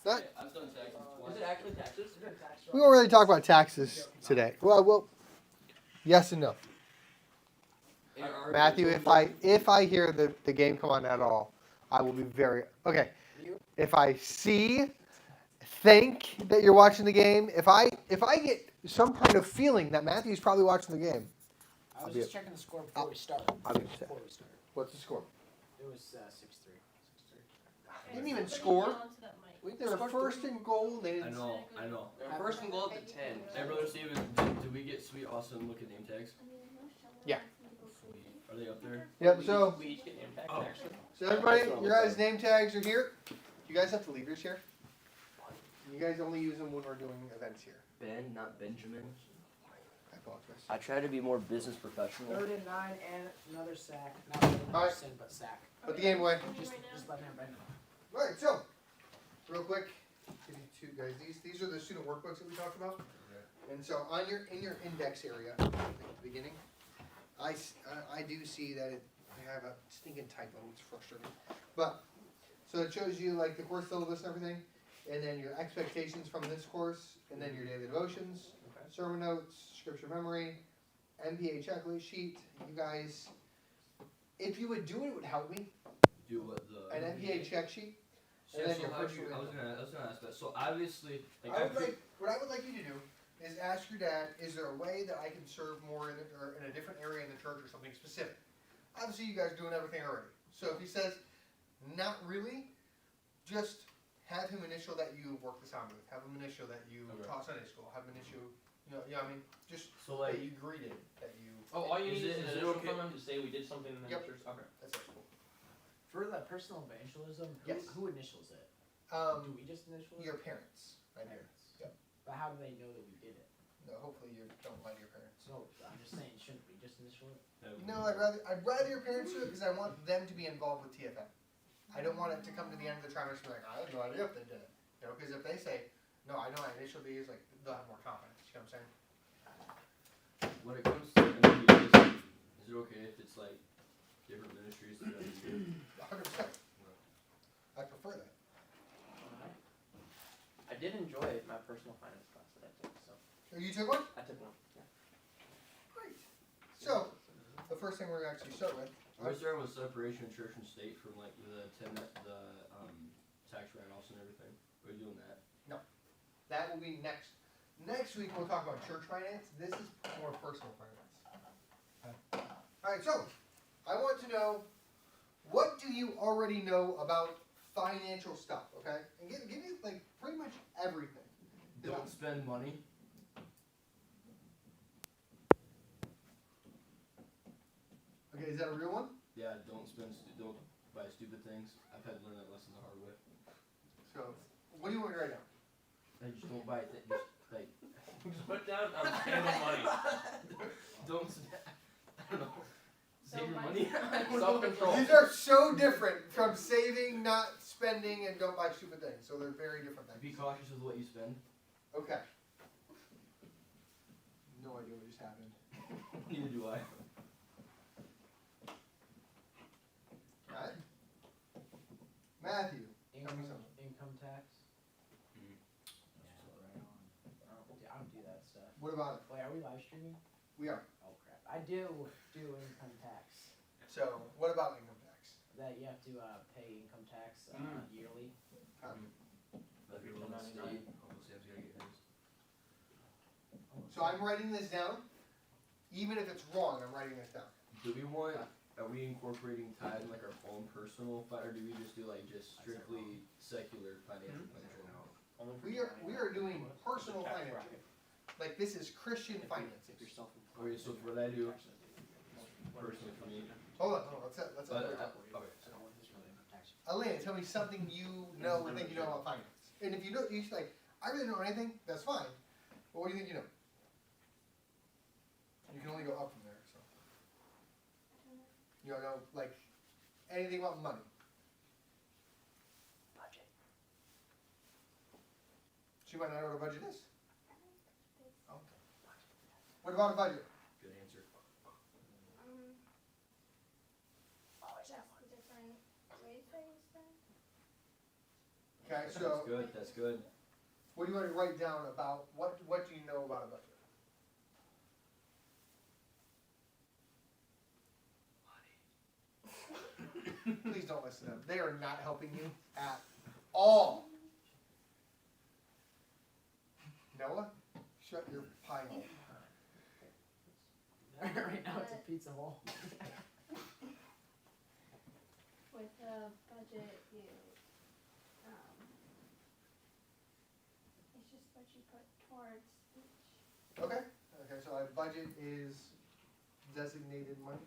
Not, I've done taxes twice. Is it actually taxes? we won't really talk about taxes today. Well, yes and no. Matthew, if I hear the game come on at all, I will be very okay. If I think that you're watching the game, if I get some kind of feeling that Matthew's probably watching the game, I was just checking the score before we started. What's the score? It was 6-3. They didn't even score. They were first and goal. They didn't. I know. First and goal at the 10. Hey, brother Steven, did we get sweet, awesome looking name tags? Yeah. Sweet. Are they up there? Yep. So, We each get name tags, actually. so everybody, your guys' name tags are here. You guys have to leave yours here. You guys only use them when we're doing events here. Ben, not Benjamin. I apologize. I try to be more business professional. 3rd and 9 and another sack. Not really All right. sin, but sack. Put the game away. Just letting everybody know. All right. So, real quick, give you two guys these are the student workbooks that we talked about. And so on in your index area at the beginning, I do see that I have a stinking typo. It's frustrating. But so it shows you like the course syllabus and everything, and then your expectations from this course, and then your daily devotions, sermon notes, scripture memory, MPA checklist sheet. You guys, if you would do it, it would help me. Do what the An MPA check sheet. Yeah, And then so your how personal I was gonna ask that. So obviously, what I would like you to do is ask your dad, is there a way that I can serve more or in a different area in the church or something specific? Obviously, you guys are doing everything already. So if he says, not really, just have him initial that you work this on with. Have him initial that you taught Sunday school. Have him initial, I mean, just so like that you greeted, that you. Oh, all you need is an initial okay? from him to say we did something in the Yep. church. Okay. That's it. For the personal evangelism, Yes. who initials it? Do we just initial it? Your parents, right here. Yep. But how do they know that we did it? No, hopefully you don't lie to your parents. No, I'm just saying, shouldn't we just initial it? No, I'd rather your parents do it because I want them to be involved with TFM. I don't want it to come to the end of the trimester and be like, I have no idea if they did it. Because if they say, no, I know I initialed these, like, they'll have more confidence. You know what I'm saying? when it comes to MPAs, is it okay if it's like different ministries that have to do? 100%. I prefer that. I did enjoy my personal finance class that I took. So So you took one? I took one. Yeah. Great. So, the first thing we're going to actually start with. We're starting with separation of church and state from like the tax write-offs and everything. We're doing that. That will be next. Next week we'll talk about church finance. This is more personal finance. Okay. All right, so I want to know, what do you already know about financial stuff? Okay, and give me like pretty much everything. Don't spend money. Okay, is that a real one? Yeah, don't don't buy stupid things. I've had to learn that lesson the hard way. So, what do you want right now? I just don't buy things. Just put down spending money. Don't. I don't know. Save your money. Self-control. These are so different from saving, not spending, and don't buy stupid things. So they're very different things. Be cautious with what you spend. Okay. No idea what just happened. Neither do I. Alright. Matthew. Tell me something. Income tax. I don't do that stuff. What about it? Wait, are we live streaming? We are. Oh crap! I do income tax. So, what about income tax? That you have to pay income tax yearly. Like your little state. Uncle Sam's gotta get his. So I'm writing this down. Even if it's wrong, I'm writing this down. Do we want? Are we incorporating tithe in like our own personal or do we just do like just strictly secular financial planning? We are doing personal financing. Like this is Christian financing. Okay, so what I do personally for me. Hold on. Let's Okay. Elena, tell me something you know or think you know about finance. And if you don't, you like, I really don't know anything. That's fine. But what do you think you know? You can only go up from there. So you don't know like anything about money. Budget. She might not know what a budget is. Okay. What about a budget? Good answer. Just different ways I use them. Okay, That's so good, that's good. what do you want to write down about, what do you know about a budget? Please don't listen to them. They are not helping you at all. Noah, shut your pie hole. Right now it's a pizza hole. With the budget, you, it's just what you put towards each. Okay, okay, so a budget is designated money.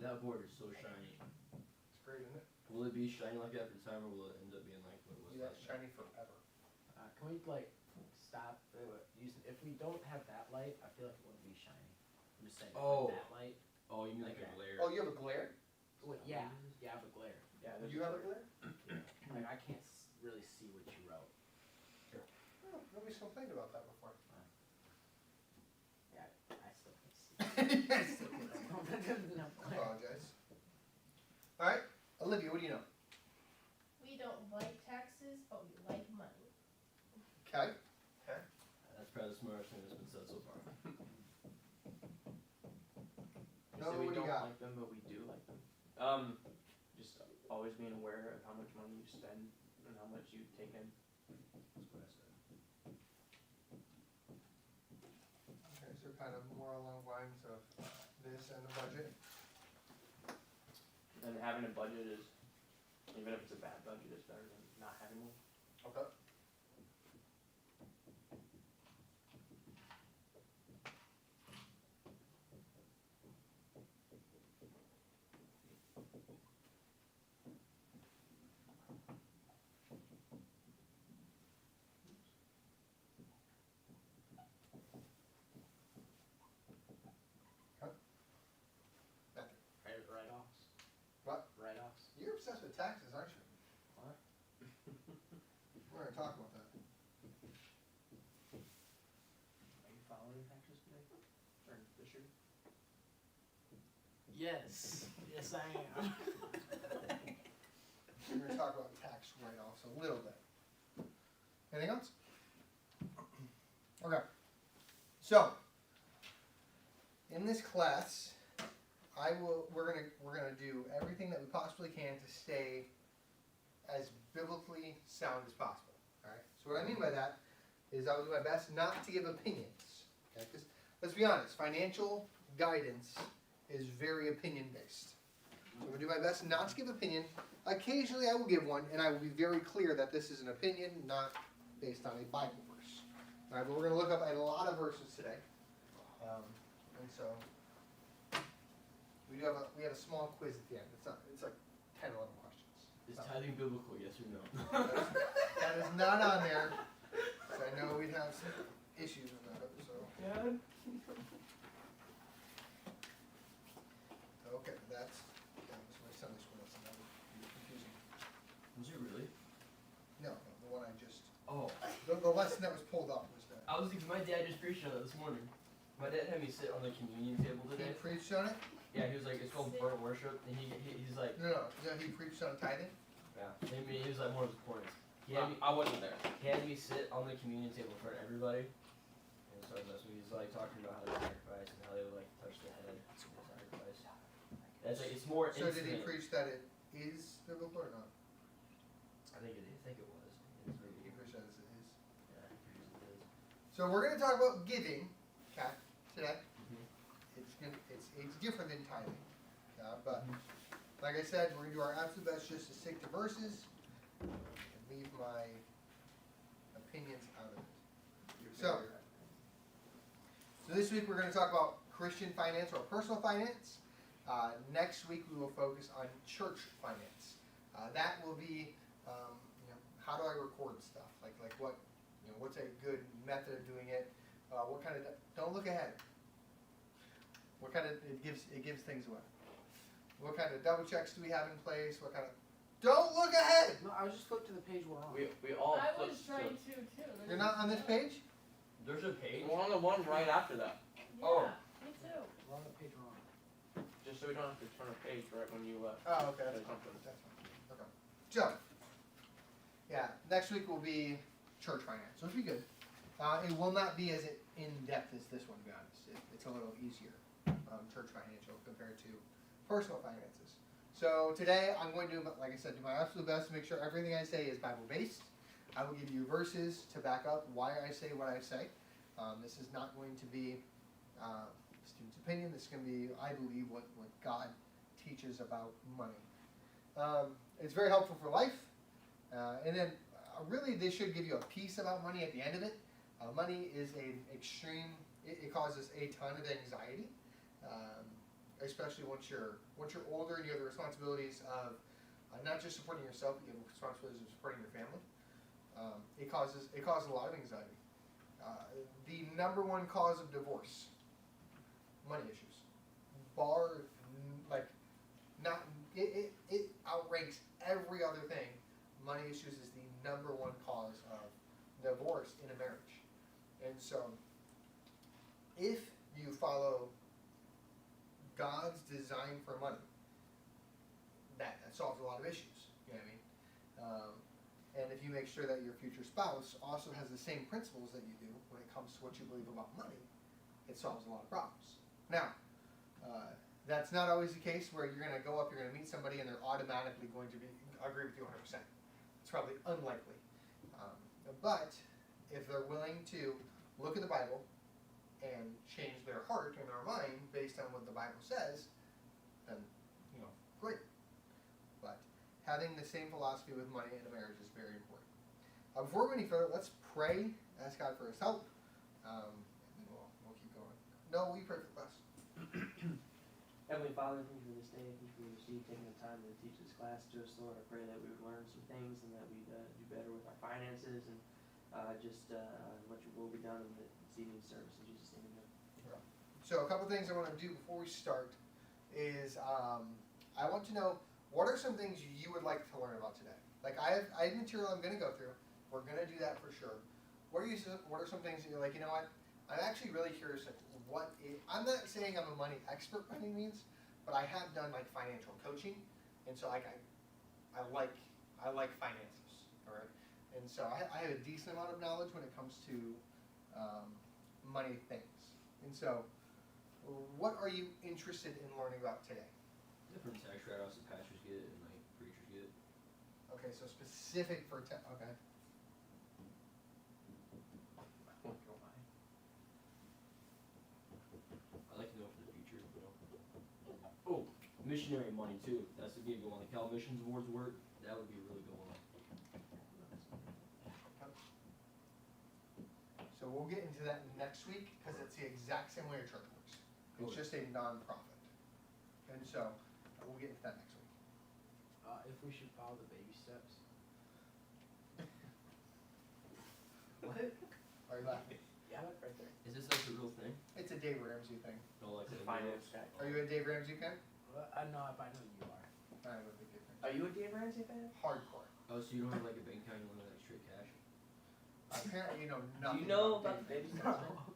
That board is so shiny. It's great, isn't it? Will it be shiny like that for time, or will it end up being like what it was Yeah, last time? shiny forever. Can we like stop using, if we don't have that light, I feel like it wouldn't be shiny. I'm just saying, Oh. that light. Oh, you mean like a Okay. glare? Oh, you have a glare? Well, yeah, I have a glare. Yeah, there's You have a glare? Like I can't really see what you wrote. Oh, nobody's complained about that before. Yeah, I still can see. Yes. No I glare. apologize. Alright, Olivia, what do you know? We don't like taxes, but we like money. Okay. That's probably the smartest thing that's been said so far. We No, say what we do you don't got? like them, but we do like them. Just always being aware of how much money you spend and how much you take in. That's what I said. Okay, so kind of more along the lines of this and the budget. And having a budget is, even if it's a bad budget, it's better than not having one. Okay. Write-offs. What? Write-offs. You're obsessed with taxes, aren't you? What? We're gonna talk about that. Are you following taxes today? Or this year? Yes. Yes, I am. We're gonna talk about tax write-offs a little bit. Anything else? Okay. So, in this class, we're gonna do everything that we possibly can to stay as biblically sound as possible. Alright? So what I mean by that is I will do my best not to give opinions. Okay? 'Cause let's be honest, financial guidance is very opinion based. So I'm gonna do my best not to give opinion. Occasionally I will give one, and I will be very clear that this is an opinion, not based on a Bible verse. Alright, but we're gonna look up at a lot of verses today. And so we have a small quiz at the end. It's like 10, 11 questions. Is tithing biblical, yes or no? That is not on there. So I know we'd have some issues with that, so. Yeah. Okay, that was my Sunday school lesson. That was confusing. Was it really? No, the one I just, Oh, the lesson that was pulled up was that. I was thinking my dad just preached on it this morning. My dad had me sit on the communion table He today. preached on it? Yeah, he was like, it's called burnt worship, and he's like, No, he preached on tithing? yeah. I mean, he was like one of his points. He had me, I wasn't there. he had me sit on the communion table in front of everybody, and so that's what he's like talking about how they sacrifice and how they would like touch the head and sacrifice. That's like it's more So intimate. did he preach that it is biblical or not? I think it was. It's maybe He preached that it is. yeah, it is. So we're gonna talk about giving, okay, today. Mhm. It's different than tithing, but like I said, we're gonna do our absolute best just to stick to verses and leave my opinions out of it. So this week we're gonna talk about Christian finance or personal finance. Next week we will focus on church finance. That will be, how do I record stuff? Like what, what's a good method of doing it? What kind of, don't look ahead. What kind of, it gives things away. What kind of double checks do we have in place? What kind of, don't look ahead! No, I was just flipped to the page we're on. We all I flipped was trying to. to too. You're not on this page? There's a page. We're on the one right after that. Oh. Yeah, me too. We're on the page wrong. Just so we don't have to turn a page right when you, Oh, okay, that's say fine. something. That's fine. Okay. So, yeah, next week will be church finance, so it'll be good. It will not be as in-depth as this one, to be honest. It's a little easier, church financial compared to personal finances. So today, I'm going to, like I said, do my absolute best to make sure everything I say is Bible-based. I will give you verses to back up why I say what I say. This is not going to be student's opinion. This is going to be, I believe, what God teaches about money. It's very helpful for life. And then, really, this should give you a piece about money at the end of it. Money is an extreme. It causes a ton of anxiety, especially once you're older and you have the responsibilities of not just supporting yourself, but you have the responsibilities of supporting your family. It causes a lot of anxiety. The number one cause of divorce: money issues. It outranks every other thing. Money issues is the number one cause of divorce in a marriage. And so, if you follow God's design for money, that solves a lot of issues. You know what I mean? And if you make sure that your future spouse also has the same principles that you do when it comes to what you believe about money, it solves a lot of problems. Now, that's not always the case where you're going to go up, you're going to meet somebody, and they're automatically going to agree with you 100%. It's probably unlikely. But if they're willing to look at the Bible and change their heart and their mind based on what the Bible says, then, great. But having the same philosophy with money in a marriage is very important. Before we go any further, let's pray, ask God for his help, and then we'll keep going. No, we pray for the class. Heavenly Father, thank you for this day. Thank you for Steve taking the time to teach this class to us, Lord. I pray that we would learn some things and that we'd do better with our finances and let your will be done in this evening service. In Jesus' name, amen. So a couple things I want to do before we start is I want to know, what are some things you would like to learn about today? Like I have material I'm going to go through. We're going to do that for sure. What are some things that you're like, you know what? I'm actually really curious. I'm not saying I'm a money expert by any means, but I have done like financial coaching, and so I like finances. All right, and so I have a decent amount of knowledge when it comes to money things. And so, what are you interested in learning about today? Different tax write-offs that pastors get and like preachers get. Okay, so specific for okay. I like to know for the future, Oh, missionary money too. That's a good one. Like how missions awards work. That would be a really good one. So we'll get into that next week because it's the exact same way a church works. It's Okay. just a non-profit, and so we'll get into that next week. If we should follow the baby steps. What? Are you laughing? Yeah, that's right there. Is this like the real thing? It's a Dave Ramsey thing. No, like The the finance guy. Are you a Dave Ramsey fan? I know if I know you are. I'm a big Dave Ramsey. Are you a Dave Ramsey fan? Hardcore. Oh, so you don't have like a bank account, you only like straight cash? Apparently, you know Do nothing. you know about the Dave baby Ramsey. steps?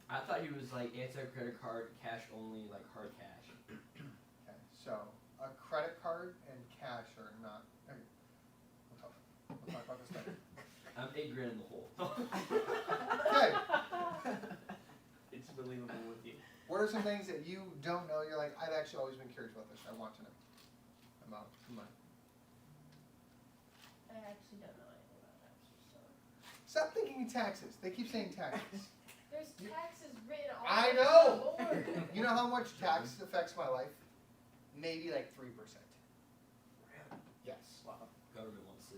I thought he was like anti-credit card, cash only, like hard cash. Okay, so a credit card and cash are not. Okay, we'll talk about this later. I'm $8 grand in the hole. Okay, It's believable with you. what are some things that you don't know? You're like, I've actually always been curious about this. I want to know about money. I actually don't know anything about taxes, so. Stop thinking taxes. They keep saying taxes. There's taxes written all I over know. the board. You know how much tax affects my life? Maybe like 3%. Yes. Wow. Government wants 6.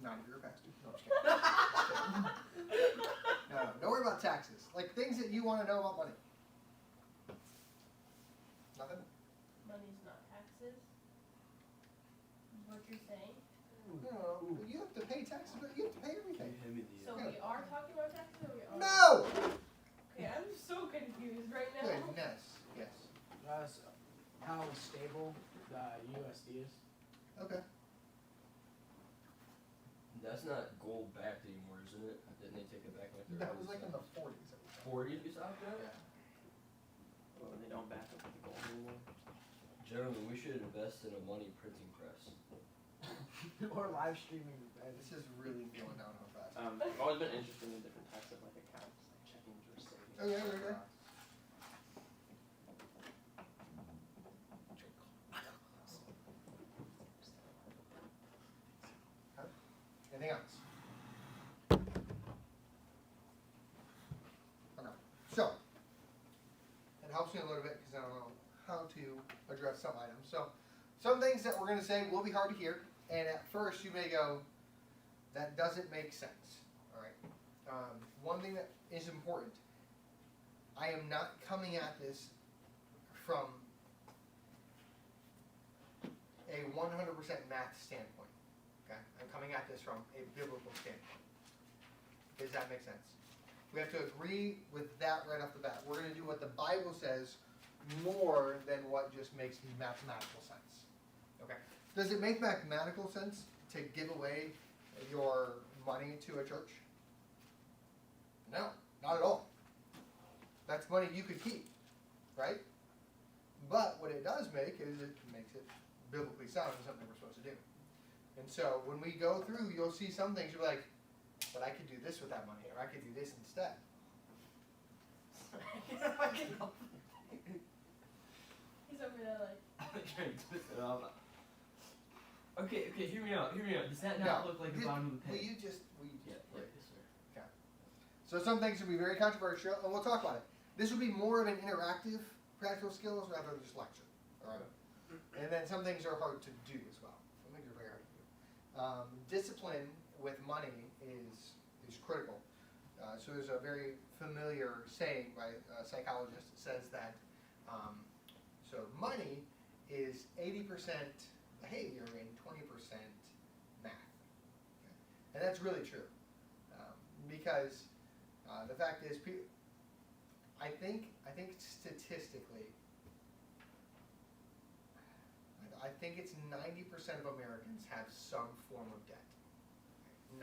Not if you're a pastor. No, I'm just kidding. No, don't worry about taxes. Like things that you want to know about money. Nothing? Money's not taxes. Is what you're saying. No, you have to pay taxes, but you have to pay everything. So we are talking about taxes or we are? No! Okay, I'm so confused right now. Goodness. Yes. How stable the USD is. Okay. That's not gold backed anymore, isn't it? Didn't they take it back like That was like in the 40s. That we saw. 40s we stopped at? Yeah. Well, they don't back up with the gold anymore. Gentlemen, we should invest in a money printing press. Or live streaming This is really going downhill fast. I've always been interested in different types of like accounts, like checking or savings. Oh, yeah, right there. Anything else? Okay. So, it helps me a little bit because I don't know how to address some items. So, some things that we're going to say will be hard to hear, and at first you may go, that doesn't make sense. All right. One thing that is important, I am not coming at this from a 100% math standpoint. Okay? I'm coming at this from a biblical standpoint. Does that make sense? We have to agree with that right off the bat. We're going to do what the Bible says more than what just makes mathematical sense. Okay? Does it make mathematical sense to give away your money to a church? No, not at all. That's money you could keep, right? But what it does make is it makes it biblically sound and something we're supposed to do. And so when we go through, you'll see some things you're like, but I could do this with that money, or I could do this instead. He's over there like, Trying to twist it off. Okay, hear me out. Does that not look like the bottom of the Will pit? you just, Yeah, yes, sir. So some things will be very controversial, and we'll talk about it. This will be more of an interactive practical skills rather than just lecture. All right. And then some things are hard to do as well. Some things are very hard to do. Discipline with money is critical. So there's a very familiar saying by a psychologist that says that so money is 80% behavior and 20% math. Okay? And that's really true. Because the fact is, I think statistically, I think it's 90% of Americans have some form of debt. 90%.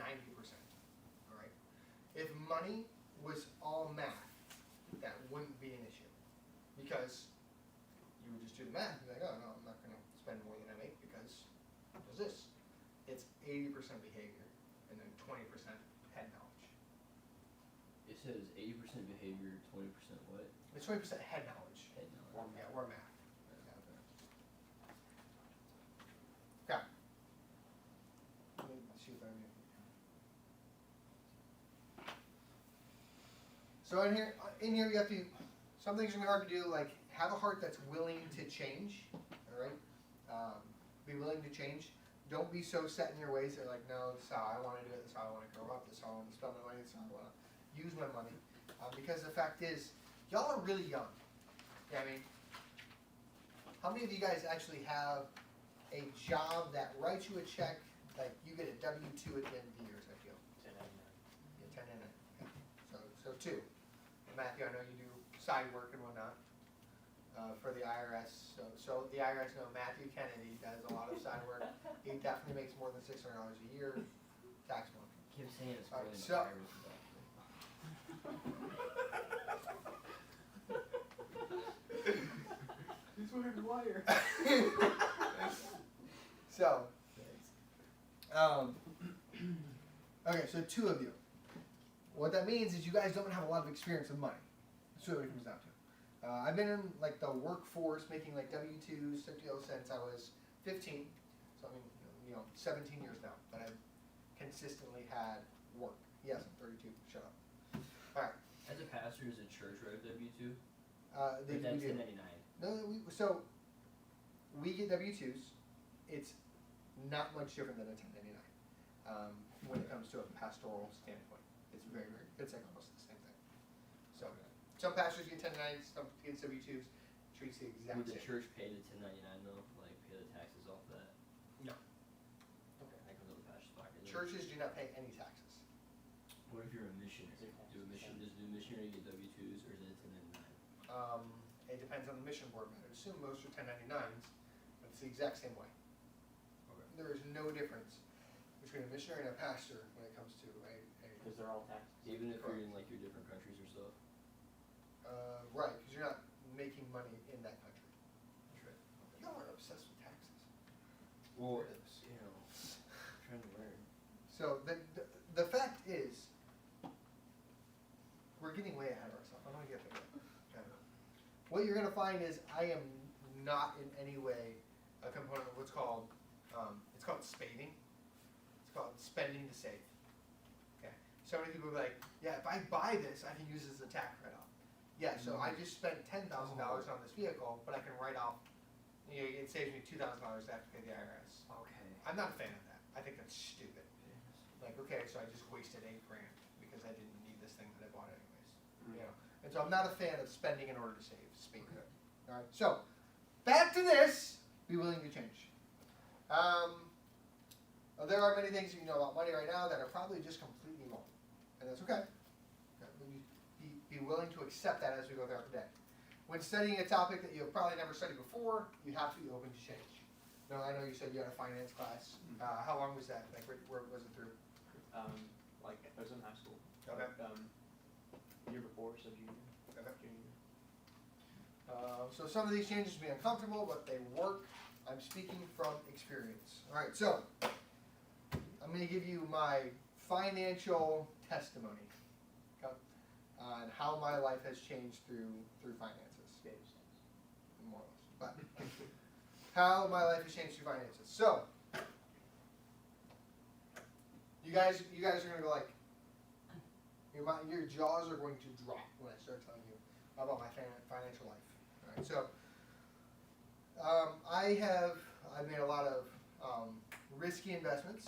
All right. If money was all math, that wouldn't be an issue, because you would just do the math and be like, oh no, I'm not going to spend more than I make because does this? It's 80% behavior and then 20% head knowledge. It says 80% behavior, 20% what? It's 20% head knowledge. Head knowledge. Or math. Okay. Let me see if I can. So in here you have to, some things are gonna be hard to do, like have a heart that's willing to change, all right? Be willing to change. Don't be so set in your ways that like, no, this is how I want to do it, this is how I want to grow up, this is how I want to spend my money, this is how I want to use my money. Because the fact is, y'all are really young. Yeah, I mean, how many of you guys actually have a job that writes you a check, like you get a W-2 at the end of the year, I feel? 1099. Yeah, 1099. Okay. So two. And Matthew, I know you do side work and whatnot for the IRS. So the IRS know Matthew Kennedy does a lot of side work. He definitely makes more than $600 a year tax money. Keep saying it's Alright, really so- He's wearing a wire. So, okay, so two of you. What that means is you guys don't have a lot of experience with money. That's really what it comes down to. I've been in like the workforce making like W-2s, 50 since I was 15. So I mean, 17 years now that I've consistently had work. Yes, I'm 32. Shut up. All right. As a pastor, is a church write W-2? We That's do. 1099. No, so we get W-2s. It's not much different than a 1099 when it comes to a pastoral standpoint. It's very, it's like almost the same thing. So some pastors get 1099s, some get W-2s. Treats the exact Would the same. church pay the 1099 though? Like pay the taxes off that? No. Okay. That comes out of the pastor's pocket. Churches do not pay any taxes. What if you're a missionary? Does the missionary get W-2s or is it a 1099? It depends on the mission board. I would assume most are 1099s, but it's the exact same way. Okay. There is no difference between a missionary and a pastor when it comes to a Because they're all taxed. Even if you're in like your different countries or stuff. right, because you're not making money in that country. That's right. Y'all are obsessed with taxes. Well, Weirdos. you know, I'm trying to learn. So the fact is, we're getting way ahead of ourselves. I don't want to get there. Okay. What you're going to find is I am not in any way a component of what's called, it's called spading. It's called spending to save. Okay. So many people are like, yeah, if I buy this, I can use it as a tax write-off. Yeah, so I just spent $10,000 on this vehicle, but I can write off, it saves me $2,000 to have to pay the IRS. Okay. I'm not a fan of that. I think that's stupid. Like, okay, so I just wasted $8,000 because I didn't need this thing that I bought anyways. You know, and so I'm not a fan of spending in order to save. Speaking. Okay. All right. So back to this. Be willing to change. There are many things that you know about money right now that are probably just completely wrong, and that's okay. Okay, but you be willing to accept that as we go throughout the day. When studying a topic that you've probably never studied before, you have to be open to change. No, I know you said you had a finance class. How long was that? Like, where was it through? Like I was in high school. Okay. Year before, so junior. Okay. Junior. So some of these changes will be uncomfortable, but they work. I'm speaking from experience. All right, so I'm going to give you my financial testimony, okay, on how my life has changed through finances, more or less. But how my life has changed through finances. So you guys are going to go like, your jaws are going to drop when I start telling you about my financial life. All right, so I've made a lot of risky investments.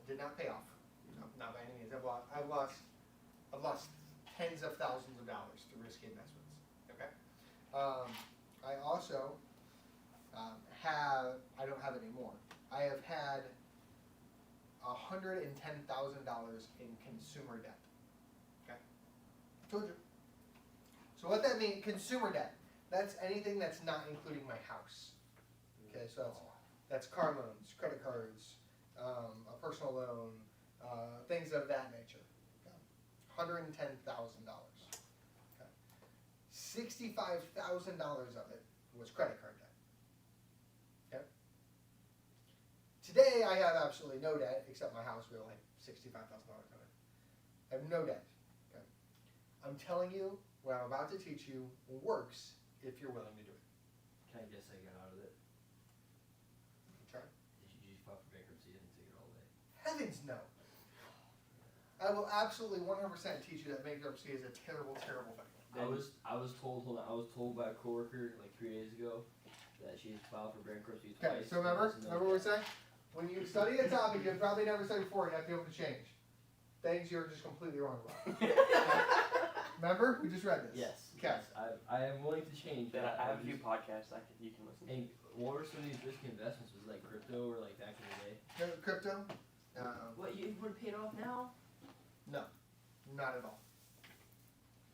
Did not pay off. No, not by any means. I've lost tens of thousands of dollars through risky investments. Okay. I also I don't have any more. I have had $110,000 in consumer debt. Okay. Told you. So what that means, consumer debt, that's anything that's not including my house. Okay, so that's car loans, credit cards, a personal loan, things of that nature. Okay. $110,000. Okay. $65,000 of it was credit card debt. Okay. Today I have absolutely no debt except my house. We have like $65,000 on it. I have no debt. Okay. I'm telling you, what I'm about to teach you works if you're willing to do it. Can I guess I got out of it? Okay. Did you file for bankruptcy and take it all away? Heavens no. I will absolutely 100% teach you that bankruptcy is a terrible, terrible thing. I was told by a coworker like 3 days ago that she's filed for bankruptcy Okay, twice. so remember what we're saying? When you study a topic you've probably never studied before, you have to be able to change. Things you're just completely wrong about. Remember? We just read this. Yes. Okay. Yes, I am willing to change. Then but I have a I'm few just- podcasts you can listen to. And what were some of these risky investments? Was it like crypto or like back in the day? Crypto? What, you would pay it off now? No, not at all.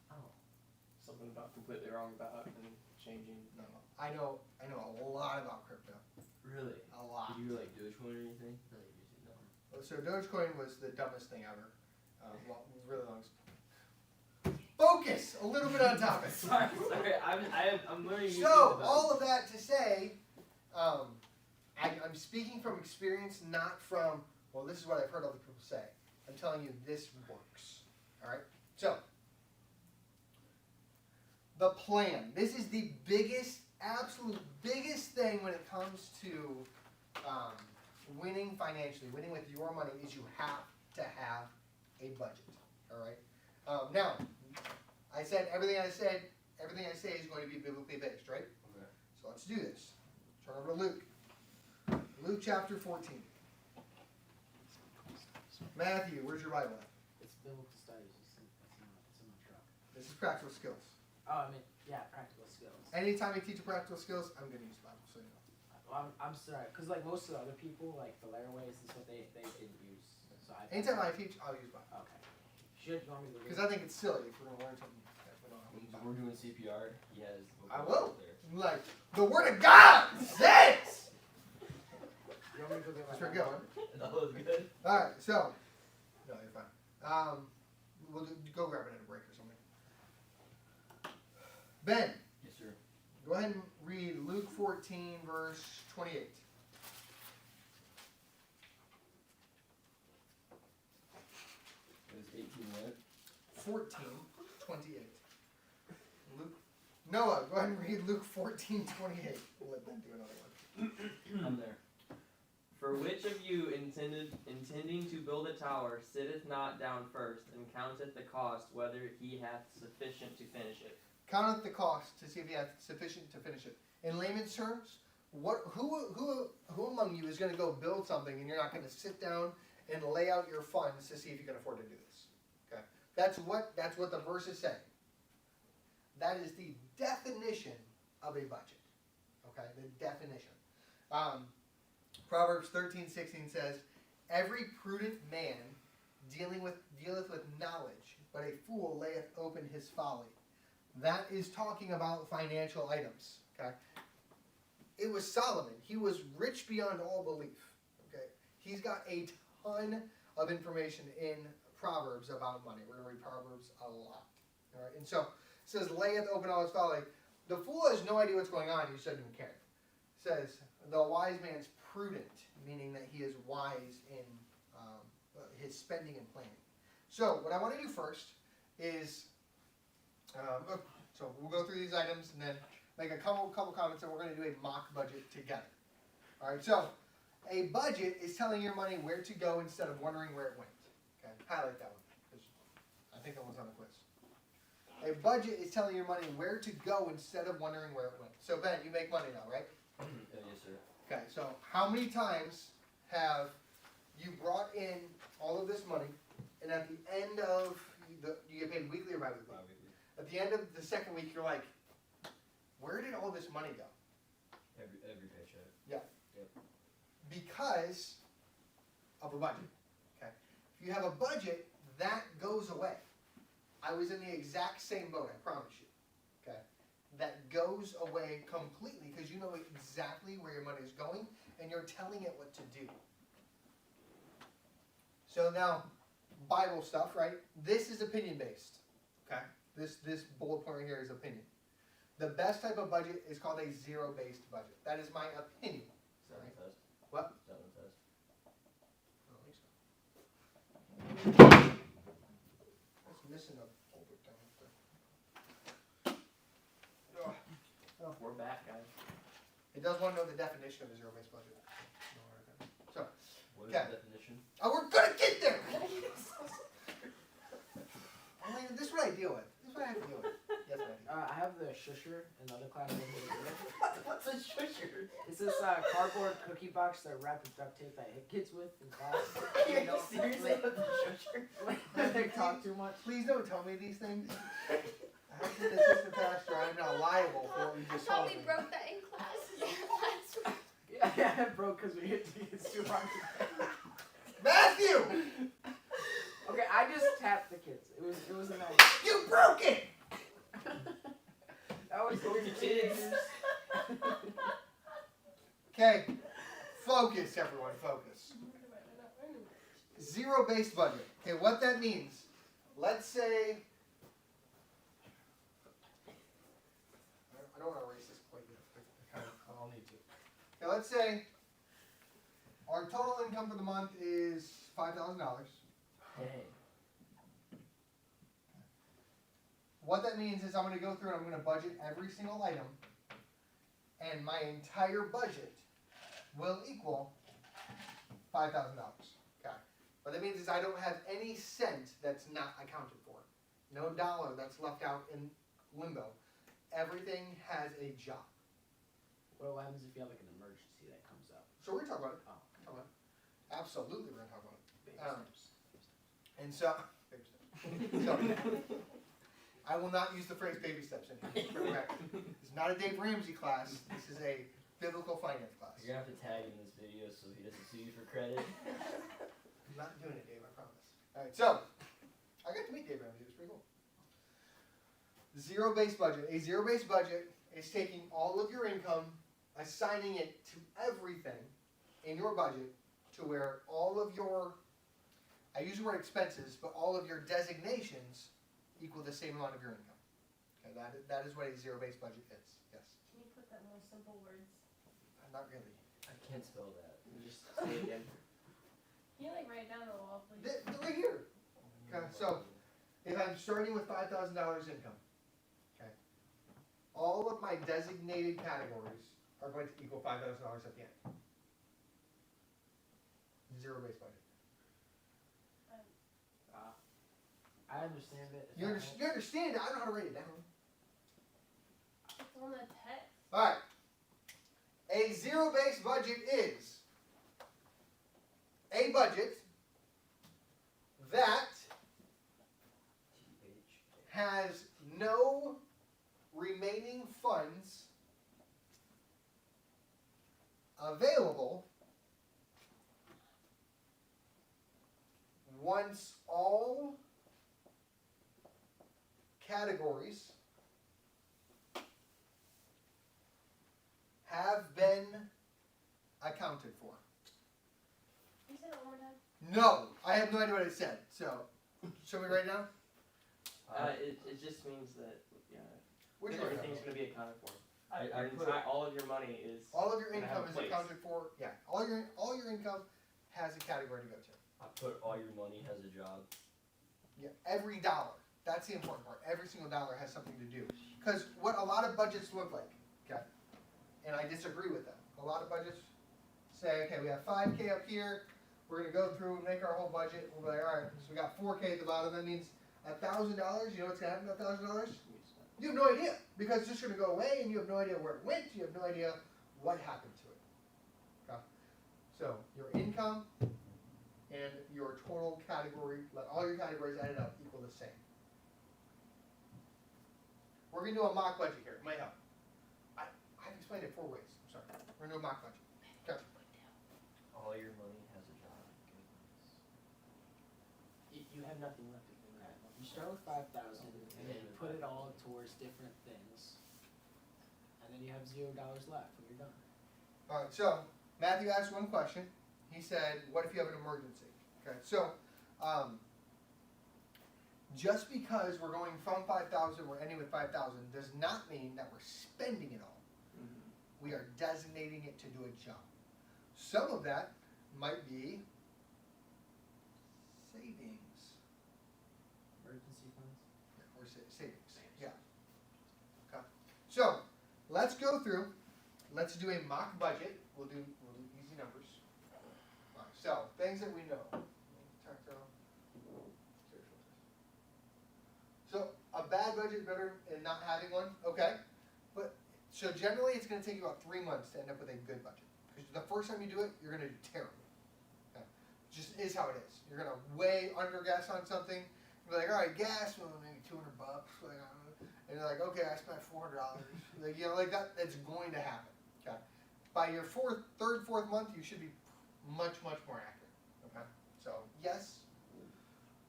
Oh. Something about completely wrong about and changing. No. I know a lot about crypto. Really? A lot. Did you like Dogecoin or anything? No, you didn't know. So Dogecoin was the dumbest thing ever. Really long. Focus a little bit on topic. sorry, I'm learning. New So things about all of that to say, I'm speaking from experience, not from, well, this is what I've heard other people say. I'm telling you this works. All right. So the plan. This is the biggest, absolute biggest thing when it comes to winning financially, winning with your money. Is you have to have a budget. All right. Now, I said everything I say is going to be biblically based, right? Okay. So let's do this. Turn over to Luke. Luke chapter 14. Matthew, where's your Bible at? It's biblical studies. It's in my truck. This is practical skills. Oh, I mean, yeah, practical skills. Anytime you teach practical skills, I'm going to use the Bible, so you know. I'm sorry, because like most of the other people, like the Lairways, this is what they didn't use. So Anytime I teach, I'll use Bible. Okay. Should you want me to read? Because I think it's silly if we're going to learn something that we don't have in the When Bible. we're doing CPR, he has the book I of will. life there. Like, the Word of God says! You want me to go get my That's where Bible? we're going. That was good. Alright, so, no, you're fine. We'll go grab it at a break or something. Ben, Yes, sir. go ahead and read Luke 14, verse 28. It was 18 what? 14, 28. Luke. Noah, go ahead and read Luke 14, 28. We'll let Ben do another one. I'm there. For which of you intending to build a tower sitteth not down first, and counteth the cost whether he hath sufficient to finish it? Count up the cost to see if you have sufficient to finish it. In layman's terms, who among you is going to go build something and you're not going to sit down and lay out your funds to see if you can afford to do this? Okay, that's what the verse is saying. That is the definition of a budget. Okay, the definition. Proverbs 13:16 says, "Every prudent man dealeth with knowledge, but a fool layeth open his folly." That is talking about financial items. Okay, it was Solomon. He was rich beyond all belief. Okay, he's got a ton of information in Proverbs about money. We're going to read Proverbs a lot. All right, and so it says, "Layeth open all his folly." The fool has no idea what's going on. He just doesn't even care. It says, "The wise man's prudent," meaning that he is wise in his spending and planning. So what I want to do first is, so we'll go through these items and then make a couple comments, and we're going to do a mock budget together. All right. So a budget is telling your money where to go instead of wondering where it went. Okay. Highlight that one because I think that one's on the quiz. A budget is telling your money where to go instead of wondering where it went. So Ben, you make money now, right? Yes, sir. Okay, so how many times have you brought in all of this money, and at the end of you get paid weekly or bi-weekly? Bi-weekly. At the end of the second week, you're like, where did all this money go? Every paycheck. Because of a budget. Okay, if you have a budget, that goes away. I was in the exact same boat, I promise you. Okay, that goes away completely because you know exactly where your money is going and you're telling it what to do. So now, Bible stuff, right? This is opinion based. Okay, this bullet point right here is opinion. The best type of budget is called a zero-based budget. That is my opinion. Is that the test? What? Is that the test? I don't think so. It's missing a folder down there. We're back, guys. It does want to know the definition of a zero-based budget. So, What is Okay. the definition? oh, we're gonna get there. Elena, this is what I deal with. This is what I have to deal with. Yes, what I do. I have the shusher in another class. What's a shusher? It's this cardboard cookie box that wrapped with duct tape that hit kids with in class. Are you seriously with the shusher? When they talk too much. Please don't tell me these things. I have to be the assistant pastor. I'm not liable for what you I just thought told we me. broke that in class last week. Yeah, it broke because we hit kids too hard. Matthew, Okay, I just tapped the kids. It was a nice. you broke it. That was Broke the kids. Okay, focus, everyone, focus. Zero-based budget. Okay, what that means, let's say, I don't want to erase this quite yet. I'll need to. Okay, let's say our total income for the month is $5,000. Dang. What that means is I'm going to go through and I'm going to budget every single item, and my entire budget will equal $5,000. Okay. What that means is I don't have any cent that's not accounted for. No dollar that's left out in limbo. Everything has a job. What happens if you have like an emergency that comes up? So we're going to talk about it. Oh, Talk about it. Absolutely, we're going to talk about it. baby steps. And so, so I will not use the phrase baby steps in here. Correct. It's not a Dave Ramsey class. This is a biblical finance class. You're gonna have to tag him in this video so he doesn't sue you for credit. I'm not doing it, Dave, I promise. Alright, so I got to meet Dave Ramsey. It was pretty cool. Zero-based budget. A zero-based budget is taking all of your income, assigning it to everything in your budget to where all of your I use the word expenses, but all of your designations equal the same amount of your income. Okay, that is what a zero-based budget is, yes. Can you put that in more simple words? Not really. I can't spell that. You just say it again. Can you like write it down on the wall, please? Right here. Okay, so if I'm starting with $5,000 income, okay, all of my designated categories are going to equal $5,000 at the end. Zero-based budget. I understand it. if You, that helps. you understand it? I don't know how to write it down. It's on the text. All right. A zero-based budget is a budget that has no remaining funds available once all categories have been accounted for. You said it one more time. No, I have no idea what it said. So, shall we write it down? It just means that, yeah, Which one? everything's gonna be accounted for. I Your put entire- all of your money is. All of your gonna have income a is place. accounted for. Yeah, all your income has a category to go to. I put all your money has a job. Yeah, every dollar. That's the important part. Every single dollar has something to do. Because what a lot of budgets look like, okay, and I disagree with them. A lot of budgets say, okay, we have 5K up here. We're gonna go through and make our whole budget. We'll be like, all right, so we got 4K at the bottom. That means $1,000. You know what's gonna happen to $1,000? You have no idea, because it's just going to go away, and you have no idea where it went. You have no idea what happened to it. Okay? So your income and your total category, like all your categories added up, equal the same. We're going to do a mock budget here. It might help. I've explained it 4 ways. I'm sorry. We're going to do a mock budget. Okay. All your money has a job. You have nothing left to do that. You start with 5,000 and then you put it all towards different things, and then you have $0 left when you're done. All right. So Matthew asked one question. He said, "What if you have an emergency?" Okay. So just because we're going from 5,000, we're ending with 5,000, does not mean that we're spending it all. We are designating it to do a job. Some of that might be savings. Emergency funds. Or savings. Yeah. Okay. So let's go through. Let's do a mock budget. We'll do easy numbers. All right, so things that we know. So a bad budget is better than not having one. Okay. But so generally it's going to take you about 3 months to end up with a good budget. Because the first time you do it, you're going to do terrible. Okay. Just is how it is. You're going to way underguess on something. You're like, all right, gas, well, maybe $200. Like, I don't know. And you're like, okay, I spent $400. Like, you know, like that. It's going to happen. Okay. By your third, fourth month, you should be much more accurate. Okay. So yes.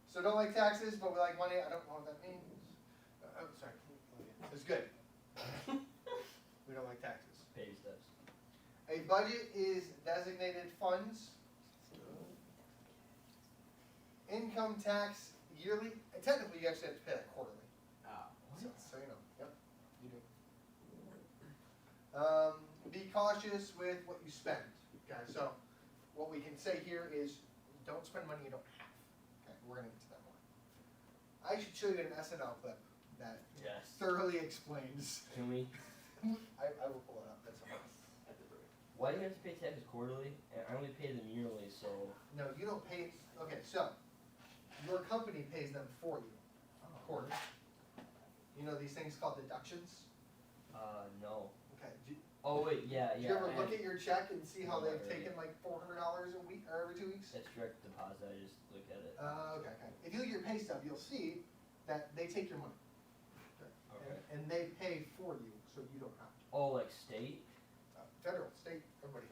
So don't like taxes, but we like money. I don't know what that means. Oh, sorry. It's good. We don't like taxes. Baby steps. A budget is designated funds. Income tax yearly. Technically, you actually have to pay that quarterly. Oh. So you know. Yep. You do. Be cautious with what you spend. Okay. So what we can say here is, don't spend money you don't have. Okay. We're gonna get to that more. I should show you an SNL clip that Yes. thoroughly explains. Can we? I will pull it up. That's all. At the break. Why do you have to pay taxes quarterly? And I only pay them yearly, so. No, you don't pay. Okay, so your company pays them for you quarterly. You know these things called deductions. No. Okay. Oh wait, yeah. Do you ever I look have- at your check and see how No, they've not really. taken like $400 a week or every 2 weeks? That's direct deposit. I just look at it. Okay. If you look at your pay stub, you'll see that they take your money. Okay. And they pay for you, so you don't have to. Oh, like state? Federal, state, everybody.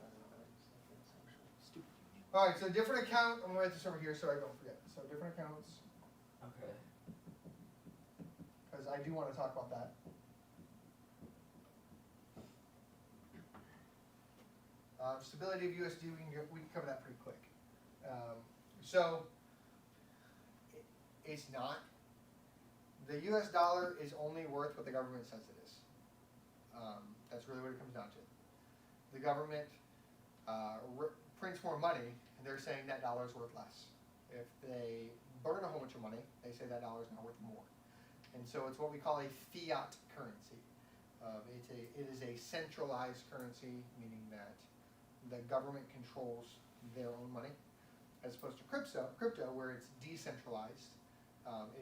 Stupid. All right, so different account. I'm gonna write this over here so I don't forget. So different accounts, Okay. because I do want to talk about that. Stability of USD, we can cover that pretty quick. So it's not. The US dollar is only worth what the government says it is. That's really what it comes down to. The government prints more money, and they're saying that dollar is worth less. If they burn a whole bunch of money, they say that dollar is now worth more. And so it's what we call a fiat currency. It is a centralized currency, meaning that the government controls their own money, as opposed to crypto where it's decentralized.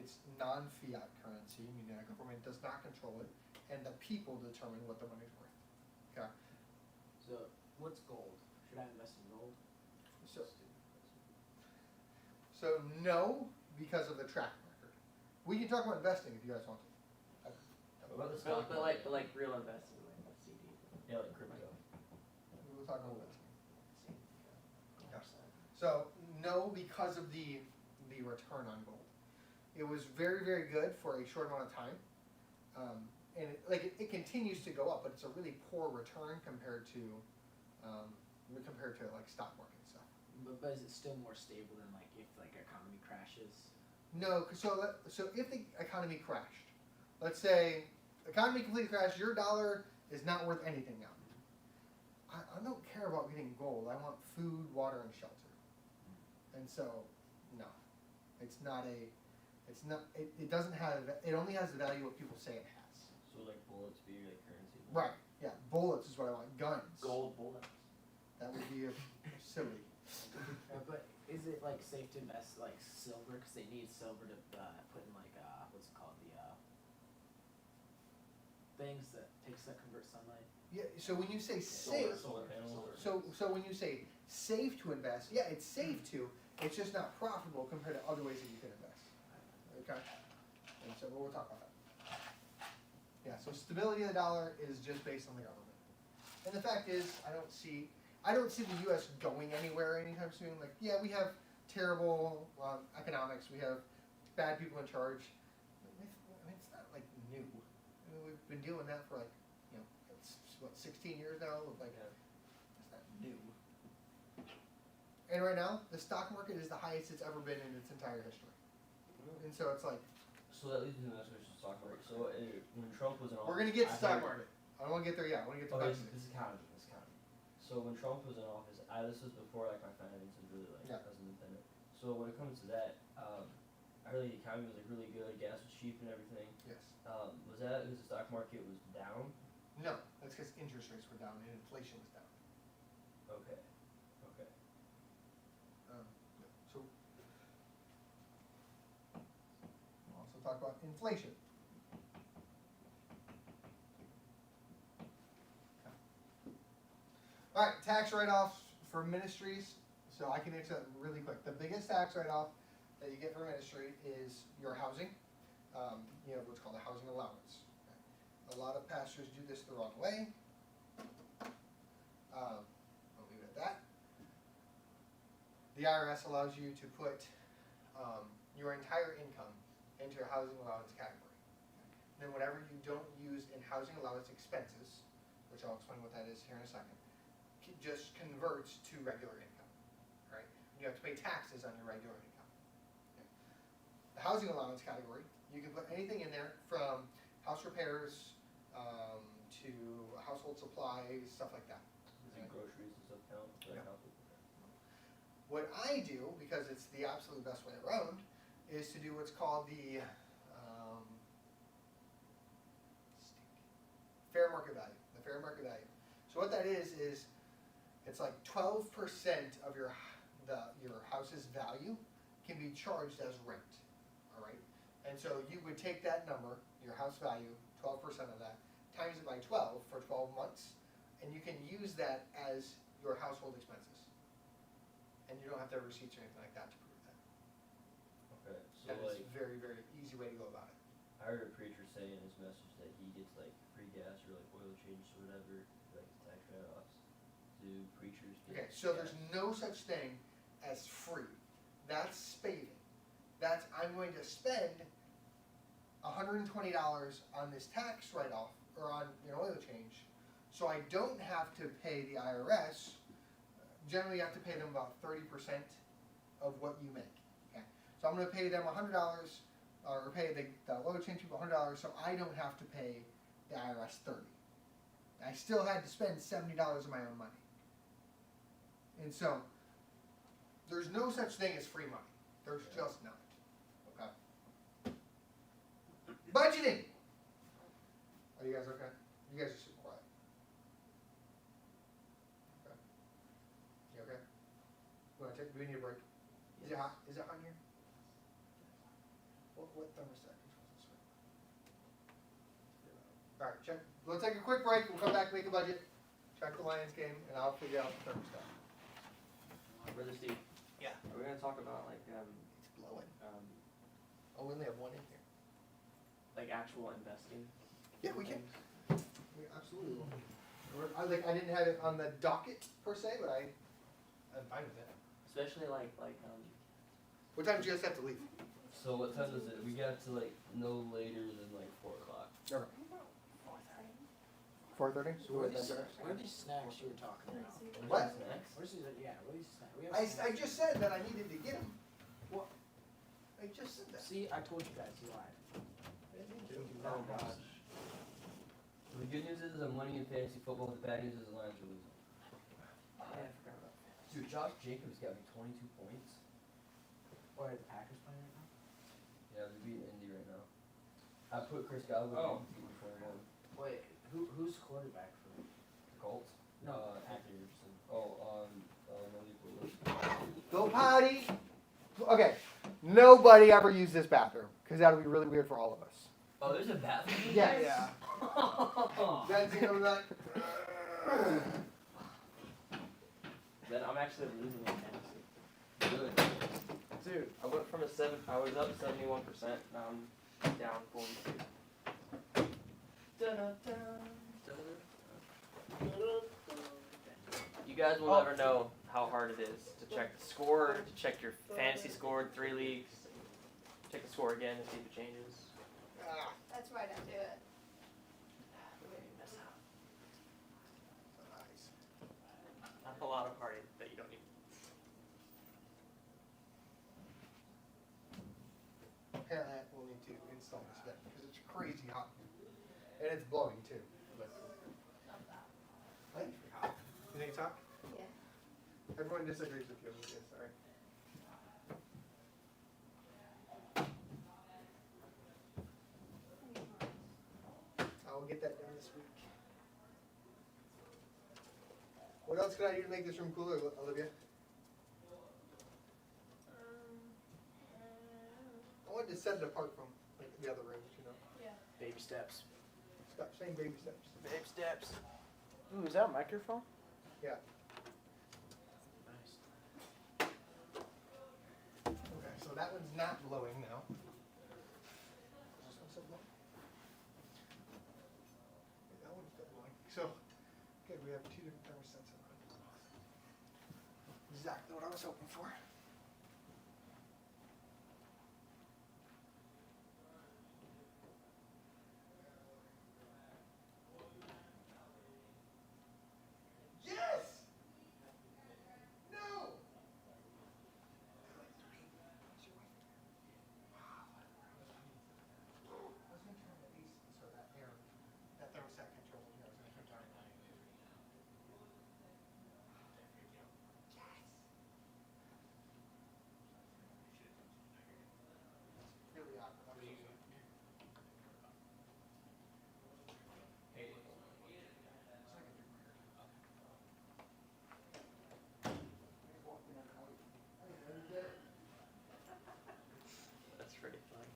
It's non-fiat currency, meaning the government does not control it, and the people determine what the money's worth. Okay. So, what's gold? Should I invest in gold? So no, because of the track record. We can talk about investing if you guys want to. What about the stock But market? like real investing, like a CD. Yeah, like crypto. We'll talk about investing. So no, because of the return on gold. It was very, very good for a short amount of time, and it continues to go up, but it's a really poor return compared to like stock market and stuff. But is it still more stable than like if like economy crashes? No, so if the economy crashed, let's say economy completely crashed, your dollar is not worth anything now. I don't care about getting gold. I want food, water, and shelter. And so, no, it doesn't have, it only has the value what people say it has. So like bullets be like currency. Right, yeah, bullets is what I want, guns. Gold bullets. That would be silly. But is it like safe to invest like silver? Because they need silver to put in like what's it called, the things that convert sunlight. Yeah, so when you say safe, Solar panels. so when you say safe to invest, yeah, it's safe to, it's just not profitable compared to other ways that you can invest. Okay? And so we'll talk about that. Yeah, so stability of the dollar is just based on the government. And the fact is, I don't see the US going anywhere anytime soon. Like, yeah, we have terrible economics, we have bad people in charge. It's not like new. We've been doing that for like, it's, 16 years now? Like, it's not new. And right now, the stock market is the highest it's ever been in its entire history. And so it's like, So that leads to the next question, stock market. So when Trump was in office, we're gonna get to I stock heard- market. I don't wanna get there yet, I wanna get to Okay, basics. this is economy. So when Trump was in office, this was before like my finances really like Yeah. I was independent. So when it comes to that, I heard the economy was like really good, gas was cheap and everything. Yes. Was that because the stock market was down? No, that's because interest rates were down and inflation was down. Okay. So, we'll also talk about inflation. All right, tax write-offs for ministries. So I can answer that really quick. The biggest tax write-off that you get for ministry is your housing. You have what's called a housing allowance. A lot of pastors do this the wrong way. I'll leave it at that. The IRS allows you to put your entire income into your housing allowance category. Then whatever you don't use in housing allowance expenses, which I'll explain what that is here in a second, just converts to regular income, right? You have to pay taxes on your regular income. Okay. The housing allowance category, you can put anything in there from house repairs to household supplies, stuff like that. Is it groceries and stuff count? Yeah. What I do, because it's the absolute best way around, is to do what's called the fair market value. The fair market value. So what that is it's like 12% of your house's value can be charged as rent. All right, and so you would take that number, your house value, 12% of that, times it by 12 for 12 months, and you can use that as your household expenses. And you don't have to have receipts or anything like that to prove that. Okay. So That is like a very, very easy way to go about it. I heard a preacher say in his message that he gets like free gas or like oil change or whatever, like his tax write-offs. Do preachers get Okay, so gas? there's no such thing as free. That's spaving. That's, I'm going to spend $120 on this tax write-off or on oil change, so I don't have to pay the IRS. Generally, you have to pay them about 30% of what you make. Okay, So I'm gonna pay them $100, or pay the low change people $100, so I don't have to pay the IRS $30. I still had to spend $70 of my own money. And so, there's no such thing as free money. There's just not. Okay? Budgeting! Are you guys okay? You guys are super quiet. Okay. You okay? Do we need a break? Is it hot? Is it hot in here? What thermostat controls this room? Alright, check. We'll take a quick break. We'll come back, make a budget, check the Lions game, and I'll figure out the thermostat. Brother Steve. Yeah. Are we gonna talk about like It's blowing. Oh, we only have one in here. like actual investing? Yeah, we can. things? We absolutely will. I didn't have it on the docket per se, but I'm fine with it. Especially like What time do you guys have to leave? So what time is it? We got to like no later than like 4 o'clock. 4:30. So what are these snacks you were talking about? What? Snacks? Where's these, yeah, what are these snacks? We have I snacks. just said that I needed to get them. What? I just said that. See, I told you guys, you lied. oh gosh. The good news is I'm winning in fantasy football. The bad news is the Lions are losing. Yeah, I forgot about that. Dude, Josh Jacobs got me 22 points. Or are the Packers playing right now? Yeah, they're beating Indy right now. I put Chris Godwin Oh. in before him. Wait, who's quarterback for The Colts? No, Anthony Richardson. Oh, Malik Willis. Go potty. Okay. Nobody ever used this bathroom because that would be really weird for all of us. Oh, there's a bathroom in Yes. there? Yeah. That's that. Then I'm actually losing in fantasy. Good. Dude, I went from I was up 71%, now I'm down 42. You guys will never know how hard it is to check the score, to check your fantasy score in 3 leagues, check the score again to see if it changes. That's why I don't do it. That's a lot of party that you don't need. Apparently, we'll need to install this vent because it's crazy hot, and it's blowing too. But I think it's pretty hot. You think it's hot? Yeah. Everyone disagrees with you. Okay, sorry. I will get that done this week. What else can I do to make this room cooler, Olivia? I wanted to set it apart from like the other rooms, you know. Baby steps. Stop saying baby steps. Baby steps. Ooh, is that a microphone? Yeah. Nice. Okay, so that one's not blowing now. This one's still blowing. Okay, that one's still blowing. So, good, we have 2 different thermostats on. Exactly what I was hoping for. Yes! No! I was gonna turn the AC so that thermostat controls it. I was gonna turn it on. Yes! Really hot. I was using it. That's pretty funny.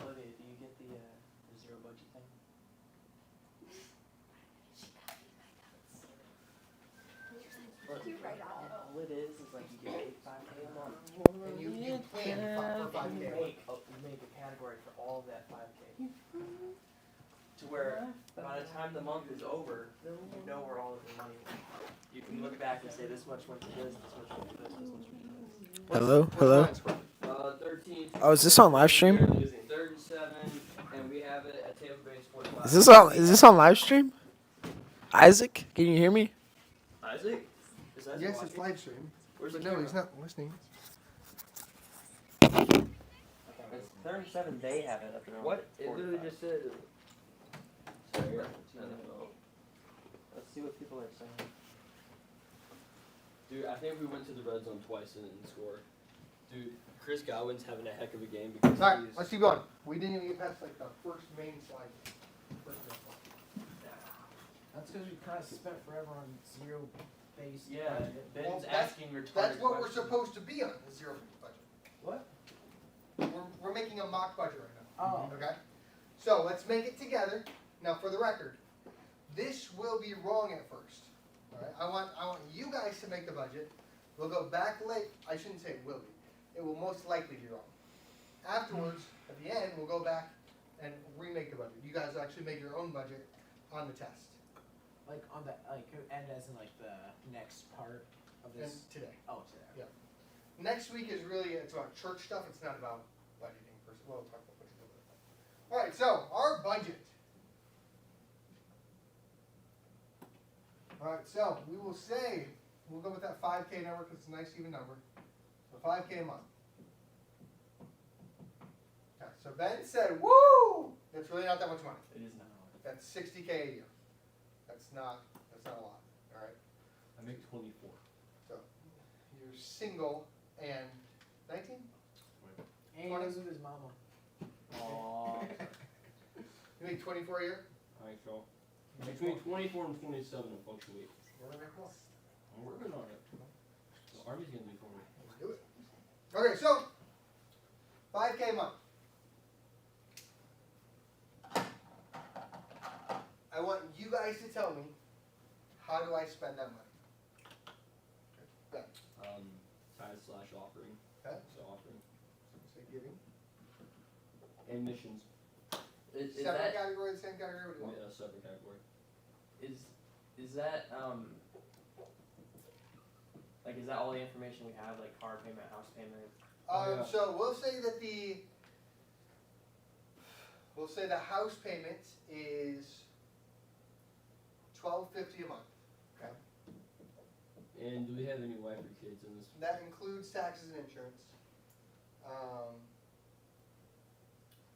Olivia, do you get the zero budget thing? You write on it. All it is like you get paid $5K a month. And you plan for 5K. You make a category for all of that 5K. To where by the time the month is over, you know where all of the money went. You can look back and say this much went to this, this much went to this, this much went to this. Hello? Hello? 13. Oh, is this on live stream? 3rd and 7, and we have it at Tampa Bay 45. Is this on live stream? Isaac, can you hear me? Isaac? Is says Yes, watching. it's live stream. Where's But the no, camera? he's not listening. It's 37. They have it up there. What? It 45. literally just said. Sorry. Let's see what people are saying. Dude, I think we went to the red zone twice and didn't score. Dude, Chris Godwin's having a heck of a game because Alright, he's. let's keep going. We didn't even get past like the first main slide. First main slide. That's because we kind of spent forever on zero-based. Yeah, budget. Ben's Well, that's- asking retarded That's what we're questions. supposed to be on, the zero-based budget. What? We're making a mock budget right now. Oh. Okay? So let's make it together. Now for the record, this will be wrong at first. Alright? I want you guys to make the budget. We'll go back late. I shouldn't say it will be. It will most likely be wrong. Afterwards, at the end, we'll go back and remake the budget. You guys will actually make your own budget on the test. Like on the and as in like the next part of And this. today. Oh, today. Yeah. Next week is really, it's about church stuff. It's not about budgeting per se. We'll talk about budget a little bit. Alright, so our budget. Alright, so we will say, we'll go with that 5K number because it's a nice even number. So 5K a month. Okay, so Ben said, woo! That's really not that much money. It is not. That's 60K a year. That's not a lot. Alright, I make 24. you're single and 19? And he lives with his mama. Aww. You make 24 a year? I think so. Between 24 and 27 will fluctuate. You're gonna make more. I'm working on it. The Army's gonna be for me. Let's do it. Okay, so 5K a month. I want you guys to tell me, how do I spend that money? Okay. Tithe/offering. Okay. So offering. Say giving. And missions. Is Separate that category, the same category, what do you want? Yeah, separate category. is that like is that all the information we have, like car payment, house payment? Yeah. So we'll say that the house payment is $12.50 a month. Okay. And do we have any wife or kids in this? That includes taxes and insurance.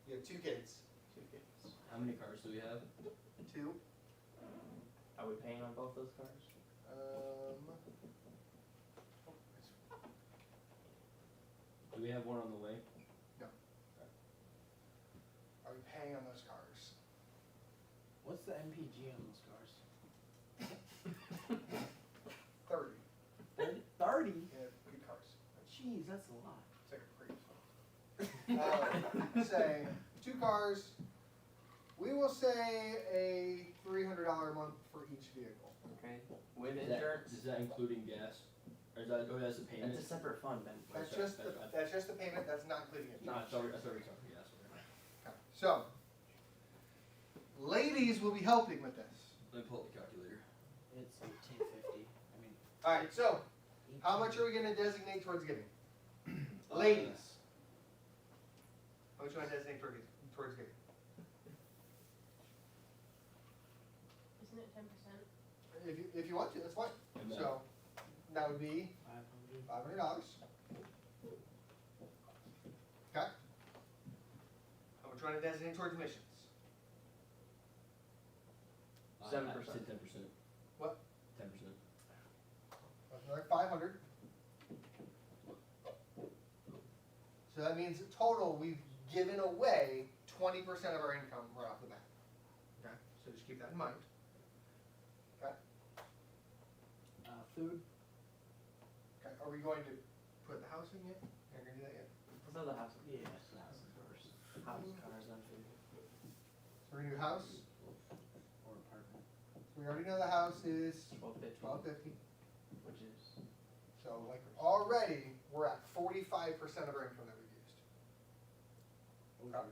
You have 2 kids. 2 kids. How many cars do we have? 2. Are we paying on both those cars? Do we have one on the way? Are we paying on those cars? What's the MPG on those cars? 30. 30? Yeah, good cars. Jeez, that's a lot. It's like a say 2 cars. We will say a $300 a month for each vehicle. Okay. With Is that- insurance? Is that including gas? Or is that, oh, that's a payment? That's a separate fund, Ben. That's just the payment. That's not including it. No, I thought we were talking gas. Okay. So, ladies will be helping with this. Let me pull up the calculator. It's 1850. I mean, All right. So, how much are we going to designate towards giving? Ladies. How much do you want to designate towards giving? Isn't it 10%? If you want to, that's fine. And then- So, that would be 500. $500. Okay. How much do you want to designate towards missions? 7%. I said 10%. What? 10%. Another 500. So that means total we've given away 20% of our income right off the bat. Okay, so just keep that in mind. Okay, Food. okay. Are we going to put the house in yet? Are we gonna do that yet? Let's have the house. Yeah, it's the house first. House, cars, and food. So we're gonna do house. Or apartment. So we already know the house is 1250. $12.50. Which is So like already we're at 45% of our income that we've used. Okay.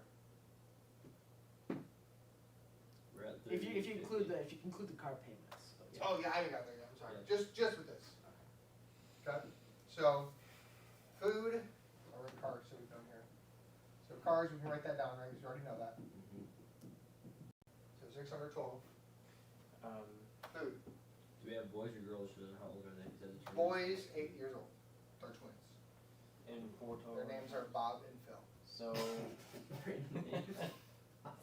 We're at If you 30, include 50. the car payments. But yeah. Oh yeah, I haven't got there yet. I'm sorry. Yeah. Just with this. Okay. So food or cars. So we've done here. So cars, we can write that down, right? Because you already know that. Mhm. So 600 total. um Food. Do we we have boys or girls? How old are they? Is that the Boys, 8 years old. They're twins. And 4 total. Their names are Bob and Phil. So.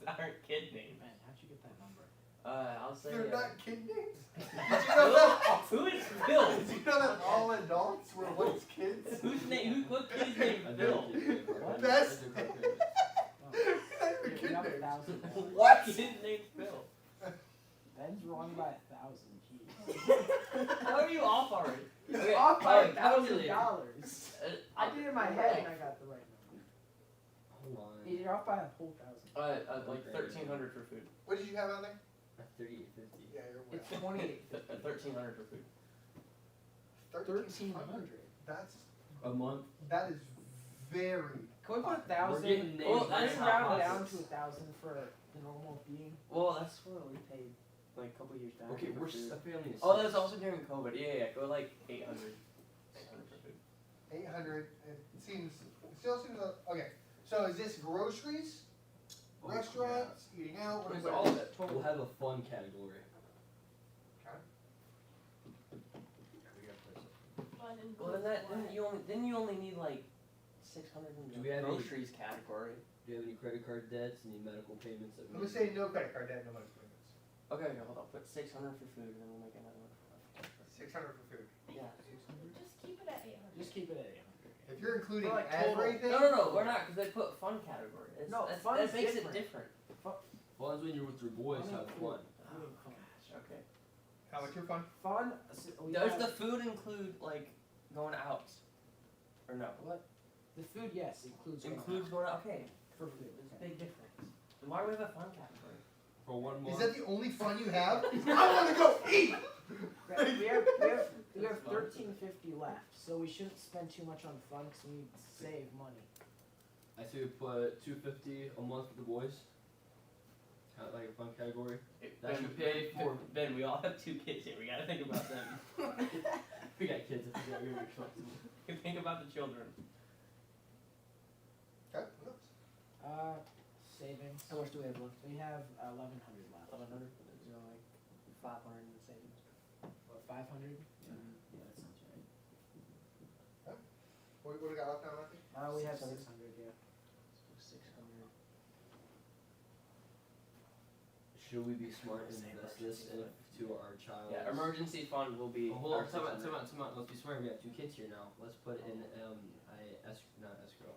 Aren't kid names. Man, how'd you get that number? I'll say. They're not kid names. Did you know Phil? that? Who is Phil? Did you know that all adults were once kids? Whose name? What kid's name? Phil. What? Best. Oh. Not even Yeah, kid we have names. 1,000 now. What kid's name Phil? Ben's wrong by 1,000. Jeez. How are you off already? He's Okay, off by alright, $1,000. calculate. I did it in my head and I got the right number. Hold on. You're off by a whole 1,000. Like 1,300 for food. What did you have on there? 38.50. Yeah, you're way It's 28. 1,300 for food. 1,300. A month. That is very. Can we put We're 1,000? getting names. Well, Can that's we not round it possible. down to 1,000 for the normal being? Well, that's what we paid like a couple years back. Okay, for we're food. a family of Oh, six. that's also during COVID. Yeah. Go like 800. 800 for food. 800. It seems. It still seems. Okay. So is this groceries, Oh, restaurants, eating out? What is It's it? all of it. We'll have a fun category. Okay. We gotta play Fun and Well, then you only need like 600 in Do the we have any- groceries category. Do you have any credit card debts? Any medical payments? That I'm gonna say no credit card debt, no money payments. Okay, hold on. Put 600 for food, and then we'll make another one. 600 for food. Yeah. Just keep it at 800. Just keep it at 800. If you're including For, like, total. everything. No, we're not, because they put fun category. No, that fun's makes different. it different. Fun's when you're with your boys, Fun have and fun. food. Oh, gosh, okay. How much your fun? Fun. We Does have- the food include, like, going out? Or no? What? The food, yes, includes going Includes out going out? Okay. for food. There's a big difference. Then why do we have a fun category? For 1 month. Is that the only fun you have? I want to go eat. We have 1350 left, so we shouldn't spend too much on fun because we need to save money. I say we put $250 a month for the boys. Kind of like a fun category. That should pay for. Ben, we all have 2 kids here. We gotta think about them. We got kids. I think we're gonna be responsible. Think about the children. Okay. What else? Savings. How much do we have left? We have 1100 left. 1,100? Is there like 500 in savings? What, 500? Yeah, that sounds right. What do we got left now, Matthew? We have 600. 600, yeah. So 600. Should we be smart and invest this to our child? Yeah, emergency fund will be. Oh, hold on, our time out. 600. Let's be smart. We got 2 kids here now. Let's put in not escrow,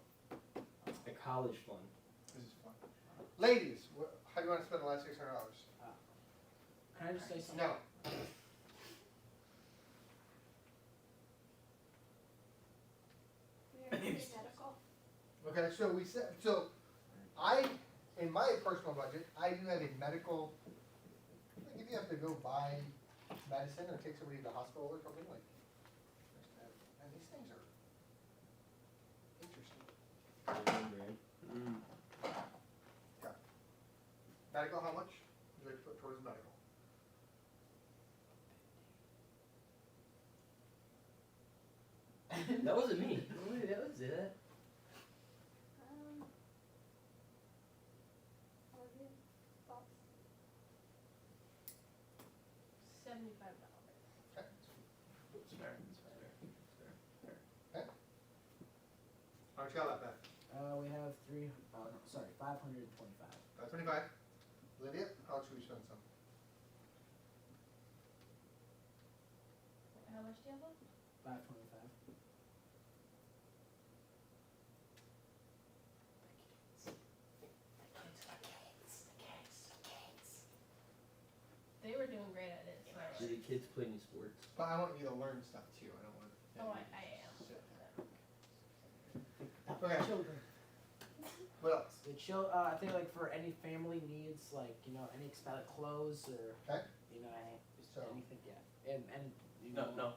a college fund. This is fun. Ladies, how do you want to spend the last $600? Can I just say something? No. We are pretty medical. Okay, so in my personal budget, I do have a medical, like if you have to go buy medicine or take somebody to the hospital or something, like, and these things are interesting. Mm. Medical, how much would you like to put towards medical? That wasn't me. That was it. What are your thoughts? $75. Okay. It's fair. How much you got left, Beth? We have 525. 525. Lydia, how much should we spend some? How much do you have left? 525. They were doing great at it, so. Do the kids play any sports? But I want you to learn stuff too, I don't want. Oh, I am. Okay. Children. What else? I think like for any family needs, like, any expensive clothes or, Okay. just So- anything, yeah. And you No, know, no.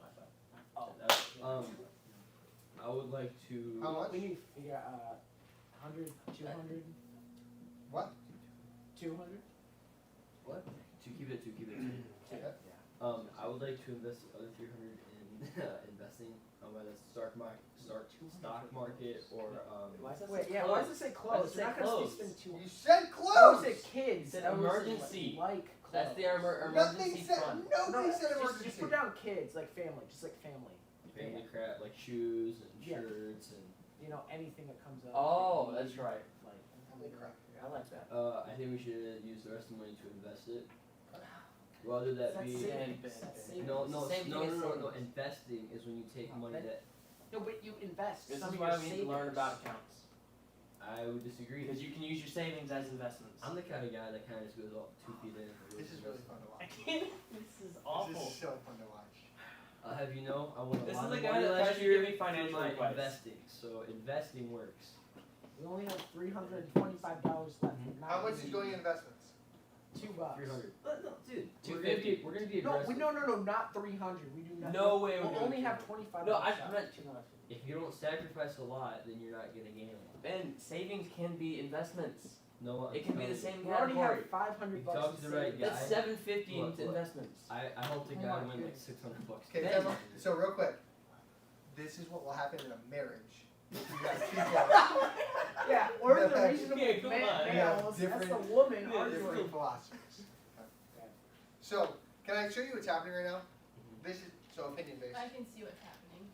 Oh, I would like to. How much? we need to figure out 100, 200, What? 200. What? To keep it. Okay. I would like to invest the other 300 in investing, whether it's stock market or Why does that Wait, say yeah. clothes? Why does it say Why clothes? does it We're say not gonna clothes? spend too. You said I close! would say kids. Said I was emergency. like That's the clothes. Nothing emergency said, fund. nobody said Just emergency. put down kids, like family, just like family. Family crap like shoes and Yeah. shirts and. You know, anything that comes up. Oh, that that's you right. Like, Family crap. I like that. I think we should use the rest of the money to invest it. Whether that That's be. savings. Ben, That's Ben. savings. No, Same no, thing no, as no, no. savings. Investing is when you take money That- that No, but you invest. This some is of why your we need to learn savings. about accounts. I would disagree. Because you can use your savings as investments. I'm the kind of guy that kind of just goes all 2 feet in. This is really fun to I watch. can't. This is awful. This is so fun to watch. I'll have you know, I won a This lot is of the guy money that last tries to year give me financial from my advice. investing. So investing works. We only have $325 left. Mhm. How much is going in investments? $2. 300. No, dude. 250. We're gonna be No, aggressive. no, not 300. We do not. No way We'll we're doing only have 200. $25. No, I left. meant 200. If you don't sacrifice a lot, then you're not gonna gain a lot. Ben, savings can be investments. No, I'm It can be the telling you. same We already category. have $500 You talked in to the right savings. guy. That's $750 Look, into look. investments. I helped a Oh guy my win like goodness. $600. Okay, Ben. so real quick, this is what will happen in a marriage. You got people Yeah, we're Yeah, the reasonable yeah, come on. males. Yeah, That's the different- woman Yeah, arguing. different philosophies. So, can I show you what's happening right now? This is, so opinion based. I can see what's happening.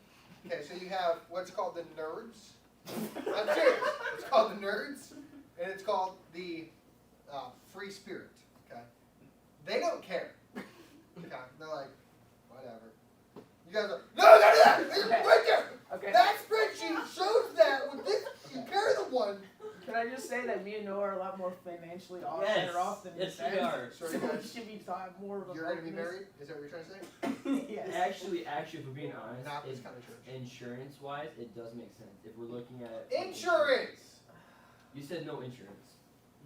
Okay, so you have what's called the nerds. I'm serious. It's called the nerds, and it's called the free spirit. Okay, they don't care. Okay, they're like, whatever. You guys are no, do that. It's right there. Okay. That spreadsheet shows that with this. You carry the one. Can I just say that me and Noah are a lot more financially Yes. better off than Yes, Ben? we are. So So you we guys, should be taught more of a you're gonna be focus. married. Is that what you're trying to say? Yes. Actually, if we're being honest, Not this kind of church. insurance-wise, it does make sense. If we're looking at Insurance. You said no insurance.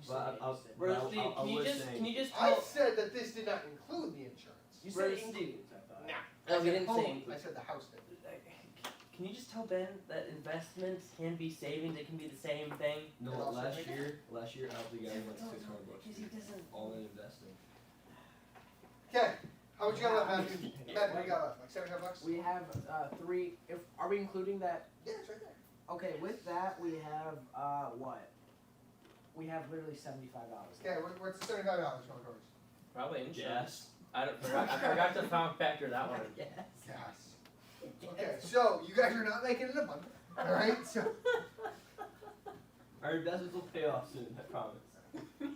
You But said I'll- it, you said Bro, it. Brother Steve, I can you was just saying- can you just I tell? said that this did not include the insurance. You Brother said Steve. includes, I thought. Nah. No, I we said didn't home. say include. I said the house did. Can you just tell Ben that investments can be savings? It can be the same thing. No, And also last make- year I helped the guy win $600. Because he doesn't. All in investing. Okay, how much you got left, Matthew? Matthew, what you got left? Like $75? We have three. Are we including that? Yeah, it's right there. Okay, with that we have what? We have literally $75. Okay, what's the $75 going towards? Probably Gas. insurance. I forgot to factor that one in. Yes. Gas. Okay, so you guys are not making it a month. Alright, so Our investments will pay off soon, I promise.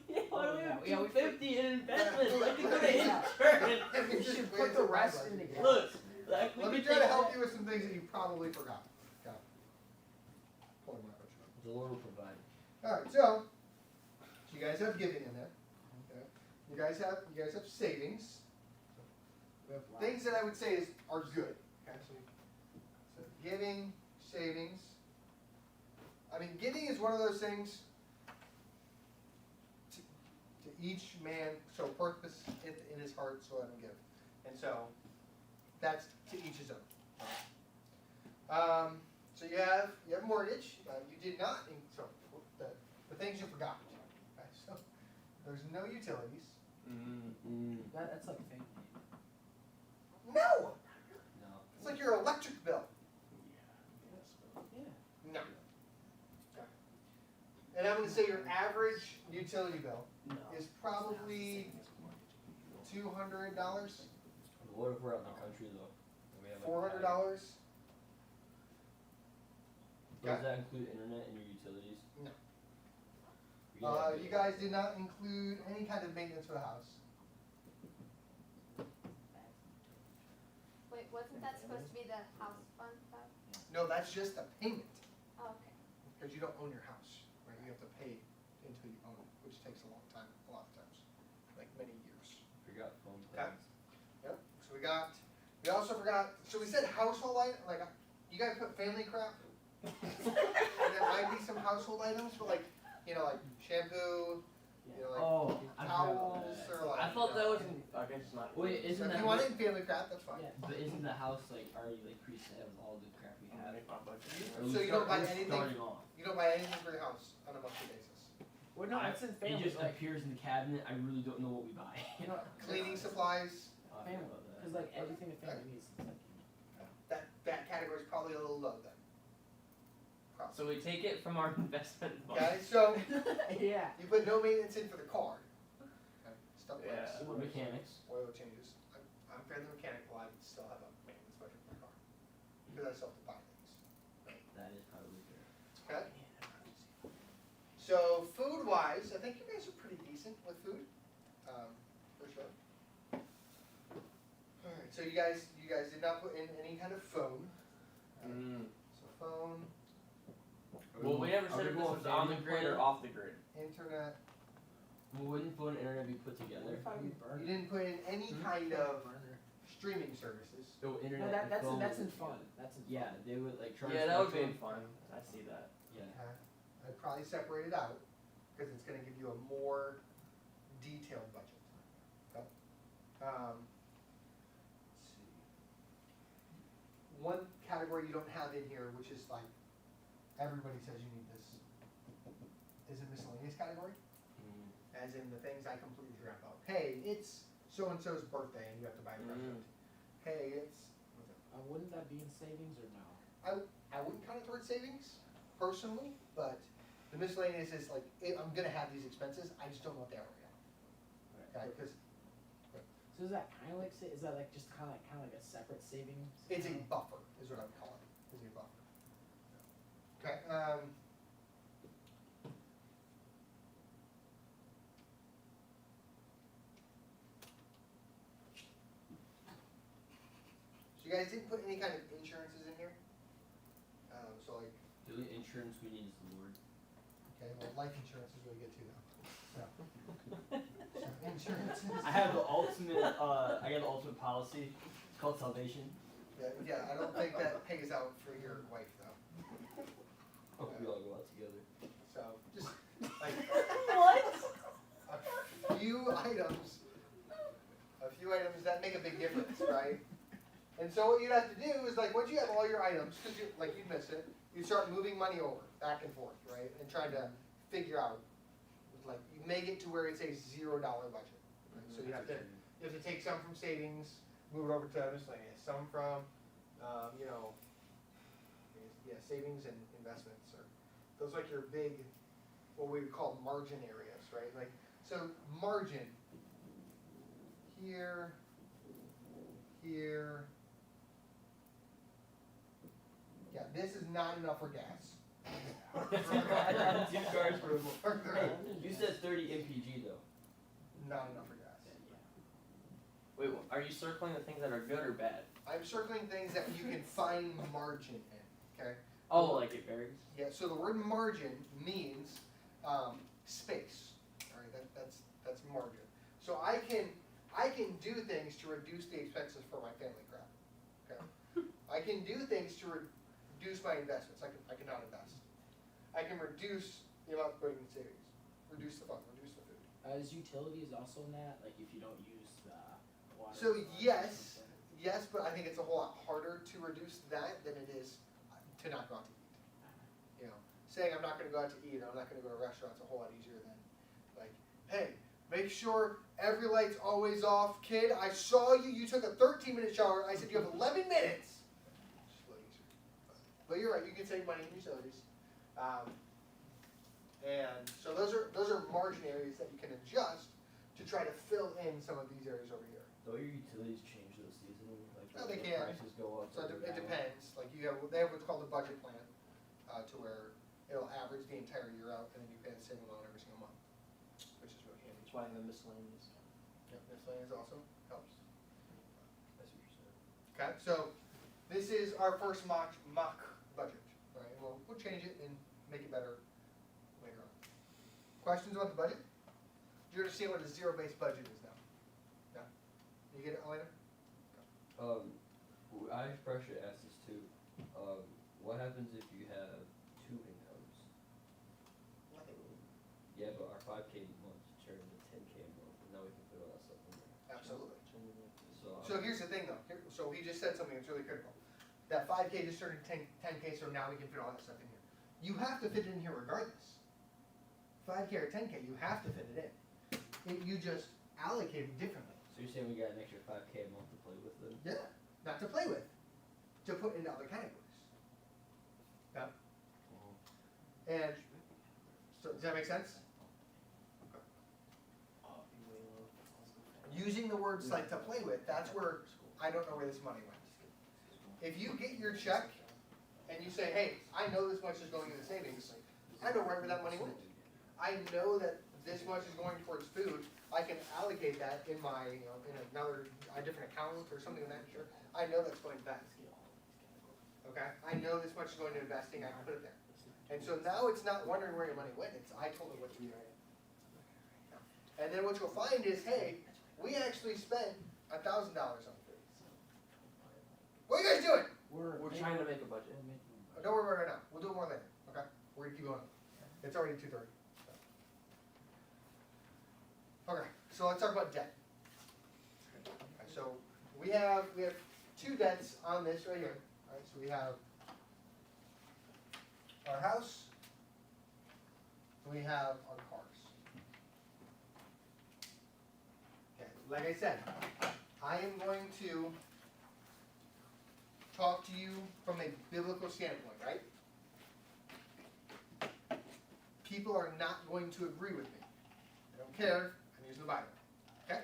Yeah, why do we have Yeah, we- 250 in investments? Like we could Yeah. have insurance. Let me We just should wait put the till my rest budget. in the gas. Look, like we Let me could try to take help that- you with some things that you probably forgot. Okay. Pulling my budget up. The Lord will provide. Alright, so you guys have giving in there. Okay. You guys have savings. We have lots. Things that I would say are good. Okay, so giving, savings. I mean, giving is one of those things to each man, so purpose in his heart, so let him give. And so that's to each his own. So you have mortgage. You did not. So the things you forgot. Okay, so there's no utilities. That's like fake. No. No. It's like your electric bill. Yeah. No. And I'm going to say your average utility bill No. is probably $200, What if we're out in the country though? And we have like $400. Does that include internet and your utilities? No. We can have You it. guys did not include any kind of maintenance for the house. Wait, wasn't that supposed to be the house fund stuff? No, that's just a payment Oh, okay. because you don't own your house, right? You have to pay until you own it, which takes a long time, a lot of times, like many years. Forgot phone Okay. plans. Yep. So we also forgot. So we said household item. Like you guys put family crap. And there might be some household items for like shampoo, like Oh, I forgot about towels that. or like. I thought that was. I guess it's not. Wait, So isn't if that you want it in family crap, that's fine. Yeah. But isn't the house like already like preset with all the crap we have? Or So you don't buy anything? Starting off. You don't buy anything for your house on a monthly basis. Well, no, that's in It family. just Like, appears in the cabinet. I really don't know what we buy. you know, Cleaning supplies. I family. forgot about that. Because like everything a family needs. It's like, That category is probably a little low then. Probably. So we take it from our investment fund. Okay, so yeah. you put no maintenance in for the car. Okay. It's stuff like Yeah. Or mechanics. oil changes. I'm fairly mechanical, I would still have a maintenance budget for my car, because I still have to buy things. That is probably fair. Okay? So food wise, I think you guys are pretty decent with food, for sure. Alright, so you guys did not put in any kind of phone. So phone, Well, we never Are said if we this going was on the family grid or plan? off the grid. internet, Well, wouldn't phone and internet be put What together? if I would burn you it? didn't put in any Hmm? kind of Burner. streaming services. So No, internet and that's phone. in fun. That's in fun. Yeah, they would like charge. Yeah, that would be for- fun. I see that. Yeah. Okay. I'd probably separate it out, because it's gonna give you a more detailed budget. Okay? Let's see. One category you don't have in here, which is like, everybody says you need this, is a miscellaneous category, Mm. as in the things I completely forgot about. Hey, it's so-and-so's birthday and you have to buy a present. Hey, it's, what's it? Wouldn't that be in savings or no? I wouldn't count it towards savings, personally, but the miscellaneous is like, I'm gonna have these expenses, I just don't know what they are right now. Okay, because So is that kind of like is that like just kind of like a separate savings? it's a account? buffer, is what I would call it, is a buffer. Okay, so you guys didn't put any kind of insurances in here? So like, The only insurance we need is the Lord. okay, well, life insurance is really good too though. So insurance is. I have the ultimate. I got the ultimate policy. It's called salvation. Yeah, I don't think that pays out for your wife though. Hope we all go out together. So just like What? a few items that make a big difference, right? And so what you'd have to do is like once you have all your items, because you like you'd miss it, you start moving money over back and forth, right, and trying to figure out like you make it to where it's a $0 budget. Right? So you have to take some from savings, move it over to miscellaneous, some from savings and investments, or those like your big, what we would call margin areas, right? Like so margin here, here. Yeah, this is not enough for gas. Two cars for. Further, Hey, you said 30 MPG though. not enough for gas. Wait, are you circling the things that are good or bad? I'm circling things that you can find margin in, okay? Oh, like it varies. Yeah, so the word margin means space, all right, that's margin. So I can do things to reduce the expenses for my family crap, okay? I can do things to reduce my investments, I cannot invest. I can reduce the amount of putting in savings, reduce the fund, reduce the food. Is utilities also in that? Like if you don't use the water? So or yes, something? yes, but I think it's a whole lot harder to reduce that than it is to not go out to eat. You know, saying I'm not gonna go out to eat, I'm not gonna go to a restaurant, it's a whole lot easier than like, hey, make sure every light's always off, kid, I saw you took a 13-minute shower, I said you have 11 minutes. Just a little easier. But you're right, you can save money in utilities. And so those are margin areas that you can adjust to try to fill in some of these areas over here. Though your utilities change this season, like No, they the can. prices go up. So or it down. depends, like they have what's called a budget plan, to where it'll average the entire year out, and then you pay the same amount every single month, which is really handy. That's why I have a miscellaneous. Yep, miscellaneous also helps. I see what you're saying. Okay, so this is our first mock budget, right? We'll change it and make it better later on. Questions about the budget? Do you understand what a zero-based budget is now? No? You get it, Elena? I probably should ask this too. What happens if you have two incomes? Nothing. Yeah, but our 5K month turned into 10K a month, and now we can put all that stuff in there. Absolutely. So, So here's the thing though, so he just said something that's really critical. That 5K just turned 10K, so now we can fit all that stuff in here. You have to fit it in here regardless. 5K or 10K, you have to fit it in. You just allocate it differently. so you're saying we got an extra 5K a month to play with then? Yeah, not to play with, to put into other categories. Yeah. And, so does that make sense? using the words like to play with, that's where I don't know where this money went. If you get your check and you say, hey, I know this much is going into savings, I know right where that money went. I know that this much is going towards food. I can allocate that in my, in a different account or something of that nature. I know that's going to that. Okay? I know this much is going to investing. I can put it there. And so now it's not wondering where your money went. It's I told it what to do. And then what you'll find is, hey, we actually spent $1,000 on food. What are you guys doing? We're trying to make a budget. Oh, don't worry about it right now. We'll do it more later. Okay? We're gonna keep going. It's already 2:30. Okay, so let's talk about debt. Okay, so we have 2 debts on this right here. All right, so we have our house, and we have our cars. Okay, like I said, I am going to talk to you from a biblical standpoint, right? People are not going to agree with me. I don't care. I'm using the Bible. Okay?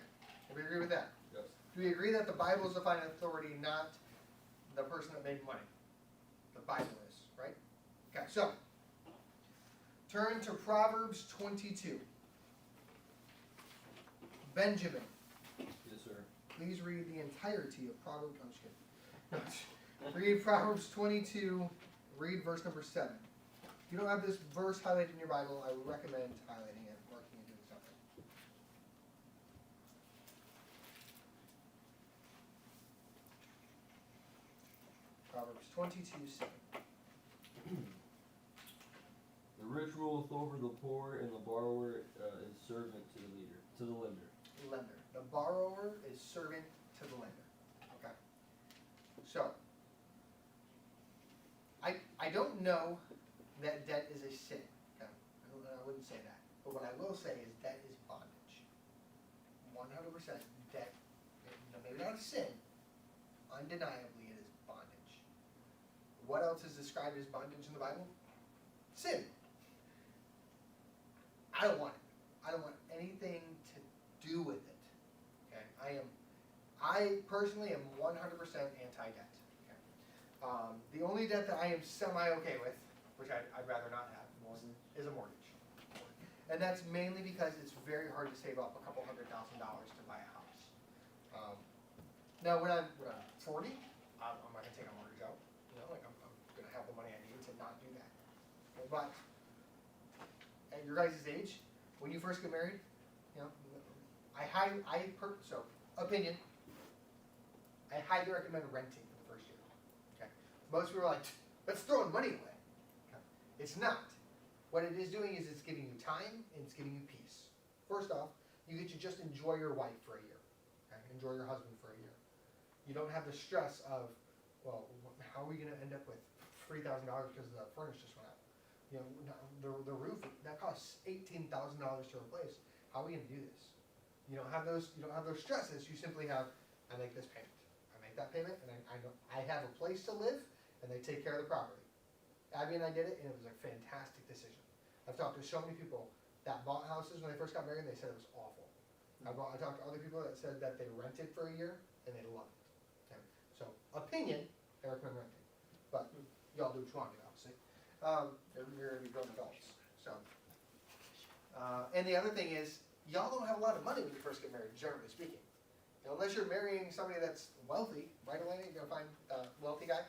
Do we agree with that? Yes. Do we agree that the Bible is the final authority, not the person that made money? The Bible is, right? Okay, so turn to Proverbs 22. Benjamin, Yes, sir. please read the entirety of Proverbs. I'm just kidding. No, read Proverbs 22, read verse number 7. If you don't have this verse highlighted in your Bible, I would recommend highlighting it, marking it, doing something. Proverbs 22:7. The rich ruleth over the poor, and the borrower is servant to the lender. Lender. The borrower is servant to the lender. Okay. So, I don't know that debt is a sin. Okay. I wouldn't say that. But what I will say is debt is bondage. 100% debt. Maybe not a sin. Undeniably, it is bondage. What else is described as bondage in the Bible? Sin. I don't want it. I don't want anything to do with it. Okay, I personally am 100% anti-debt. Okay? The only debt that I am semi-okay with, which I'd rather not have, is a mortgage. And that's mainly because it's very hard to save up a couple $100,000 to buy a house. Now, when I'm 40, I'm not going to take a mortgage out. I'm going to have the money I need to not do that. But at your guys' age, when you first get married, opinion, I highly recommend renting for the first year. Okay. Most people are like, let's throw money away. Okay. It's not. What it is doing is it's giving you time and it's giving you peace. First off, you get to just enjoy your wife for a year. Okay. Enjoy your husband for a year. You don't have the stress of, well, how are we going to end up with $3,000 because the furnace just went out? The roof, that costs $18,000 to replace. How are we going to do this? You don't have those stresses. You simply have, I make this payment. I make that payment, and I have a place to live, and they take care of the property. Abby and I did it, and it was a fantastic decision. I've talked to so many people that bought houses when they first got married, and they said it was awful. I talked to other people that said that they rented for a year, and they loved it. Okay. So, opinion, I recommend renting. But y'all do what you want to, obviously. You're going to be grown adults. So, and the other thing is, y'all don't have a lot of money when you first get married, generally speaking. Unless you're marrying somebody that's wealthy, right, Elena? You're going to find a wealthy guy?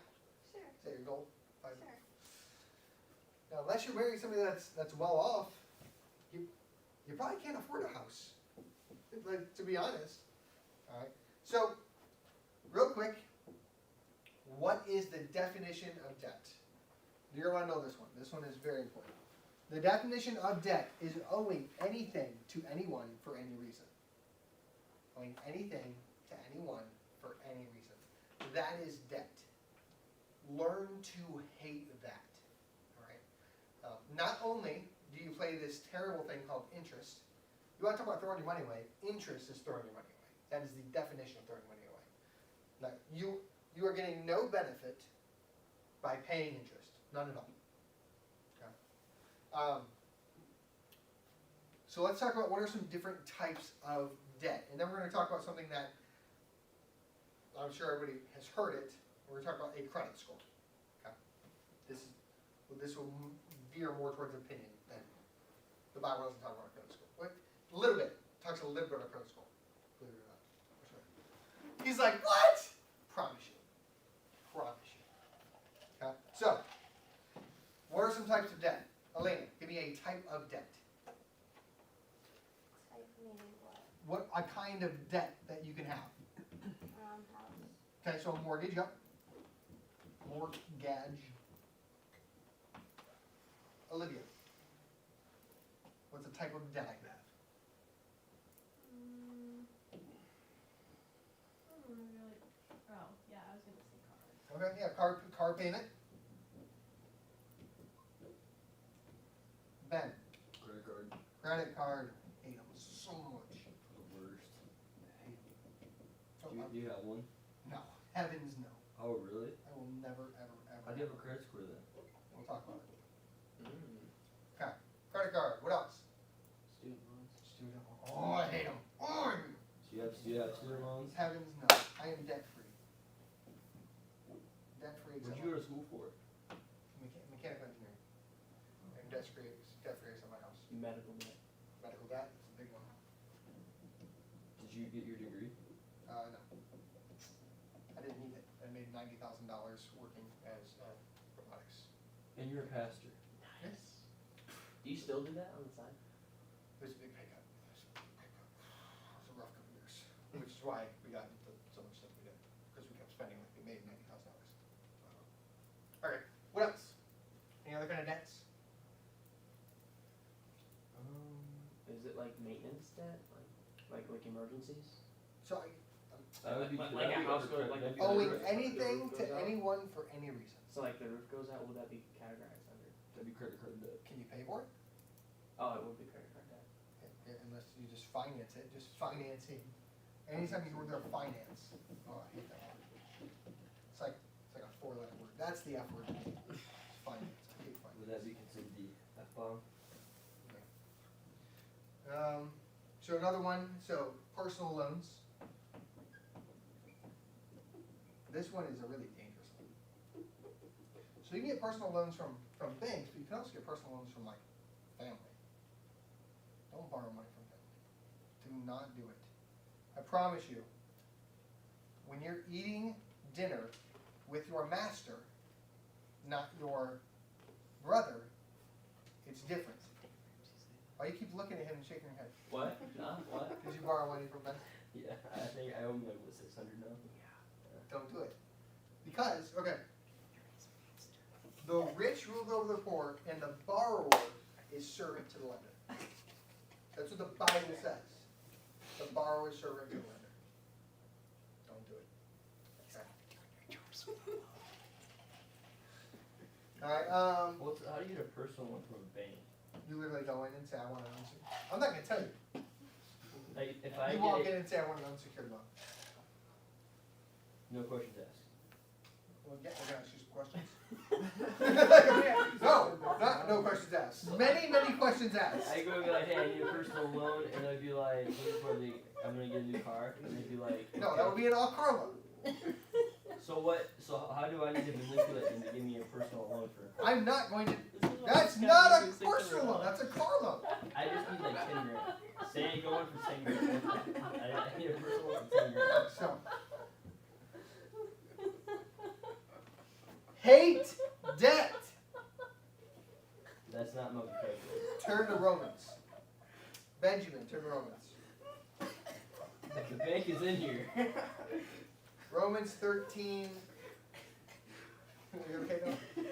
Sure, Is that your goal? sure. Now, unless you're marrying somebody that's well off, you probably can't afford a house. Like, to be honest. All right. So, real quick, what is the definition of debt? You're going to want to know this one. This one is very important. The definition of debt is owing anything to anyone for any reason. Owing anything to anyone for any reason. That is debt. Learn to hate that. All right. Not only do you play this terrible thing called interest, you want to talk about throwing your money away, interest is throwing your money away. That is the definition of throwing money away. Now, you are getting no benefit by paying interest. None at all. Okay. So let's talk about what are some different types of debt, and then we're gonna talk about something that I'm sure everybody has heard it. We're gonna talk about a credit score. Okay, this will veer more towards opinion than the Bible doesn't talk about a credit score. But a little bit talks a little bit about credit score. Believe it or not. Sure. He's like, what? Promise you. Okay, so what are some types of debt? Elena, give me a type of debt. Type meaning what? What a kind of debt that you can have. House. Okay, so mortgage, yep. Mortgage. Olivia, what's a type of debt I can have? Really, oh, yeah, I was gonna say cars. Okay, yeah, car payment. Ben, Credit card. credit card. Hate them so much. The worst. Hate 'em. So, Do you have one? no, heavens no. Oh, really? I will never, ever, ever. How do you have a credit score then? We'll talk about it. Okay, credit card. What else? Student loans. Student. Oh, I hate them. Oh, I hate 'em. Do you have student loans? Heavens no. I am debt free. Debt free. What'd you go to school for? Mechanical engineering. I'm debt free at my house. Medical debt. Medical debt is a big one. Did you get your degree? No. I didn't need it. I made $90,000 working as robotics. And you're a pastor. Yes. Do you still do that on the side? It was a big pay cut. It was a rough couple of years, which is why we got into so much stuff we did, because we kept spending like we made $90,000. All right. What else? Any other kind of debts? Is it like maintenance debt, like emergencies? So That would be Like that'd a be house under goes- like that'd be a- owing under- anything roof to goes out? anyone for any reason. So like the roof goes out, will that be categorized under? That'd be credit card debt. Can you pay for it? Oh, it would be credit card debt. Unless you just finance it. Just financing. Anytime you work there, finance. Oh, I hate that word. It's like a 4-letter word. That's the F word. It's finance. I hate finance. Would that be considered the F-bomb? So another one, so personal loans. This one is a really dangerous one. So you can get personal loans from banks, but you can also get personal loans from like family. Don't borrow money from family. Do not do it. I promise you, when you're eating dinner with your master, not your brother, it's different. Why you keep looking at him and shaking your head? What? Huh? What? Did you borrow money from Ben? Yeah, I think I owe him like what, 600 now. Don't do it. Because, okay, the rich rule over the poor, and the borrower is servant to the lender. That's what the Bible says. The borrower is servant to the lender. Don't do it. Okay. All right. How do you get a personal loan from a bank? You literally go in and say, "I want an unsecured." I'm not gonna tell you. Like if I You walk get in and say, "I want an unsecured loan." no questions asked. Well, yeah, we're gonna ask you some questions. No questions asked. Many questions asked. I go and be like, hey, I need a personal loan, and they'd be like, I'm gonna get a new car, and they'd be like, No, okay. that would be an all-car loan. So how do I need to manipulate them to give me a personal loan for a car? I'm not going to. This is why That's it's not gotta a be personal loan. $600. That's a car loan. I just need like 10 grand. Say I go in for 10 grand. I need a personal loan for 10 grand. So, hate debt. That's not my vocabulary. Turn to Romans. Benjamin, turn to Romans. The bank is in here. Romans 13. You okay now?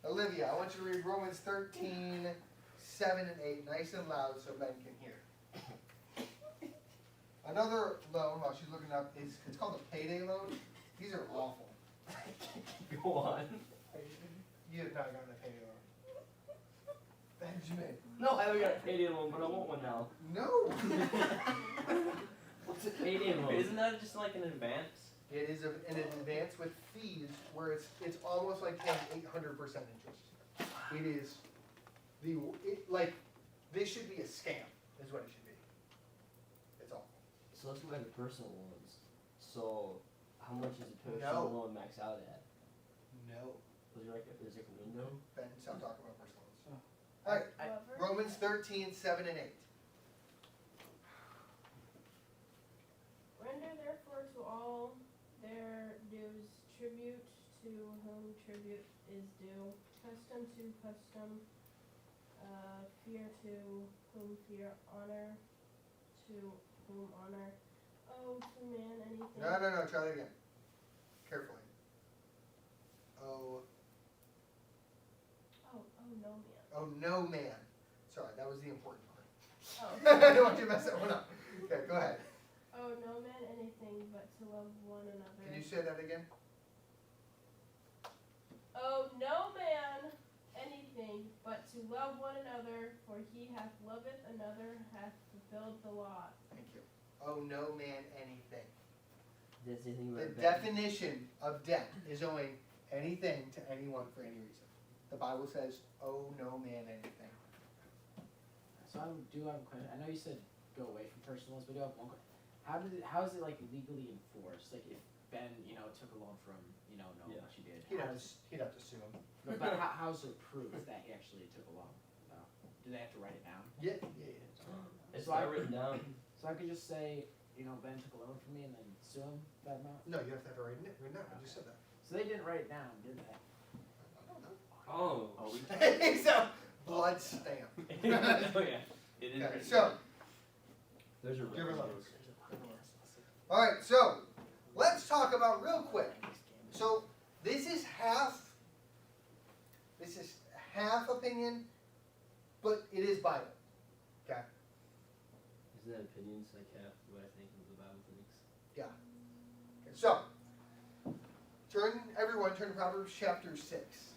Olivia, I want you to read Romans 13, 7 and 8, nice and loud so Ben can hear. Another loan, while she's looking up, it's called a payday loan. These are awful. Go on. You have not gotten a payday loan. Benjamin. No, I haven't got a payday loan, but I want one now. No. What's a payday loan? Isn't that just like an advance? It is an advance with fees where it's almost like paying 800% interest. It is like this should be a scam, is what it should be. So let's go back to personal loans. So how much is a No. personal loan max out at? No. Was there like there's like a window? Ben, stop talking about personal loans. Oh. Alright, Whoever. Romans 13, 7 and 8. Render therefore to all their dues tribute to whom tribute is due, custom to custom, fear to whom fear, honor to whom honor. Oh, to man anything. No, try that again. Carefully. Oh, No man. oh, no man. Sorry, that was the important part. Oh. I don't want you to mess that one up. Okay, go ahead. Oh, no man anything but to love one another. Can you say that again? Oh, no man anything but to love one another, for he hath loveth another hath fulfilled the law. Thank you. Oh, no man anything. Did it say anything The about debt? definition of debt is owing anything to anyone for any reason. The Bible says, oh, no man anything. So I do have a question. I know you said go away from personal loans, but I do have one question. How is it like legally enforced? Like if Ben, took a loan from, know Yeah. what you did. He'd have to sue him. But how's it proof that he actually took a loan? No. Do they have to write it down? Yeah. It's So not written down. So I could just say, Ben took a loan from me and then sue him that amount? No, you have to have it written down. I just said that. So they didn't write it down, did they? I don't know. Oh. Oh, we. He's a blood stamp. Oh yeah, it is. Okay, written so, There's a Give her reference. alright, so, let's talk about real quick. So, this is half opinion, but it is Bible. Okay? Isn't that opinions like half what I think the Bible thinks? Okay, so, everyone turn to Proverbs chapter 6.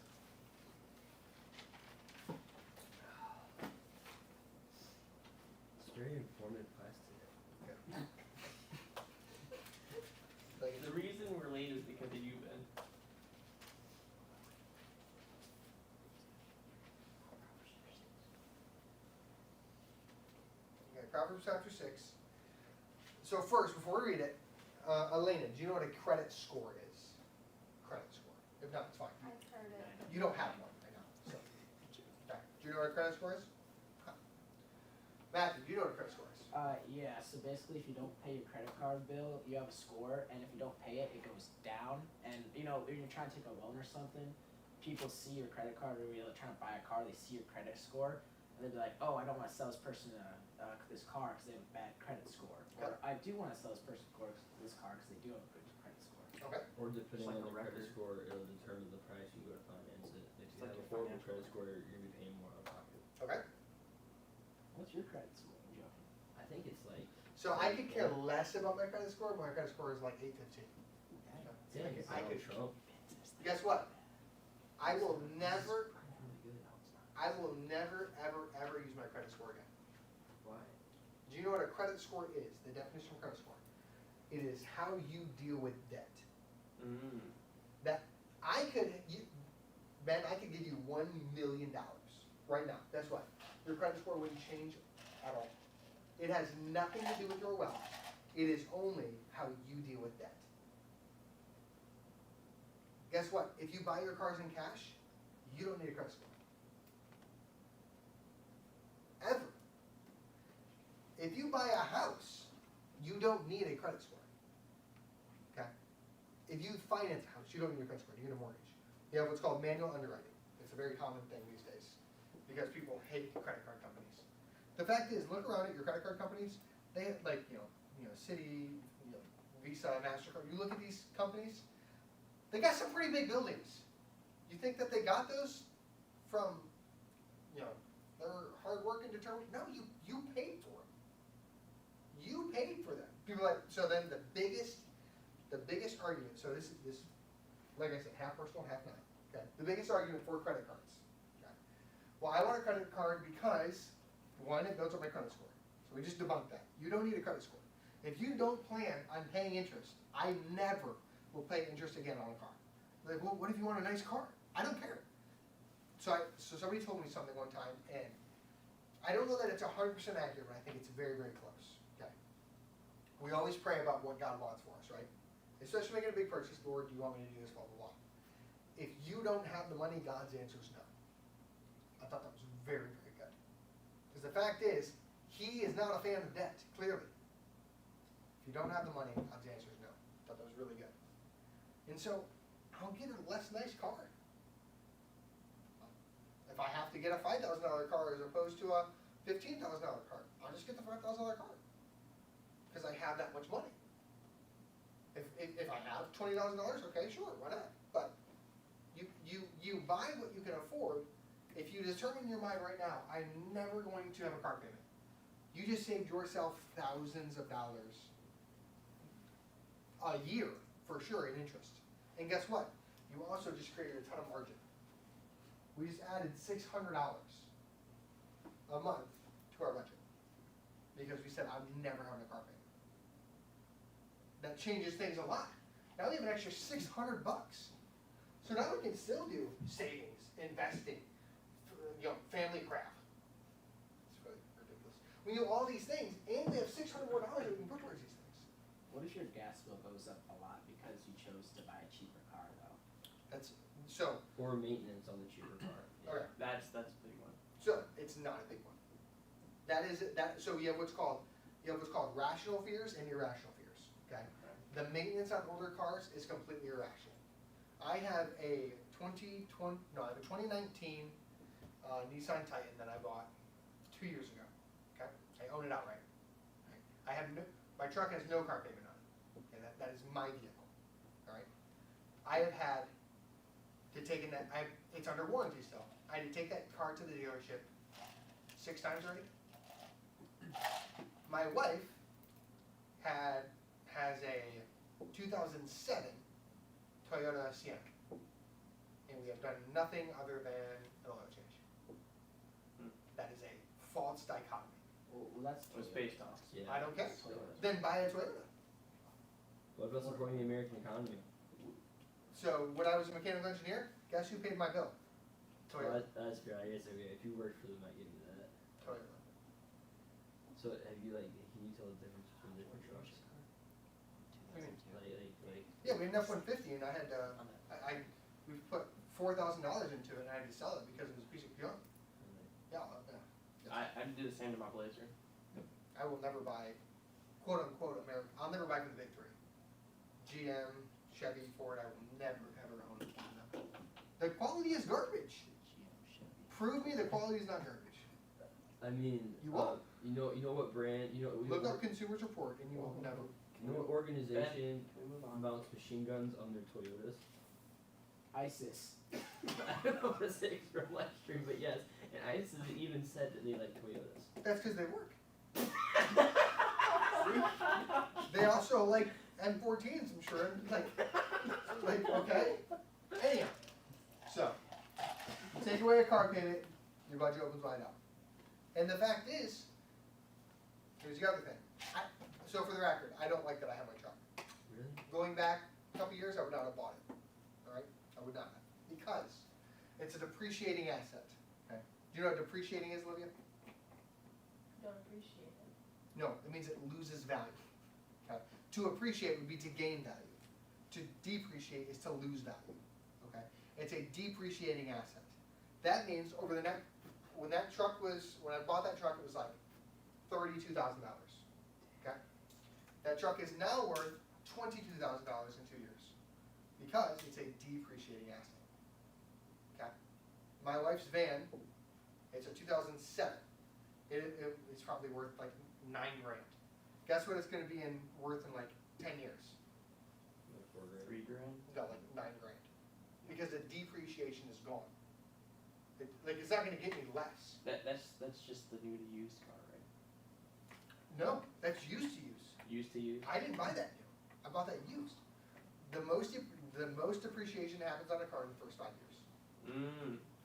It's a very informative class today. The reason we're late is because of you, Ben. Okay, Proverbs chapter 6. So first, before we read it, Elena, do you know what a credit score is? Credit score. If not, it's fine. I've heard it. You don't have one, I know. So, okay. Do you know what a credit score is? Huh. Matthew, do you know what a credit score is? Yeah, so basically if you don't pay your credit card bill, you have a score, and if you don't pay it, it goes down. And, when you're trying to take a loan or something, people see your credit card, or you're trying to buy a car, they see your credit score, and they'll be like, oh, I don't want to sell this person this car because they have a bad credit score. Or I do want to sell this person this car because they do have a good credit score. Okay. Or depending It's like on a the credit record. score, it'll determine the price you go to finance it. If you like have a your horrible financial credit score, you're gonna be paying more out of pocket. Okay. What's your credit score, Joe? I think it's like So I could care less about my credit score. My credit score is like 815. dang, it's I Donald could- Trump. Guess what? I will never, Really good. ever use my credit score again. Why? Do you know what a credit score is? The definition of credit score. It is how you deal with debt. Mm. Ben, I could give you $1 million right now. Guess what? Your credit score wouldn't change at all. It has nothing to do with your wealth. It is only how you deal with debt. Guess what? If you buy your cars in cash, you don't need a credit score. Ever. If you buy a house, you don't need a credit score. Okay? If you finance a house, you don't need a credit score. You need a mortgage. You have what's called manual underwriting. It's a very common thing these days because people hate credit card companies. The fact is, look around at your credit card companies. They have Citi, Visa, MasterCard. You look at these companies. They got some pretty big buildings. You think that they got those from, their hard work and determination? No, you paid for them. You paid for them. People are like, so then the biggest argument. So this, like I said, half personal, half not. Okay. The biggest argument for credit cards. Okay. Well, I want a credit card because one, it builds up my credit score. So we just debunked that. You don't need a credit score. If you don't plan on paying interest, I never will pay interest again on a car. Like, well, what if you want a nice car? I don't care. So somebody told me something one time, and I don't know that it's 100% accurate, but I think it's very, very close. Okay. We always pray about what God wants for us, right? Especially making a big purchase, Lord, do you want me to do this, blah, blah, blah. If you don't have the money, God's answer is no. I thought that was very, very good. Because the fact is, he is not a fan of debt, clearly. If you don't have the money, God's answer is no. I thought that was really good. And so, I'll get a less nice car. If I have to get a $5,000 car as opposed to a $15,000 car, I'll just get the $5,000 car. Because I have that much money. If I have $20,000, okay, sure, why not? But you buy what you can afford. If you determine in your mind right now, I'm never going to have a car payment, you just saved yourself thousands of dollars a year, for sure, in interest. And guess what? You also just created a ton of margin. We just added $600 a month to our budget because we said, I'm never having a car payment. That changes things a lot. Now we have an extra $600. So now we can still do savings, investing, family crap. It's really ridiculous. We do all these things, and we have $600 more that we can put towards these things. What if your gas bill goes up a lot because you chose to buy a cheaper car though? That's so. Or maintenance on the cheaper car. Okay. That's a big one. So it's not a big one. That is that. So you have what's called rational fears and irrational fears. Okay. The maintenance on older cars is completely irrational. I have a 2019 Nissan Titan that I bought 2 years ago. Okay, I own it outright. I have my truck has no car payment on it. Okay, that is my vehicle. All right. I have had to take in that. It's under warranty still. I had to take that car to the dealership 6 times already. My wife has a 2007 Toyota Sienna, and we have done nothing other than an oil change. That is a false dichotomy. Well, that's It was Toyota. based off. Yeah. I don't care. Toyota. Then buy a Toyota. What about supporting the American economy? So when I was a mechanical engineer, guess who paid my bill? Well, Toyota. that's fair. I guess if you work for them, I give you that. Toyota. So have you can you tell the difference between different trucks? Yeah, we had an F-150, and I had we put $4,000 into it, and I had to sell it because it was a piece of junk. Yeah, I do the same to my Blazer. I will never buy, quote unquote, American. I'll never buy from the big three. GM, Chevy, Ford. I will never ever own one of them. The quality is garbage. Prove me the quality is not garbage. I mean, You won't. You know what brand? Look up Consumers Report, and you will never. You know what organization Can we move on? mounts machine guns on their Toyotas? ISIS. I don't know what to say from last stream, but yes. And ISIS even said that they like Toyotas. That's because they work. They also like M14s, I'm sure. Like okay. Anyhow, so you take away a car payment, your budget opens wide up. And the fact is, here's the other thing. So for the record, I don't like that I have my truck. Really? Going back a couple years, I would not have bought it. All right, I would not have, because it's a depreciating asset. Okay. Do you know what depreciating is, Olivia? Don't appreciate it. No, it means it loses value. Okay. To appreciate would be to gain value. To depreciate is to lose value. Okay. It's a depreciating asset. That means over the next, when I bought that truck, it was like $32,000. Okay. That truck is now worth $22,000 in 2 years because it's a depreciating asset. Okay. My wife's van, it's a 2007. It's probably worth like $9 grand. Guess what it's going to be worth in like 10 years? Like $4 grand. $3 grand. No, like $9 grand, because the depreciation is gone. It's not going to get any less. That's just the new to used car, right? No, that's used to use. Used to used. I didn't buy that new. I bought that used. The most depreciation happens on a car in the first 5 years.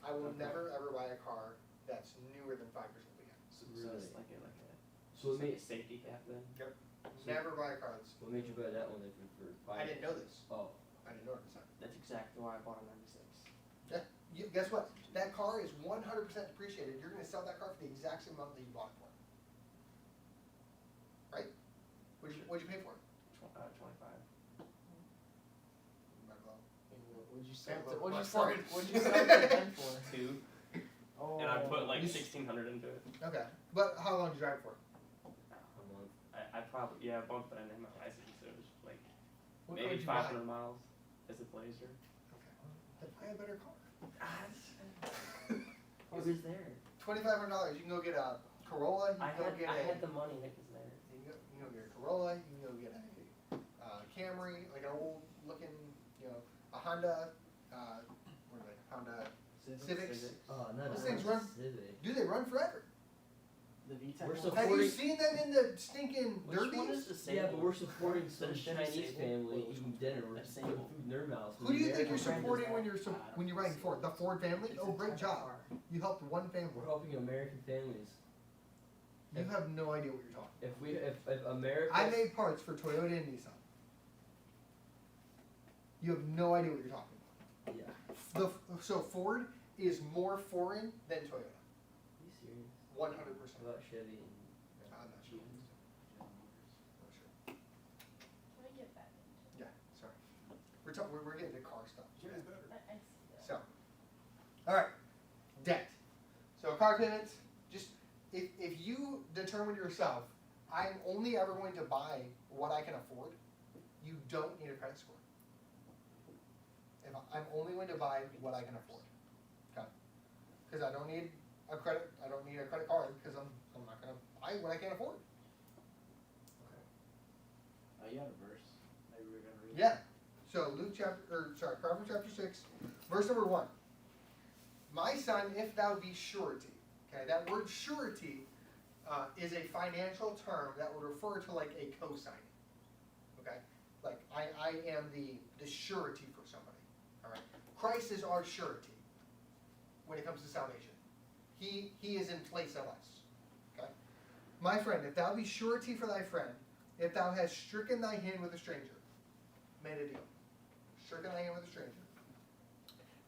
I will Okay. never ever buy a car that's newer than 5 years old again. So Really? it's like a So like a safety cap then. Never buy a car that's. What made you buy that one then for 5 I didn't know this. Oh. I didn't know it at the time. That's exactly why I bought a '96. Guess what? That car is 100% depreciated. You're going to sell that car for the exact same amount that you bought it for. Right? What'd you pay for it? 25. Might as well. What'd you Say a sell? little What'd you much sell? for it. What'd you sell the pen for? 2. Oh. And I put like You- 1,600 into it. Okay, but how long did you drive for? A month. I probably, yeah, a month, but I didn't have my license, so it was like What car maybe did you buy? 500 miles as a Blazer. Then buy a better car. It was there. $2,500. You can go get a Corolla. You I can go get had the money, Nick was there. you can go get a Corolla. You can go get a Camry, like an old looking, a Honda. What are they? Honda Civics. Oh, not Those a things run- Civic. Do they run forever? The VTEC. We're one? so Have you Forty- seen them in the stinking Which one derbies? is the Yeah, same? but we're supporting some The Chevy Chinese Sable? family Which eating one? dinner. We're That's putting Sable. food in their mouths. Who do you think you're American brand supporting is when that? you're I don't when you're riding Ford? The Ford family? It's Oh, a great type of job. car. You helped one family. We're helping American families. You have no idea what you're talking If America. about. I made parts for Toyota and Nissan. You have no idea what you're talking about. Yeah. So Ford is more foreign than Toyota. Are you serious? 100%. What about Chevy and? I'm not sure. Not sure. Can we get back into Yeah, sorry. We're getting to car stuff. I see that. So, all right, debt. So car payments, just if you determine yourself, I'm only ever going to buy what I can afford, you don't need a credit score. I'm only going to buy what I can afford, okay? Because I don't need a credit card because I'm not gonna buy what I can't afford. Oh, you had a verse. Maybe we're gonna read. Yeah. So Proverbs chapter 6, verse number 1. My son, if thou be surety. Okay, that word surety is a financial term that would refer to like a co-signing. Okay, like I am the surety for somebody. All right, Christ is our surety when it comes to salvation. He is in place of us. Okay, my friend, if thou be surety for thy friend, if thou hast stricken thy hand with a stranger, made a deal. Stricken thy hand with a stranger.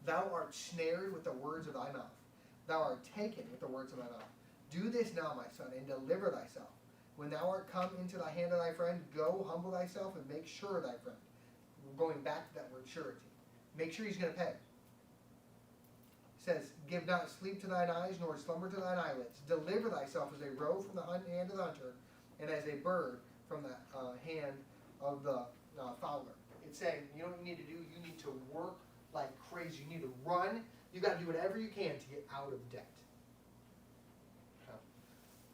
Thou art snared with the words of thy mouth. Thou art taken with the words of thy mouth. Do this now, my son, and deliver thyself. When thou art come into thy hand of thy friend, go humble thyself and make sure of thy friend. We're going back to that word surety. Make sure he's going to pay. It says, give not sleep to thine eyes, nor slumber to thine eyelids. Deliver thyself as a roe from the hand of the hunter, and as a bird from the hand of the fowler. It's saying, you know what you need to do? You need to work like crazy. You need to run. You got to do whatever you can to get out of debt.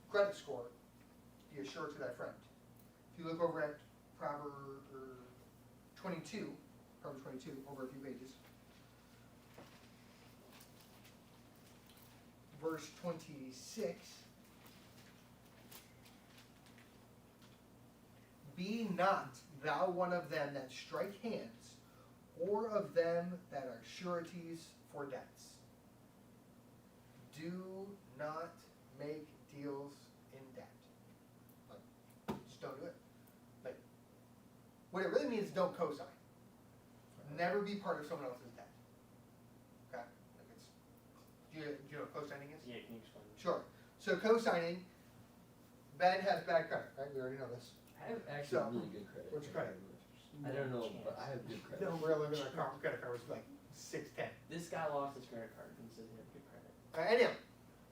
Credit score, be assured to thy friend. If you look over at Proverbs 22, over a few pages, verse 26. Be not thou one of them that strike hands, or of them that are sureties for debts. Do not make deals in debt. Like, just don't do it. Like, what it really means is don't co-sign. Never be part of someone else's debt. Okay? Like it's, do you know what co-signing is? Yeah, can you explain that? Sure. So co-signing, Ben has bad credit, right? We already know this. I have actually So, really good credit. what's your credit? I don't know, but I have good credit. No, we're living on a credit card was like 610. This guy lost his credit card and said he had good credit. Anyhow,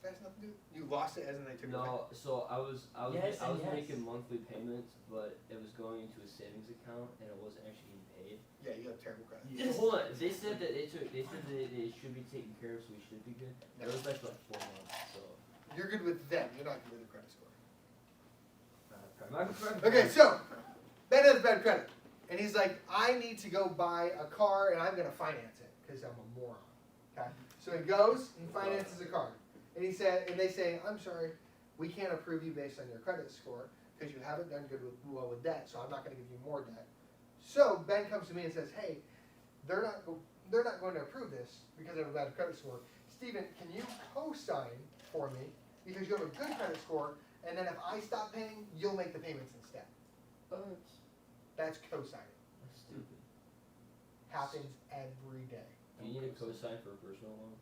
that has nothing to do. You lost it as in they took it away. No, so I was Yes I and was yes. making monthly payments, but it was going into a savings account and it wasn't actually getting paid. Yeah, you have terrible credit. So hold on, they said that it should be taken care of, so we should be good. It was like 4 months, so. You're good with them. You're not good with the credit score. Not Okay, so Ben has bad credit, and he's like, I need to go buy a car, and I'm gonna finance it because I'm a moron. Okay, so he goes, he finances a car, and they say, I'm sorry, we can't approve you based on your credit score because you haven't done well with debt, so I'm not gonna give you more debt. So Ben comes to me and says, hey, they're not going to approve this because I have a bad credit score. Steven, can you co-sign for me because you have a good credit score, and then if I stop paying, you'll make the payments instead. That's co-signing. That's stupid. Happens every day. Do you need a cosign for a personal loan?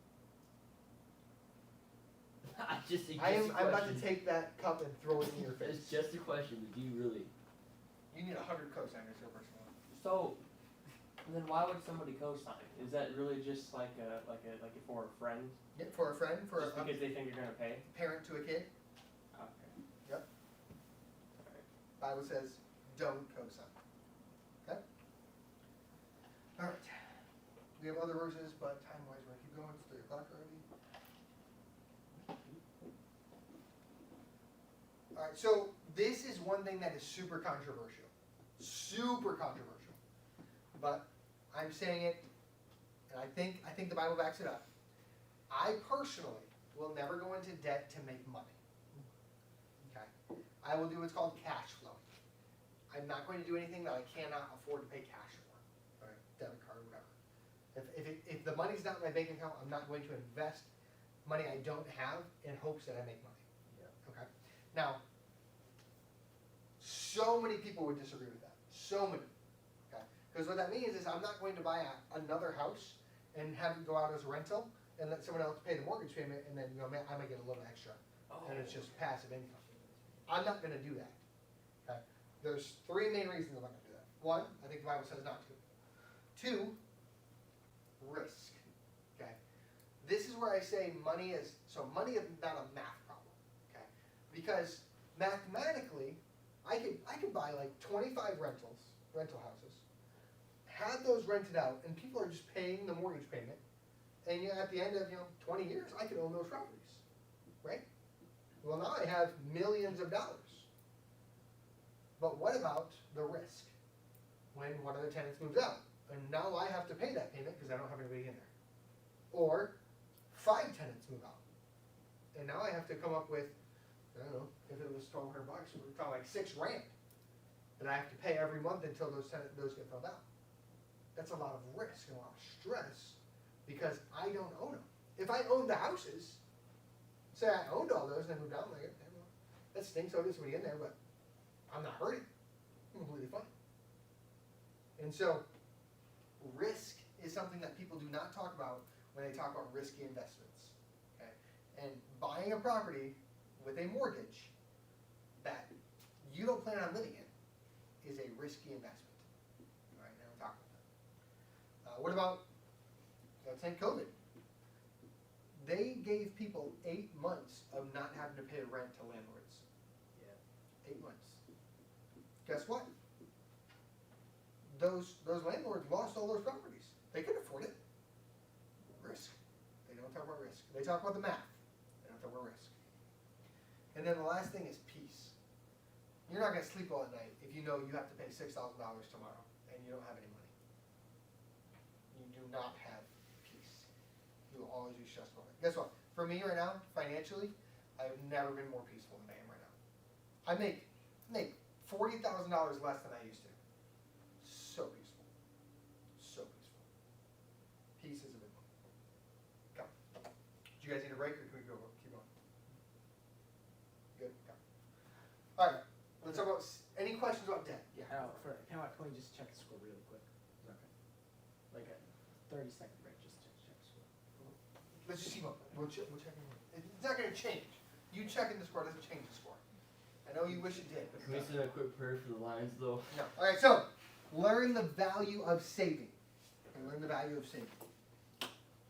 I'm I'm about to take that cup and throw it in your face. It's just a question, but do you really? You need 100 co-signers for a personal loan. So, then why would somebody co-sign? Is that really just like for a friend? Yeah, for a friend, for Just a because they think you're gonna pay? parent to a kid. Okay. Yep. Bible says, don't co-sign. Okay? Alright. We have other verses, but time-wise, we're gonna keep going. It's 3 o'clock already. Alright, so this is one thing that is super controversial. Super controversial. But I'm saying it, and I think the Bible backs it up. I personally will never go into debt to make money. Okay? I will do what's called cash flow. I'm not going to do anything that I cannot afford to pay cash for. Right? Debit card, whatever. If the money's not in my bank account, I'm not going to invest money I don't have in hopes that I make money. Yeah. Okay? Now, so many people would disagree with that. So many. Okay? Because what that means is I'm not going to buy another house and have it go out as a rental and let someone else pay the mortgage payment, and then I might get a little extra, and it's just passive income. I'm not going to do that. Okay? There's 3 main reasons I'm not going to do that. 1, I think the Bible says not to. 2, risk. Okay? This is where I say money is not a math problem. Okay? Because mathematically, I could buy like 25 rental houses, have those rented out, and people are just paying the mortgage payment. And at the end of 20 years, I could own those properties, right? Well, now I have millions of dollars. But what about the risk when one of the tenants moves out, and now I have to pay that payment because I don't have anybody in there? Or 5 tenants move out, and now I have to come up with, I don't know, if it was $1,200, we're talking like $6 grand that I have to pay every month until those get filled out. That's a lot of risk and a lot of stress. Because I don't own them. If I owned the houses, say I owned all those and I moved out, like, that stinks, so there's somebody in there, but I'm not hurting. I'm completely fine. And so, risk is something that people do not talk about when they talk about risky investments. Okay? And buying a property with a mortgage that you don't plan on living in is a risky investment. All right, now we're talking about that. What about, let's say, COVID? They gave people 8 months of not having to pay rent to landlords. Yeah. 8 months. Guess what? Those landlords lost all those properties. They couldn't afford it. Risk. They don't talk about risk. They talk about the math. They don't talk about risk. And then the last thing is peace. You're not going to sleep well at night if you know you have to pay $6,000 tomorrow and you don't have any money. You do not have peace. You will always be stressed about it. Guess what? For me right now, financially, I have never been more peaceful than I am right now. I make $40,000 less than I used to. So peaceful. So peaceful. Peace is a big one. Come. Do you guys need a break or can we go keep going? Good. Come. All right. Let's talk about any questions about debt. Yeah. Can we just check the score really quick? Okay. Like a 30-second break, just to check the score. Let's just keep on. We'll check it. It's not going to change. You checking the score doesn't change the score. I know you wish it did, but Can we say a quick prayer for the Lions, though? no. All right. So, learn the value of saving. Okay, learn the value of saving.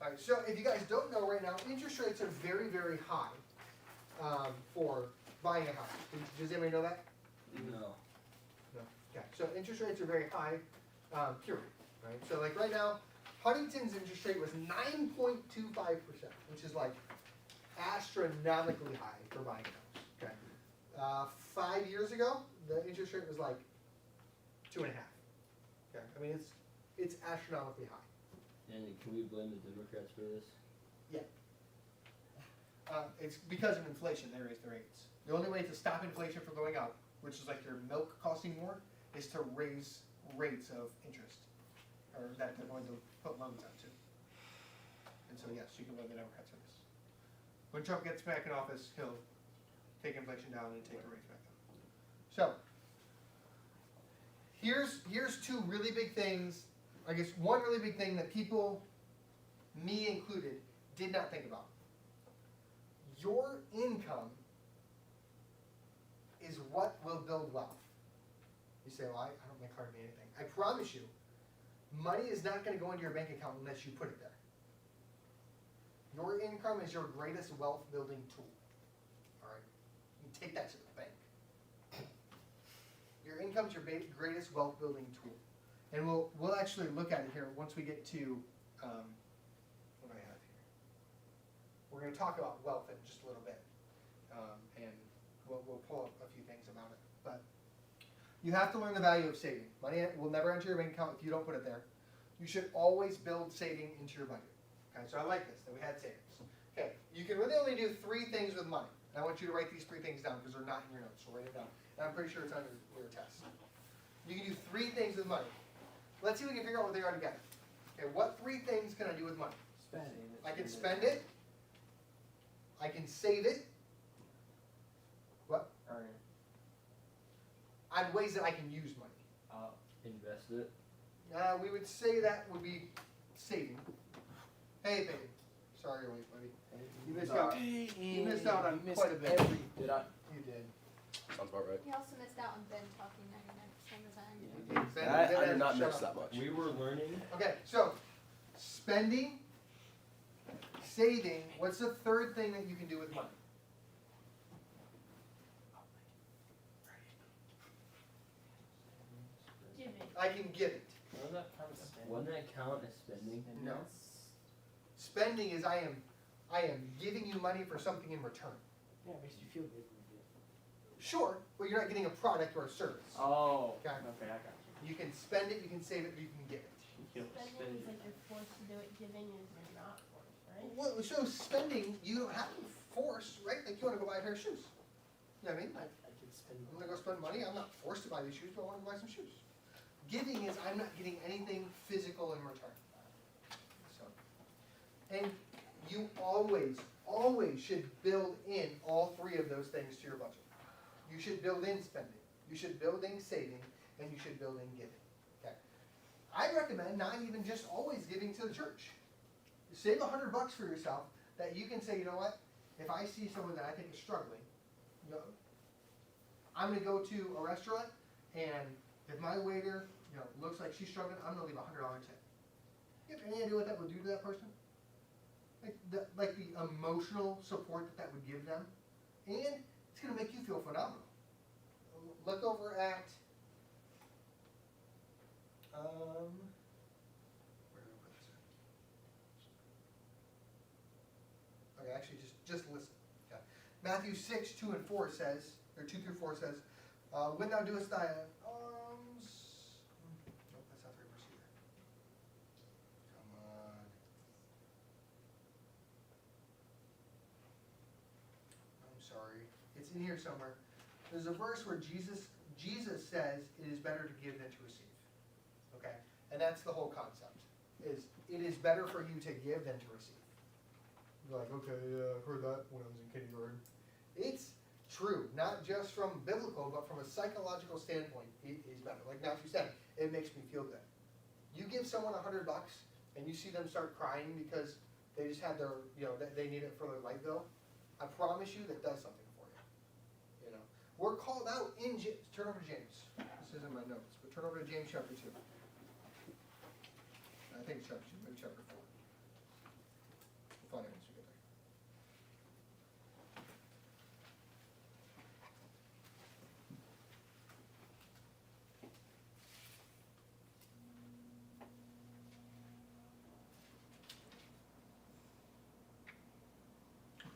All right. So, if you guys don't know right now, interest rates are very, very high for buying a house. Does anybody know that? No. No. Okay. So interest rates are very high, period. Right. So like right now, Huntington's interest rate was 9.25%, which is like astronomically high for buying a house. Okay. 5 years ago, the interest rate was like 2.5. Okay. I mean it's astronomically high. And can we blame the Democrats for this? It's because of inflation. They raised the rates. The only way to stop inflation from going up, which is like your milk costing more, is to raise rates of interest, or that they're going to put loans out to. And so yes, you can blame the Democrats for this. When Trump gets back in office, he'll take inflation down and take the rates back up. So here's 2 really big things. I guess one really big thing that people, me included, did not think about. Your income is what will build wealth. You say, well, I don't make hardly anything. I promise you, money is not going to go into your bank account unless you put it there. Your income is your greatest wealth building tool. All right? You take that to the bank. Your income's your greatest wealth building tool. And we'll actually look at it here once we get to, what do I have here? We're going to talk about wealth in just a little bit. And we'll pull up a few things about it. But you have to learn the value of saving. Money will never enter your bank account if you don't put it there. You should always build saving into your budget. Okay, so I like this, that we had savings. Okay, you can really only do 3 things with money. And I want you to write these 3 things down because they're not in your notes, so write it down. And I'm pretty sure it's on your test. You can do 3 things with money. Let's see if we can figure out what they are together. Okay, what 3 things can I do with money? Spend it. I can spend it. I can save it. What? Earn it. On ways that I can use money. Invest it. We would say that would be saving. Hey, baby. Sorry you're late, buddy. You missed out. You missed out on quite a bit. Did I? You did. Sounds about right. You also missed out on Ben talking 99% of the time. Ben, I did not shut miss up. that much. We were learning. Okay, so spending, saving. What's the 3rd thing that you can do with money? Giving. I can give it. What does that count as spending? Wouldn't that count as spending? No. Spending is I am giving you money for something in return. Yeah, it makes you feel good when you do it. Sure, but you're not getting a product or a service. Oh, Okay. okay, I got you. You can spend it, you can save it, you can give it. You Spending spend is it. like you're forced to do it, giving is you're not forced, right? Well, so spending, you don't have to force, right? Like you want to go buy a pair of shoes. You know what I mean? I can spend I'm gonna go spend money. I'm not forced to buy these shoes, but I want to buy some shoes. Giving is I'm not getting anything physical in return. So, and you always should build in all 3 of those things to your budget. You should build in spending. You should build in saving, and you should build in giving. Okay. I recommend not even just always giving to the church. Save $100 for yourself that you can say, you know what? If I see someone that I think is struggling, you know, I'm going to go to a restaurant, and if my waiter, looks like she's struggling, I'm going to leave a $100 tip. You have any idea what that would do to that person? Like the emotional support that would give them, and it's going to make you feel phenomenal. Look over at where did I put this in? Okay, actually, just listen. Okay. Matthew 6:2-4 says, or 2-4 says, when thou doest thy alms. Nope, that's not the right verse either. Come on. I'm sorry. It's in here somewhere. There's a verse where Jesus says it is better to give than to receive. Okay? And that's the whole concept. Is it is better for you to give than to receive. You're like, okay, yeah, I've heard that when I was in kindergarten. It's true, not just from biblical, but from a psychological standpoint, it is better. Like Matthew said, it makes me feel good. You give someone $100 and you see them start crying because they just had their, they need it for their light bill. I promise you that does something for you. We're called out in turn over to James. This isn't my notes, but turn over to James chapter 2. I think it's chapter 2, maybe chapter 4. We'll find it once we get there.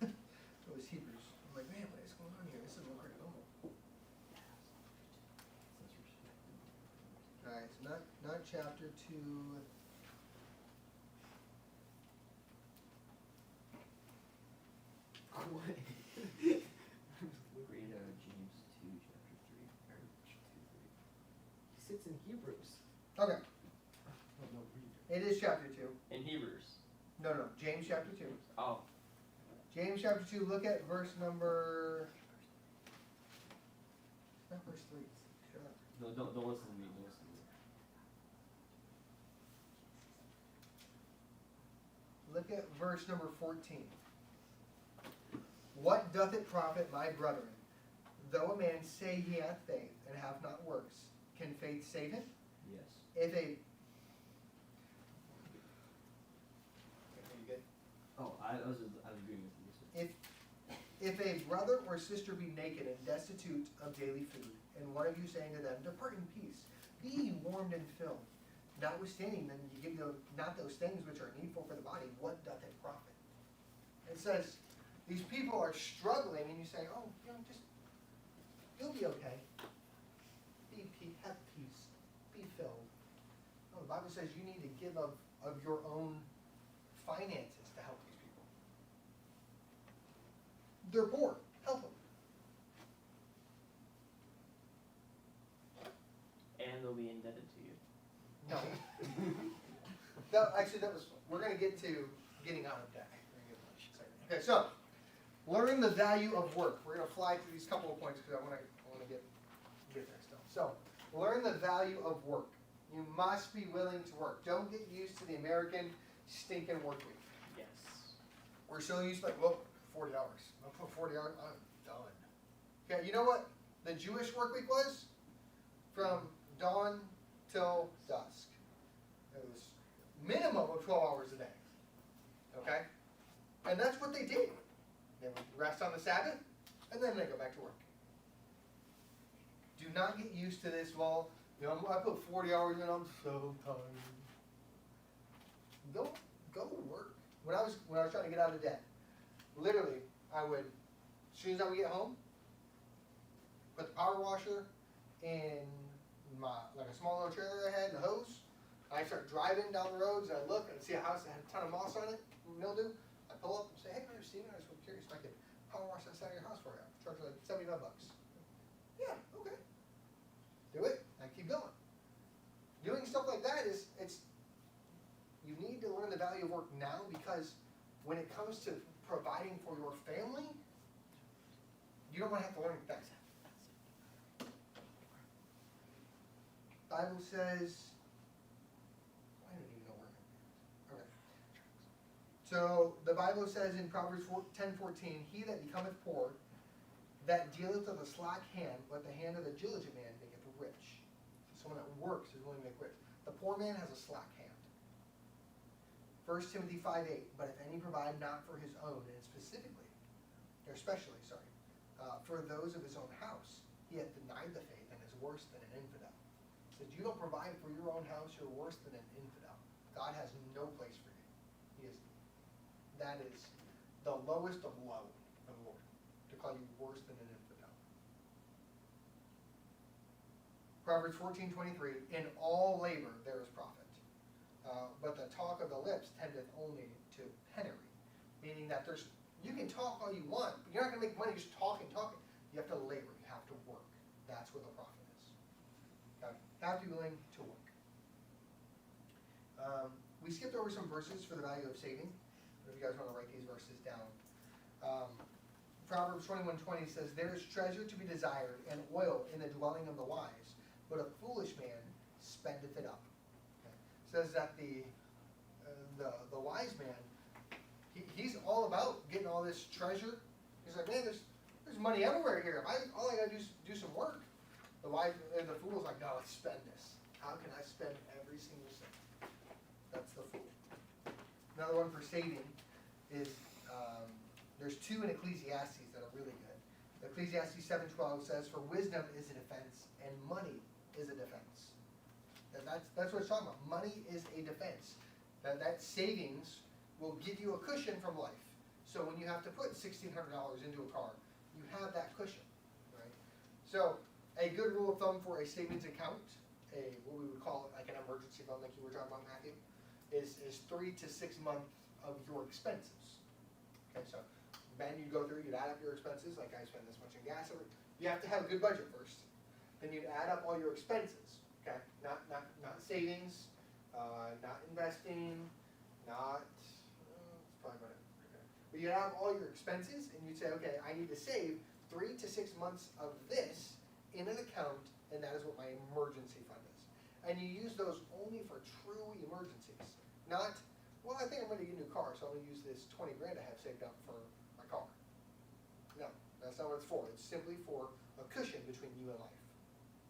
It was Hebrews. I'm like, man, what is going on here? This doesn't look right at all. Alright, so not chapter 2. Read James 2, chapter 3, or 2, 3. He sits in Hebrews. Okay, Oh, no, read. it is chapter 2. In Hebrews. No, James chapter 2. Oh. James chapter 2, look at verse number... Not verse 3. Shut up. Don't listen to me. Don't listen to me. Look at verse number 14. What doth it profit, my brethren, though a man say he hath faith and have not works? can faith save him? Yes. If a you good? Oh, I was agreeing with you. So. If a brother or sister be naked and destitute of daily food, and one of you saying to them, depart in peace, be ye warmed and filled, notwithstanding then you give them not those things which are needful for the body, what doth it profit? It says, these people are struggling, and you say, oh, just, you'll be okay. Have peace. Be filled. No, the Bible says you need to give of your own finances to help these people. They're poor. Help them. And they'll be indebted to you. No. No, actually, we're going to get to getting out of debt. Okay, so, learn the value of work. We're going to fly through these couple of points because I want to get there still. So, learn the value of work. You must be willing to work. Don't get used to the American stinking work week. Yes. We're so used to 40 hours. I'll put 40 hours, I'm done. Okay, you know what the Jewish work week was? From dawn till dusk. It was minimum of 12 hours a day. Okay? And that's what they did. They would rest on the Sabbath, and then they go back to work. Do not get used to this, well, I put 40 hours in, I'm so tired. Go work. When I was trying to get out of debt, literally, I would, as soon as I would get home, put the power washer in a small little trailer I had, and the hose. I start driving down the roads, and I look, and I see a house that had a ton of moss on it, mildew. I pull up and say, hey, Steven, I was curious if I could power wash that side of your house for you. Charge like $75. Yeah, okay. Do it. I keep going. Doing stuff like that you need to learn the value of work now, because when it comes to providing for your family, you don't want to have to learn it fast. Bible says, I don't even know where I'm at. Okay. So the Bible says in Proverbs 10:14, he that becometh poor, that dealeth with a slack hand, but the hand of the diligent man maketh rich. So someone that works is willing to make rich. The poor man has a slack hand. 1 Timothy 5:8, but if any provide not for his own, and specifically, or especially, for those of his own house, he hath denied the faith and is worse than an infidel. Says you don't provide for your own house, you're worse than an infidel. God has no place for you. That is the lowest of low of the Lord, to call you worse than an infidel. Proverbs 14:23, in all labor there is profit, but the talk of the lips tendeth only to penury, meaning that you can talk all you want, but you're not going to make money just talking. You have to labor, you have to work. That's where the profit is. You have to be willing to work. We skipped over some verses for the value of saving. If you guys want to write these verses down. Proverbs 21:20 says, there is treasure to be desired and oil in the dwelling of the wise, but a foolish man spendeth it up. Okay. Says that the wise man, he's all about getting all this treasure. He's like, man, there's money everywhere here. All I gotta do is do some work. The fool's like, no, let's spend this. How can I spend every single cent? That's the fool. Another one for saving is, there's two in Ecclesiastes that are really good. Ecclesiastes 7:12 says, for wisdom is a defense, and money is a defense. And that's what it's talking about. Money is a defense. That savings will give you a cushion from life. So when you have to put $1,600 into a car, you have that cushion, right? So a good rule of thumb for a savings account, what we would call like an emergency fund, like you were talking about, Matthew, is 3 to 6 months of your expenses. Okay, so Ben, you'd go through, you'd add up your expenses, like I spend this much in gas. You have to have a good budget first. Then you'd add up all your expenses. Okay, not savings, not investing, not. That's probably about it. Okay. But you have all your expenses, and you'd say, okay, I need to save 3 to 6 months of this in an account, and that is what my emergency fund is. And you use those only for true emergencies, not. Well, I think I'm going to get a new car, so I'm going to use this 20 grand I have saved up for my car. No, that's not what it's for. It's simply for a cushion between you and life.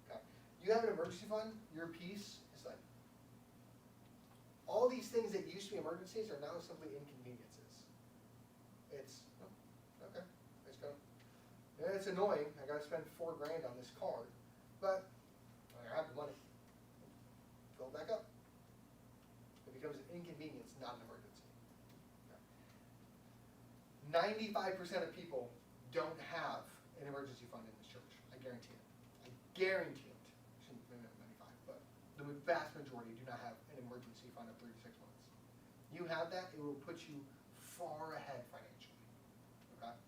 Okay. You have an emergency fund, your piece is like, all these things that used to be emergencies are now simply inconveniences. It's, oh, okay, let's go. Yeah, it's annoying, I gotta spend $4 grand on this card, but I have the money. Fill it back up. It becomes an inconvenience, not an emergency. 95% of people don't have an emergency fund in this church. I guarantee it. I guarantee it. Maybe not 95, but the vast majority do not have an emergency fund of 3 to 6 months. You have that, it will put you far ahead financially. Okay.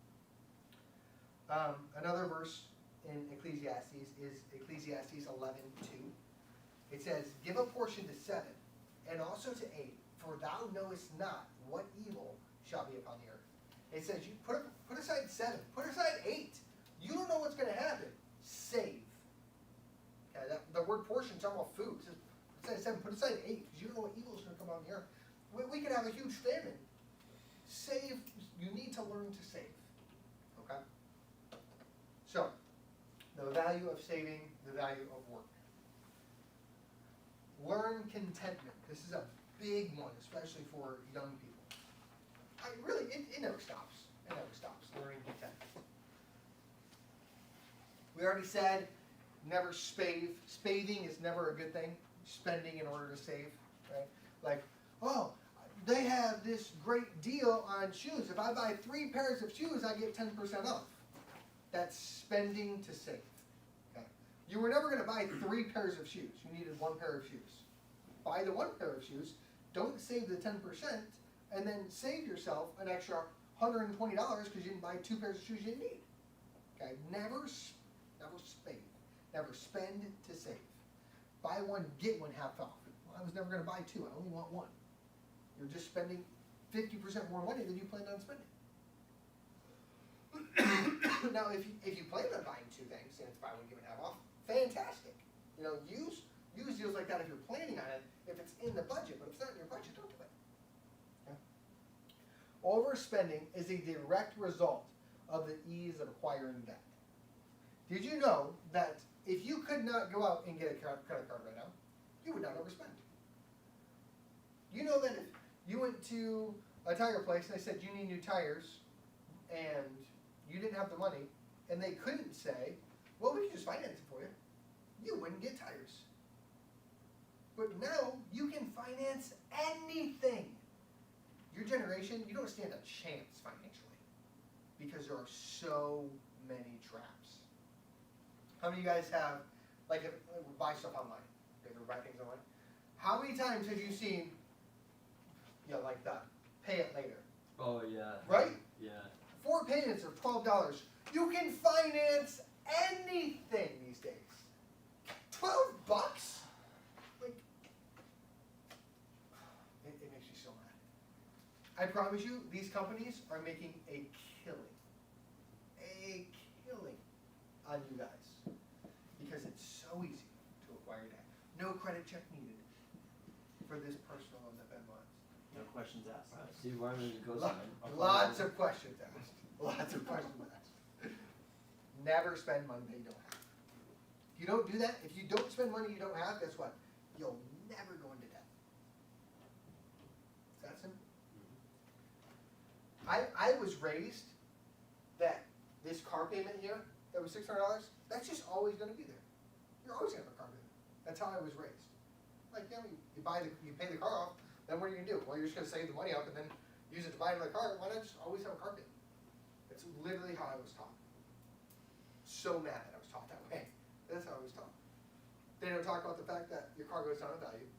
Another verse in Ecclesiastes is Ecclesiastes 11:2. It says, "Give a portion to 7, and also to 8, for thou knowest not what evil shall be upon the earth." It says, you put aside 7, put aside 8. You don't know what's going to happen. Save. Okay, the word portion is talking about food. It says, put aside 7, put aside 8, because you don't know what evil is going to come on the earth. We could have a huge famine. Save. You need to learn to save. Okay? So, the value of saving, the value of work. Learn contentment. This is a big one, especially for young people. It never stops. It never stops. Learning contentment. We already said, never spave. Spaving is never a good thing. Spending in order to save, right? Like, oh, they have this great deal on shoes. If I buy 3 pairs of shoes, I get 10% off. That's spending to save. Okay? You were never going to buy 3 pairs of shoes. You needed 1 pair of shoes. Buy the 1 pair of shoes. Don't save the 10%. And then save yourself an extra $120 because you didn't buy 2 pairs of shoes you didn't need. Okay, never spend. Never spend to save. Buy 1, get 1 half off. Well, I was never going to buy 2. I only want 1. You're just spending 50% more money than you planned on spending. Now, if you plan on buying 2 things and it's buy 1 get 1 half off, fantastic. You know, use deals like that if you're planning on it. If it's in the budget, but if it's not in your budget, don't do it. Overspending is a direct result of the ease of acquiring debt. Did you know that if you could not go out and get a credit card right now, you would not overspend? You know that if you went to a tire place and they said you need new tires and you didn't have the money and they couldn't say, well, we can just finance it for you, you wouldn't get tires. But now you can finance anything. Your generation, you don't stand a chance financially because there are so many traps. How many of you guys have, like, buy stuff online? You guys ever buy things online? How many times have you seen, like that, pay it later? Oh, yeah. Right? Yeah. 4 payments of $12. You can finance anything these days. $12? Like, it makes me so mad. I promise you, these companies are making a killing on you guys because it's so easy to acquire debt. No credit check needed for this personal loan that Ben wants. No questions asked. See, why don't you go Lots of questions asked. Lots of questions asked. Never spend money that you don't have. If you don't do that, if you don't spend money you don't have, guess what? You'll never go into debt. Is that simple? I was raised that this car payment here, that was $600, that's just always going to be there. You're always going to have a car payment. That's how I was raised. Like, you pay the car off, then what are you going to do? Well, you're just going to save the money up and then use it to buy another car. Why not just always have a car payment? That's literally how I was taught. So mad that I was taught that way. That's how I was taught. They don't talk about the fact that your car goes down in value.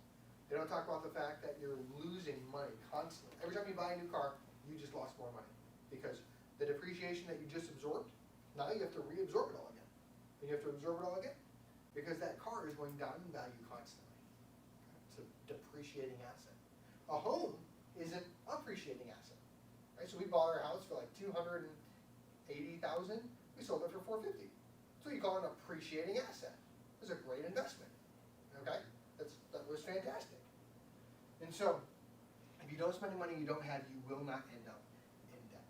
They don't talk about the fact that you're losing money constantly. Every time you buy a new car, you just lost more money. Because the depreciation that you just absorbed, now you have to reabsorb it all again. And you have to absorb it all again. Because that car is going down in value constantly. It's a depreciating asset. A home is an appreciating asset. Right? So we bought our house for like $280,000. We sold it for $450,000. So you call it an appreciating asset. It was a great investment. Okay? That was fantastic. And so, if you don't spend the money you don't have, you will not end up in debt.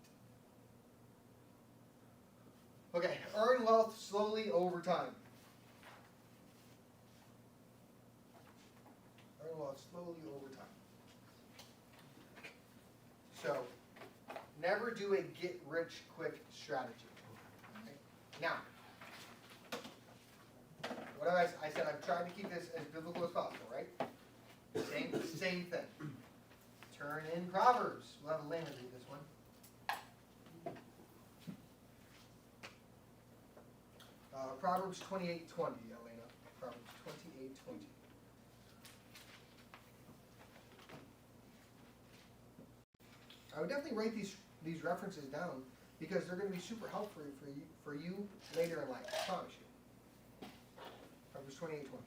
Okay, earn wealth slowly over time. wealth slowly over time. So, never do a get-rich-quick strategy. Okay? Now, what I said, I'm trying to keep this as biblical as possible, right? Same thing. Turn in Proverbs. We'll have Elena read this one. Proverbs 28:20, Elena. Proverbs 28:20. I would definitely write these references down because they're going to be super helpful for you later in life. I promise you. Proverbs 28:20.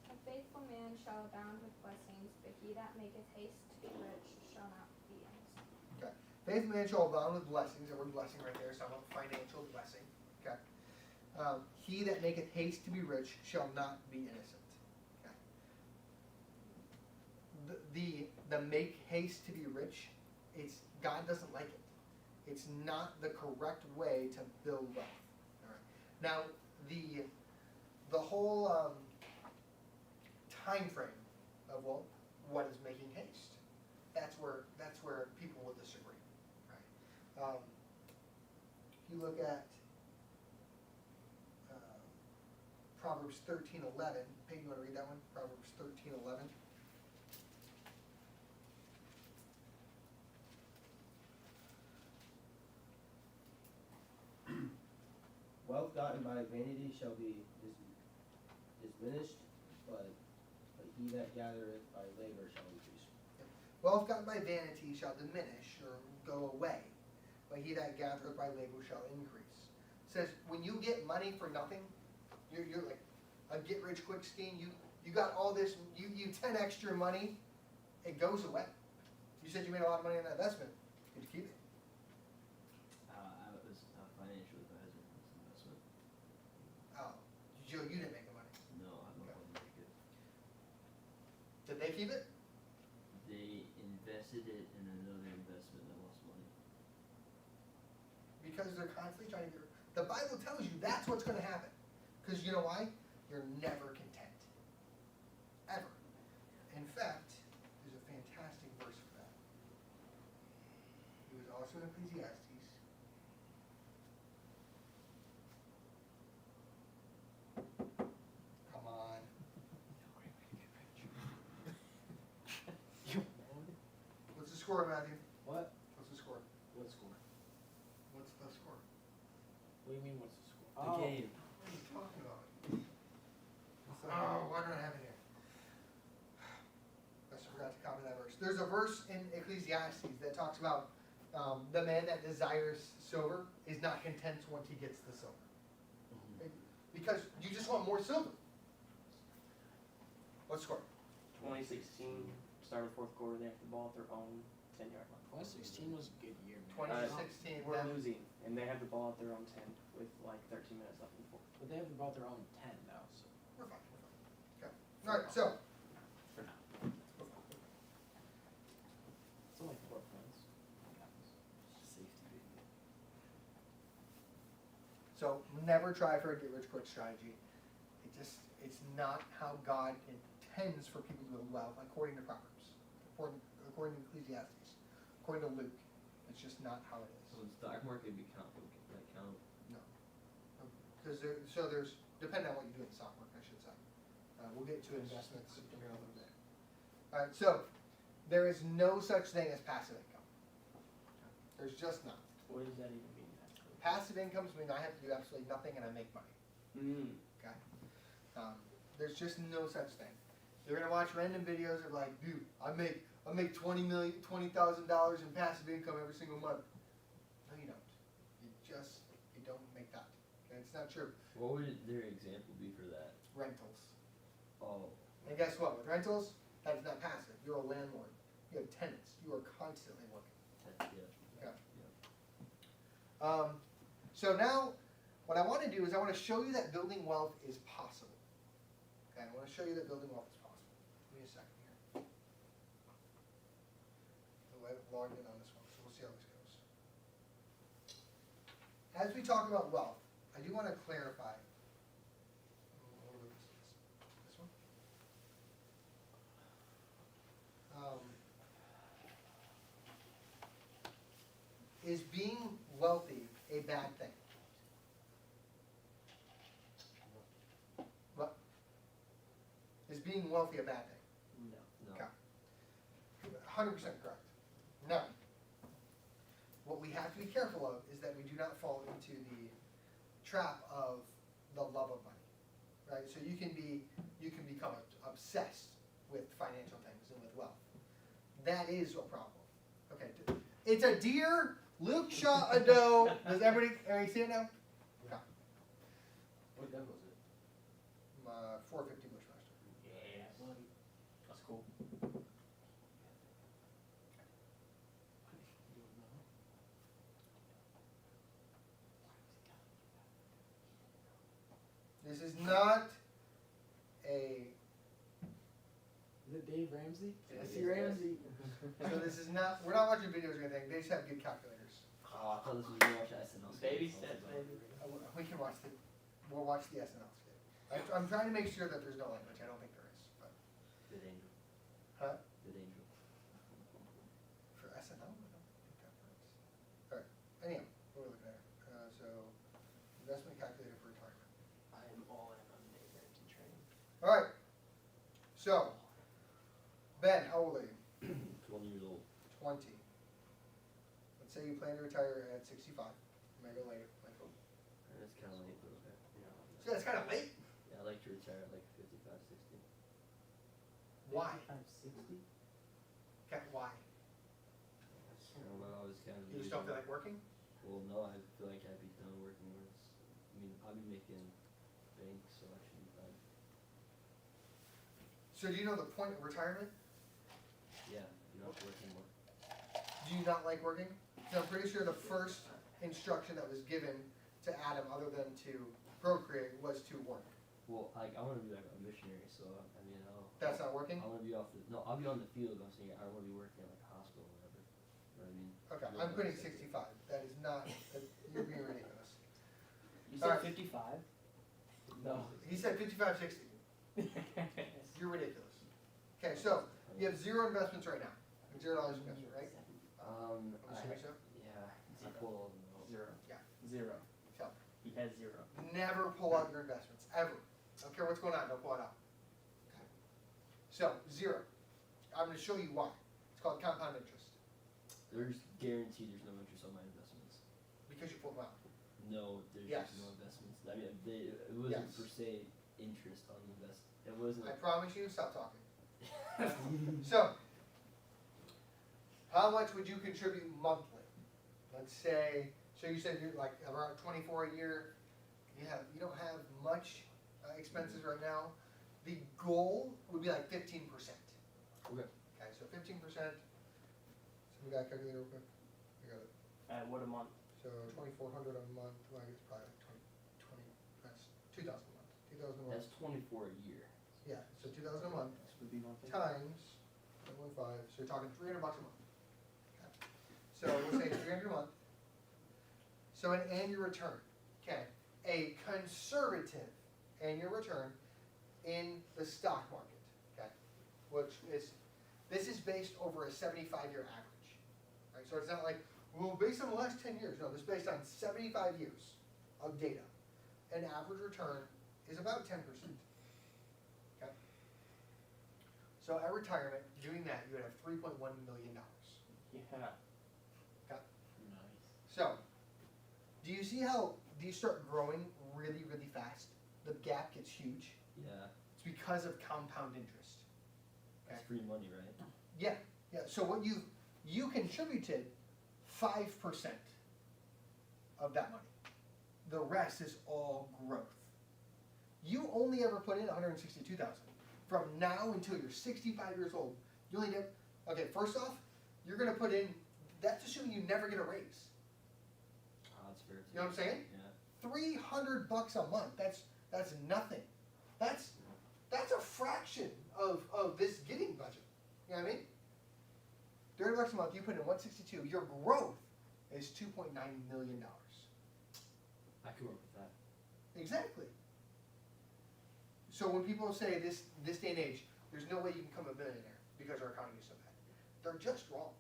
A faithful man shall abound with blessings, but he that maketh haste to be rich shall not be innocent. Okay. Faithful man shall abound with blessings. The word blessing right there is talking about financial blessing. Okay. He that maketh haste to be rich shall not be innocent. Okay. The make haste to be rich, God doesn't like it. It's not the correct way to build wealth. All right. Now the whole time frame of what is making haste. That's where people will disagree. Right. If you look at Proverbs 13:11. Peyton, you want to read that one? Proverbs 13:11. Wealth gotten by vanity shall be diminished, but he that gathereth by labor shall increase. Wealth gotten by vanity shall diminish or go away, but he that gathereth by labor shall increase. It says when you get money for nothing, you're like a get-rich-quick scheme. You got all this, you 10 extra money, it goes away. You said you made a lot of money on that investment. Did you keep it? I was a financial advisor in this investment. Oh, Joe, you didn't make the money. No, I'm not going to make it. Did they keep it? They invested it in another investment that lost money. Because they're constantly trying to get. The Bible tells you that's what's going to happen. Because you know why? You're never content. Ever. In fact, there's a fantastic verse for that. It was also in Ecclesiastes. Come on. What's the score, Matthew? What? What's the score? What score? What's the score? What do you mean, what's the score? The game. What are you talking about? Oh, why don't I have it here? I just forgot to copy that verse. There's a verse in Ecclesiastes that talks about the man that desires silver is not content once he gets the silver. Because you just want more silver. What score? 2016, start of fourth quarter, they have the ball at their own 10-yard line. 2016 was a good year, man. 2016. We're then- losing, and they have the ball at their own 10 with like 13 minutes left in the fourth. But they have about their own 10 now, so We're fine. Okay. All right. So. for now. It's only 4 points. What happens? Safety. So never try for a get-rich-quick strategy. It's not how God intends for people to build wealth, according to Proverbs, according to Ecclesiastes, according to Luke. It's just not how it is. So the stock market be count. No. Because there's depending on what you do in the stock market, I should say. We'll get to investments in here in a little bit. All right. So there is no such thing as passive income. There's just not. What does that even mean? Passive incomes mean I have to do absolutely nothing and I make money. Okay. There's just no such thing. You're gonna watch random videos of like, dude, I make $20,000 in passive income every single month. No, you don't. You don't make that. Okay, it's not true. What would their example be for that? Rentals. Oh. And guess what? With rentals, that is not passive. You're a landlord. You have tenants. You are constantly working. Yeah. So now, what I want to do is I want to show you that building wealth is possible. Okay, I want to show you that building wealth is possible. Give me a second here. I've logged in on this one, so we'll see how this goes. As we talk about wealth, I do want to clarify. This one. bad thing? What? Is being wealthy a bad thing? No. No. 100% correct. Now, what we have to be careful of is that we do not fall into the trap of the love of money, right? So you can become obsessed with financial things and with wealth. That is a problem. Okay, it's a deer. Luke shot a doe. Does everybody see it now? Okay. What gun was it? 450 Bushmaster. Yeah, buddy. That's cool. This is not a. Is it Dave Ramsey? Yes, See yes, Ramsey. So this is not. We're not watching videos or anything. They just have good calculators. Oh, I thought this was real much SNL. Baby steps, baby. We can watch the. We'll watch the SNL skit. I'm trying to make sure that there's no language. I don't think there is. But Good angel. Huh? Good angel. for SNL, I don't think that works. All right. Anyhow, what are we looking at? So investment calculator for retirement. I am all in on Dave Ramsey training. All right. So Ben, how old are you? 20 years old. 20. Let's say you plan to retire at 65. You might go later. Might go. That's kind of late, but okay. So that's kind of late. Yeah, I like to retire at like 55, 60. Why? 60? Okay, why? I don't know, I was kind of. You just don't feel like working? Well, no, I feel like I'd be done working when it's. I mean, I'll be making bank, so I should be fine. So do you know the point of retirement? Yeah, you don't have to work anymore. Do you not like working? 'Cause I'm pretty sure the first instruction that was given to Adam, other than to procreate, was to work. Well, like, I want to be like a missionary, so I mean, That's not working? I want to be off the. No, I'll be on the field. I'm saying I don't want to be working at like a hospital or whatever. You know what I mean? Okay, No, I'm putting that's it. 65. That is not, you're being ridiculous. You All said right. 55? No. He said 55, 60. You're ridiculous. Okay, so you have zero investments right now. $0 investment, right? I'm assuming so. Yeah, I pulled all of them out. Zero. Yeah. Zero. So. He has zero. Never pull out your investments, ever. I don't care what's going on, don't pull it out. Okay. So, zero. I'm gonna show you why. It's called compound interest. There's guaranteed there's no interest on my investments. Because you pull them out. No, there's Yes. just no investments. I mean, it wasn't Yes. per se interest on the invest. It wasn't. I promise you, stop talking. So, how much would you contribute monthly? Let's say, so you said you're like around 24 a year. You don't have much expenses right now. The goal would be like 15%. Okay. Okay, so 15%. So we got a calculator real quick. I got it. At what a month? So 2,400 a month. Well, I guess probably like 20. That's 2,000 a month. 2,000 a month. That's 24 a year. Yeah. So 2,000 a month. This would be monthly. Times 1.15, so you're talking $300 a month. Okay. So we'll say 300 a month. So an annual return, okay, a conservative annual return in the stock market, okay, this is based over a 75-year average, right? So it's not like, well, based on the last 10 years. No, this is based on 75 years of data. An average return is about 10%. Okay. So at retirement, doing that, you would have $3.1 million. Yeah. Nice. So, do you see how these start growing really, really fast? The gap gets huge. Yeah. It's because of compound interest. That's free money, right? Yeah. So what you contributed 5% of that money. The rest is all growth. You only ever put in 162,000. From now until you're 65 years old, you only get. Okay, first off, you're gonna put in. That's assuming you never get a raise. Oh, that's fair too. You know what I'm saying? Yeah. $300 a month. That's nothing. That's a fraction of this getting budget. You know what I mean? $30 a month. You put in 162. Your growth is $2.9 million. I could work with that. Exactly. So when people say this day and age, there's no way you can become a billionaire because our economy is so bad, they're just wrong.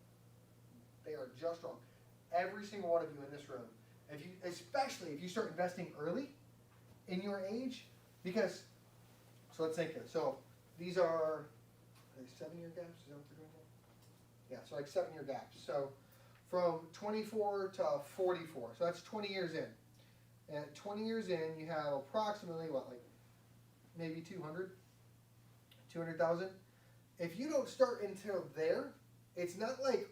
They are just wrong. Every single one of you in this room Especially if you start investing early in your age, because, so let's think here. So these are they 7-year gaps? Is that what they're doing here? Yeah, so like 7-year gaps. So from 24 to 44, so that's 20 years in. And at 20 years in, you have approximately what, like maybe 200,000. If you don't start until there, it's not like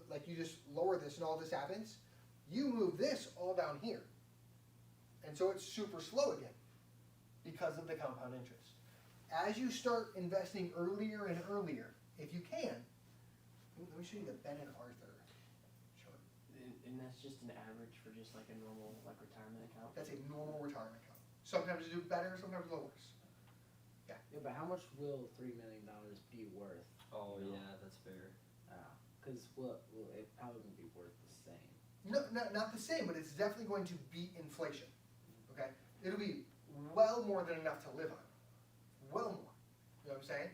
like you just lower this and all this happens. You move this all down here. And so it's super slow again because of the compound interest. As you start investing earlier and earlier, if you can, let me show you the Ben and Arthur chart. And that's just an average for just like a normal like retirement account? That's a normal retirement account. Sometimes you do better, sometimes a little worse. Yeah, but how much will $3 million be worth? Oh No. yeah, that's fair. Because it probably won't be worth the same. No, not the same, but it's definitely going to beat inflation. Okay? It'll be well more than enough to live on. Well more. You know what I'm saying?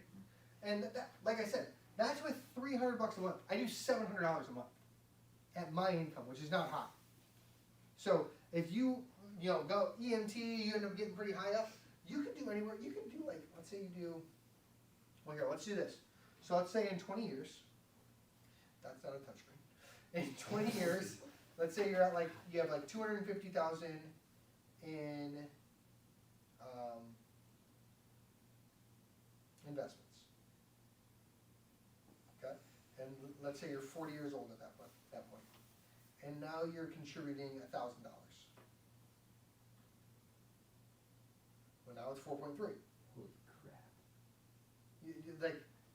And that, like I said, that's with $300 a month. I do $700 a month at my income, which is not high. So if you go EMT, you end up getting pretty high up. You can do anywhere. You can do like, let's say you do. Well, here, let's do this. So let's say in 20 years. That's not a touchscreen. In 20 years, let's say you're at like you have like 250,000 in investments. Okay, and let's say you're 40 years old at that point, and now you're contributing $1,000. Well, now it's 4.3. Holy crap. You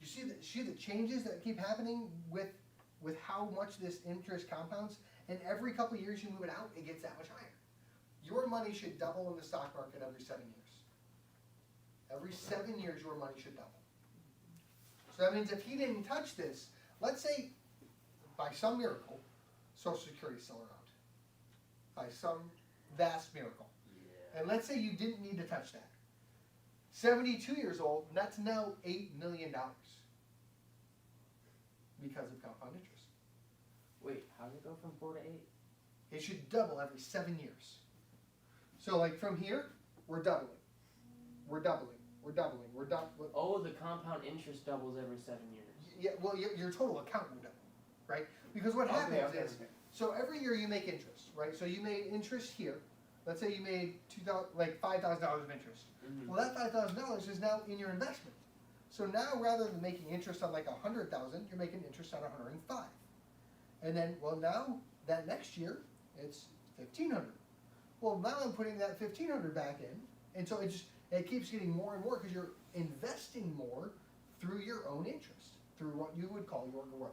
see the changes that keep happening with how much this interest compounds, and every couple of years you move it out, it gets that much higher. Your money should double in the stock market every 7 years. Every 7 years your money should double. So that means if he didn't touch this, let's say by some miracle, Social Security is still around. By some vast miracle. Yeah. And let's say you didn't need to touch that. 72 years old, that's now $8 million. Because of compound interest. Wait, how did it go from 4 to 8? It should double every 7 years. So like from here, we're doubling. We're doubling. We're doubling. We're doubling. Oh, the compound interest doubles every 7 years. Yeah, well, your total account will double, right? Because what happens is, so every year you make interest, right? So you made interest here. Let's say you made $5,000 of interest. Mm-hmm. Well, that $5,000 is now in your investment. So now, rather than making interest on like 100,000, you're making interest on 105. And then, well, now that next year it's 1,500. Well, now I'm putting that 1,500 back in, and so it keeps getting more and more because you're investing more through your own interest, through what you would call your growth.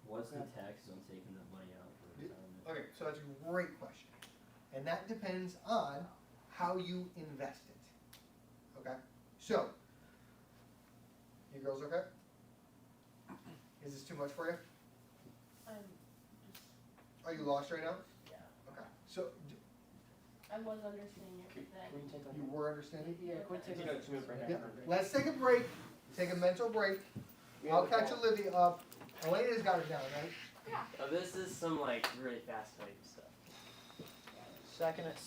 What's the taxes on taking that money out for retirement? Okay, so that's a great question, and that depends on how you invest it. Okay, so. You girls okay? Is this too much for you? Are you lost right now? Yeah. Okay. So I was understanding Can everything. we take you were understanding? Yeah, can we take a 2-minute break? Yeah. Let's take a break. Take a mental break. I'll catch Olivia up. Elena's got it down, right? Yeah. This is some like really fast-paced stuff. Second and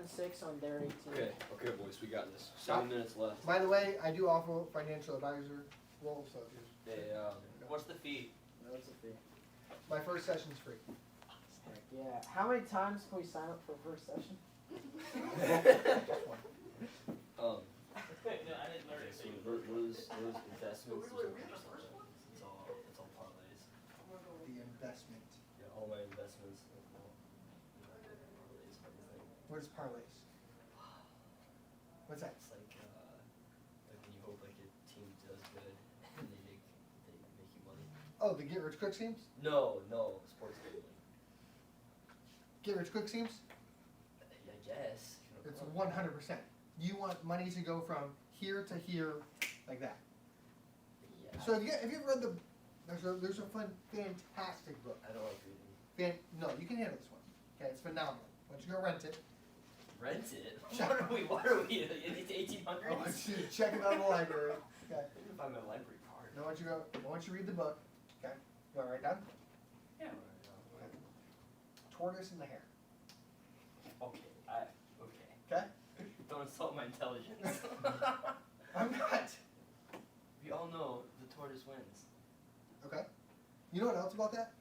six on their 18. Okay, boys, we got this. 7 minutes left. By the way, I do offer financial advisor role, so here's Hey, What's the fee? What's the fee? my first session's free. Heck yeah. How many times can we sign up for first session? um, No, I didn't learn it. so those investments, those are just it's all parlays. The investment. Yeah, all my investments. Parlays, everything. What is parlays? What's that? It's like when you hope like your team does good and they make you money. Oh, the get rich quick schemes? No, sports gambling. Get rich quick schemes? I guess. It's 100%. You want money to go from here to here, like that. Yeah. So if you ever read there's a fantastic book. I don't like reading. No, you can handle this one. Okay, it's phenomenal. Why don't you go rent it? Rent it? Shut What are we? What are we? It's 1800s? I want you to check it out in the library. Okay. I need to find my library card. I want you to read the book. Okay. You want to write down? Yeah. tortoise and the hare. Okay, okay. Okay? Don't insult my intelligence. I'm not. We all know the tortoise wins. Okay? You know what else about that?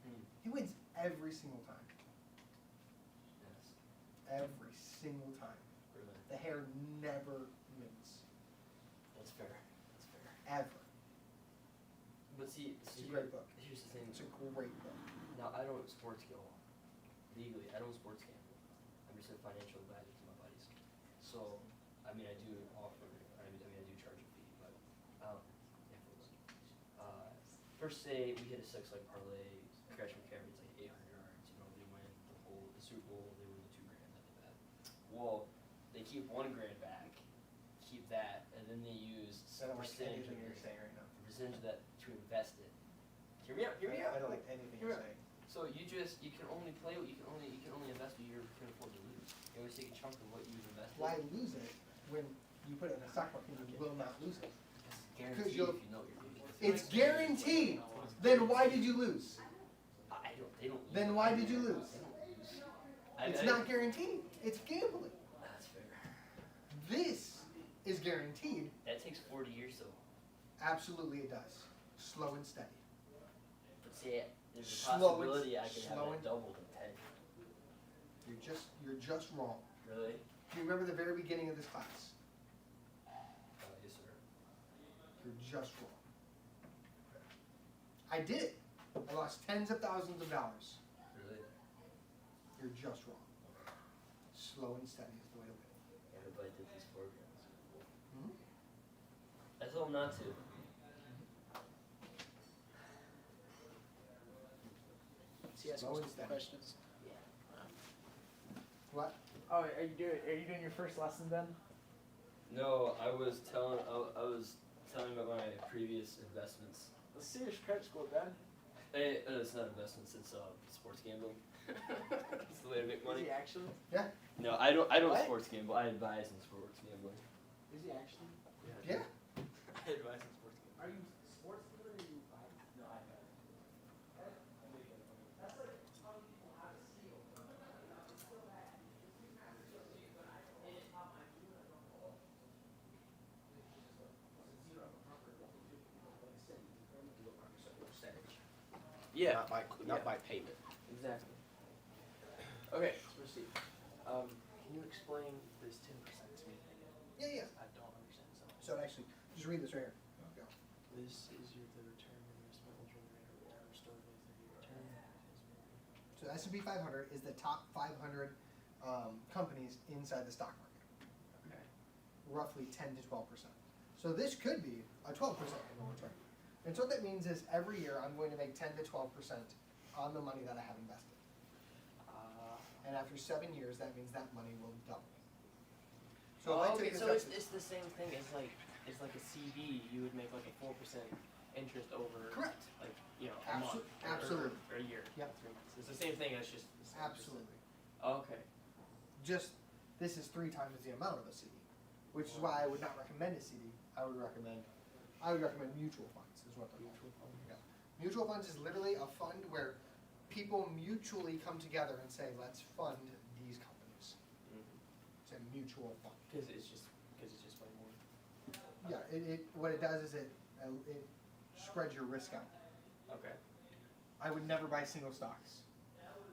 Hmm. He wins every single time. Yes. Every single time. Really. The hare never wins. That's fair. That's fair. Ever. But see, It's a great book. here's the thing. It's a great book. Now I don't sports gamble legally. I don't sports gamble. I'm just a financial advisor to my buddies. So I mean I do offer. I mean I do charge a fee, but first say we hit a 6-leg parlay. Congratulations, Cameron. It's like 800 yards. You know they win the Super Bowl. They win the $2,000 that they bet. Well, they keep $1,000 back. Keep that, and then they use I don't like percentage anything of you're saying right now. the percentage of that to invest it. Hear me out. Hear me out. I don't like anything Hear you're me out. saying. So you can only play what you can only invest what you can afford to lose. You always take a chunk of what you've invested. Why lose it when you put it in a stock market and you will not lose it? It's guaranteed you'll- if you know what you're doing. It's guaranteed. Then why did you lose? I don't. They don't. Then why did you lose? They don't lose. It's not guaranteed. It's gambling. That's fair. This is guaranteed. That takes 40 years though. Absolutely it does. Slow and steady. But see, there's a Slow and- possibility I could have slow it and- doubled in 10. You're just wrong. Really? Do you remember the very beginning of this class? Yes, sir. You're just wrong. I did it. I lost tens of thousands of dollars. Really? You're just wrong. Slow and steady is the way to win. Everybody did these programs. Mhm. I told them not to. See, ask Slow and some steady. questions. What? Oh, are you doing your first lesson then? No, I was telling about my previous investments. Let's see your credit score, Ben. It's not investments. It's sports gambling. It's the way to make Is money. he actually? No, I don't What? sports gamble. I advise in sports gambling. Is he actually? Yeah. I advise in sports gambling. Are you sports dealer or you buy? No, I bet. That's like telling people how to steal. Yeah. Not by payment. Exactly. Okay, let's proceed. Can you explain this 10% to me? Yeah, yeah. I don't understand so. So actually, just read this right here. Go. This is the return investment will generate a return with the return. So the S&P 500 is the top 500 companies inside the stock market. Okay. Roughly 10 to 12%. So this could be a 12% annual return. And so what that means is every year I'm going to make 10 to 12% on the money that I have invested. And after 7 years, that means that money will double. So if I took okay, this so up it's the same thing as like a CD. You would make like a 4% interest over correct. like a month or- Absolutely. or a year. Yep. 3 months. It's the same thing. It's just the same Absolutely. Okay. Just this is 3 times the amount of a CD, which is why I would not recommend a CD. I would recommend mutual funds. Is what they're called. Yeah. Mutual funds is literally a fund where people mutually come together and say, let's fund these companies. It's a mutual fund. Because it's just way more. Yeah, what it does is it spreads your risk out. Okay. I would never buy single stocks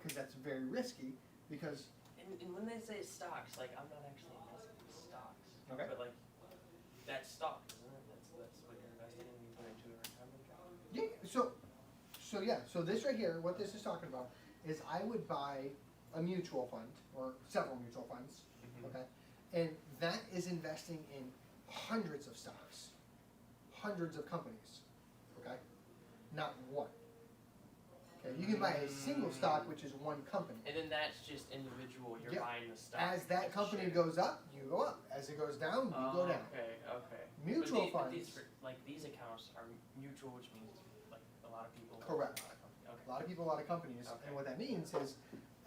because that's very risky because And when they say stocks, like I'm not actually investing in stocks. Okay. But like that's stock, isn't it? That's what you're investing in. You put into a retirement account. so this right here, what this is talking about is I would buy a mutual fund or several mutual funds, okay, and that is investing in hundreds of stocks, hundreds of companies, okay, not one. Okay, you can buy a single stock, which is one company. And then that's just individual. You're Yeah. buying the stock. As that company share. goes up, you go up. As it goes down, you go down. Okay. Okay. Mutual but funds. these accounts are mutual, which means like a lot of people. Correct. Okay. A lot of people, a lot of companies, Okay. and what that means is,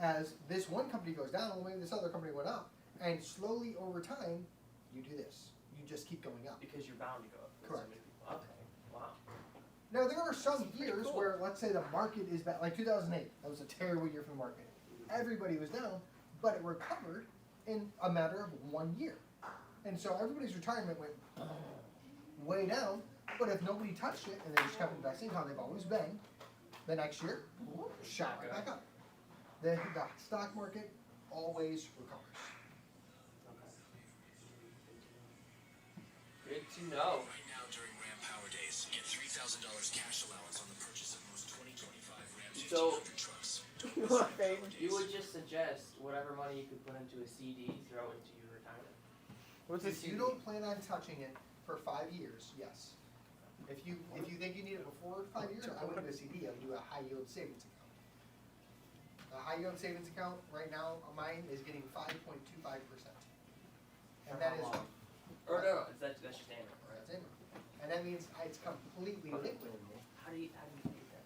as this one company goes down, well, maybe this other company went up, and slowly over time, you do this. You just keep going up. Because you're bound to go up. with so Correct. many people. Okay. Wow. Now there are some That's pretty years cool. where, let's say, the market is bad, like 2008. That was a terrible year for the market. everybody was down, but it recovered in a matter of 1 year. And so everybody's retirement went way down, but if nobody touched it and they just kept investing how they've always been, the next year, shot right back up. The stock market always recovers. Good to know. Right now during Ram Power Days, get $3,000 cash allowance on the purchase of most 2025 Ram 1500 trucks. You would just suggest whatever money you could put into a CD, throw into your retirement. If you don't plan on touching it for 5 years, yes. If you think you need it before 5 years, I wouldn't do a CD. I would do a high yield savings account. A high yield savings account right now, mine is getting 5.25%, and that is Or no, that's your standard, right? that's it. And that means it's completely liquid. How do you pay that?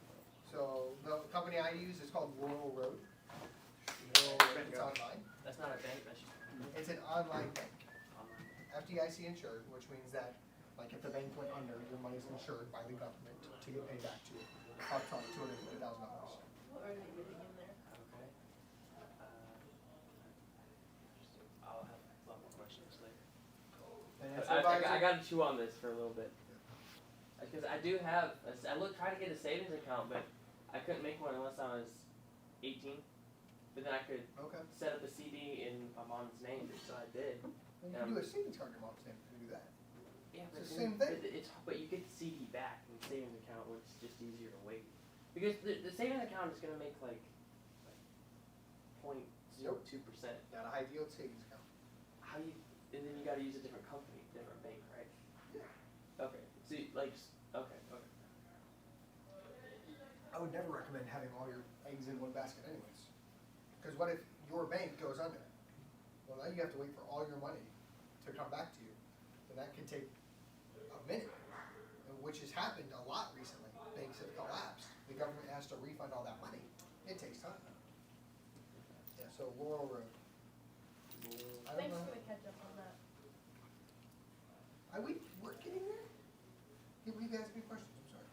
So the company I use is called Rural Road. It's online. That's not a bank, that's just It's an online bank. online. FDIC insured, which means that, like, if the bank went under, your money's insured by the government to get paid back to you, up to $250,000. What are they getting in there? Okay. I'll have a lot more questions later. Financial I advisor. got to chew on this for a little bit. Because I do have, I tried to get a savings account, but I couldn't make one unless I was 18. But then I could Okay. set up a CD in my mom's name, so I did. Well, you can do a savings card in your mom's name to do that. Yeah, It's but the then- same thing. but you get the CD back in the savings account, where it's just easier to wait. Because the savings account is gonna make like 0.02%. Got a high yield savings account. How you? And then you gotta use a different company, different bank, right? Yeah. Okay. So okay. I would never recommend having all your eggs in one basket anyways. Because what if your bank goes under? Well, now you have to wait for all your money to come back to you. And that could take a minute, which has happened a lot recently. Banks have collapsed. The government has to refund all that money. It takes time. Yeah, so Laurel Road. I don't Thanks know. for the catch up on that. We're getting there? Yeah, we've asked me questions, I'm sorry.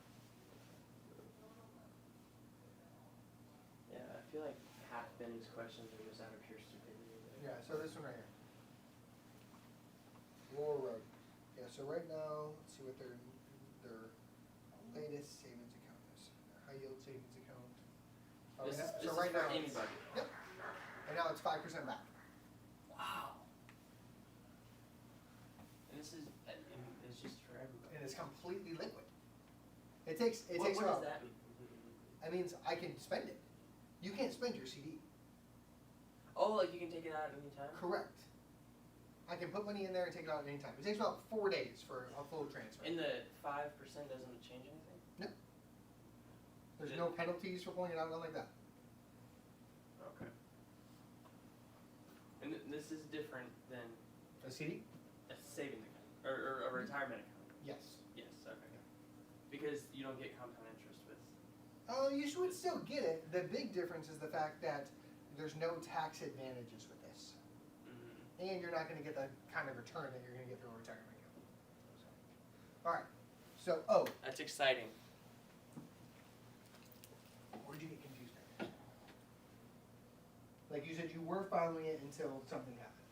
Yeah, I feel like half Benny's questions are just out of pure stupidity. Yeah, so this one right here. Laurel Road. Yeah, so right now, let's see what their latest savings account is. Their high yield savings account. This is So for right now, anybody. and now it's 5% back. Wow. And this is, it's just for everybody. And it's completely liquid. It takes What about, does that mean? that means I can spend it. You can't spend your CD. Oh, like you can take it out at any time? Correct. I can put money in there and take it out at any time. It takes about 4 days for a full transfer. And the 5% doesn't change anything? There's no penalties for pulling it out, nothing like that. Okay. And this is different than A CD? a savings account, or a retirement account? Yes. Yes, okay. Because you don't get compound interest with. Oh, you would still get it. The big difference is the fact that there's no tax advantages with this. And you're not gonna get the kind of return that you're gonna get through a retirement account. Alright, so, That's exciting. where'd you get confused at? Like you said, you were following it until something happened.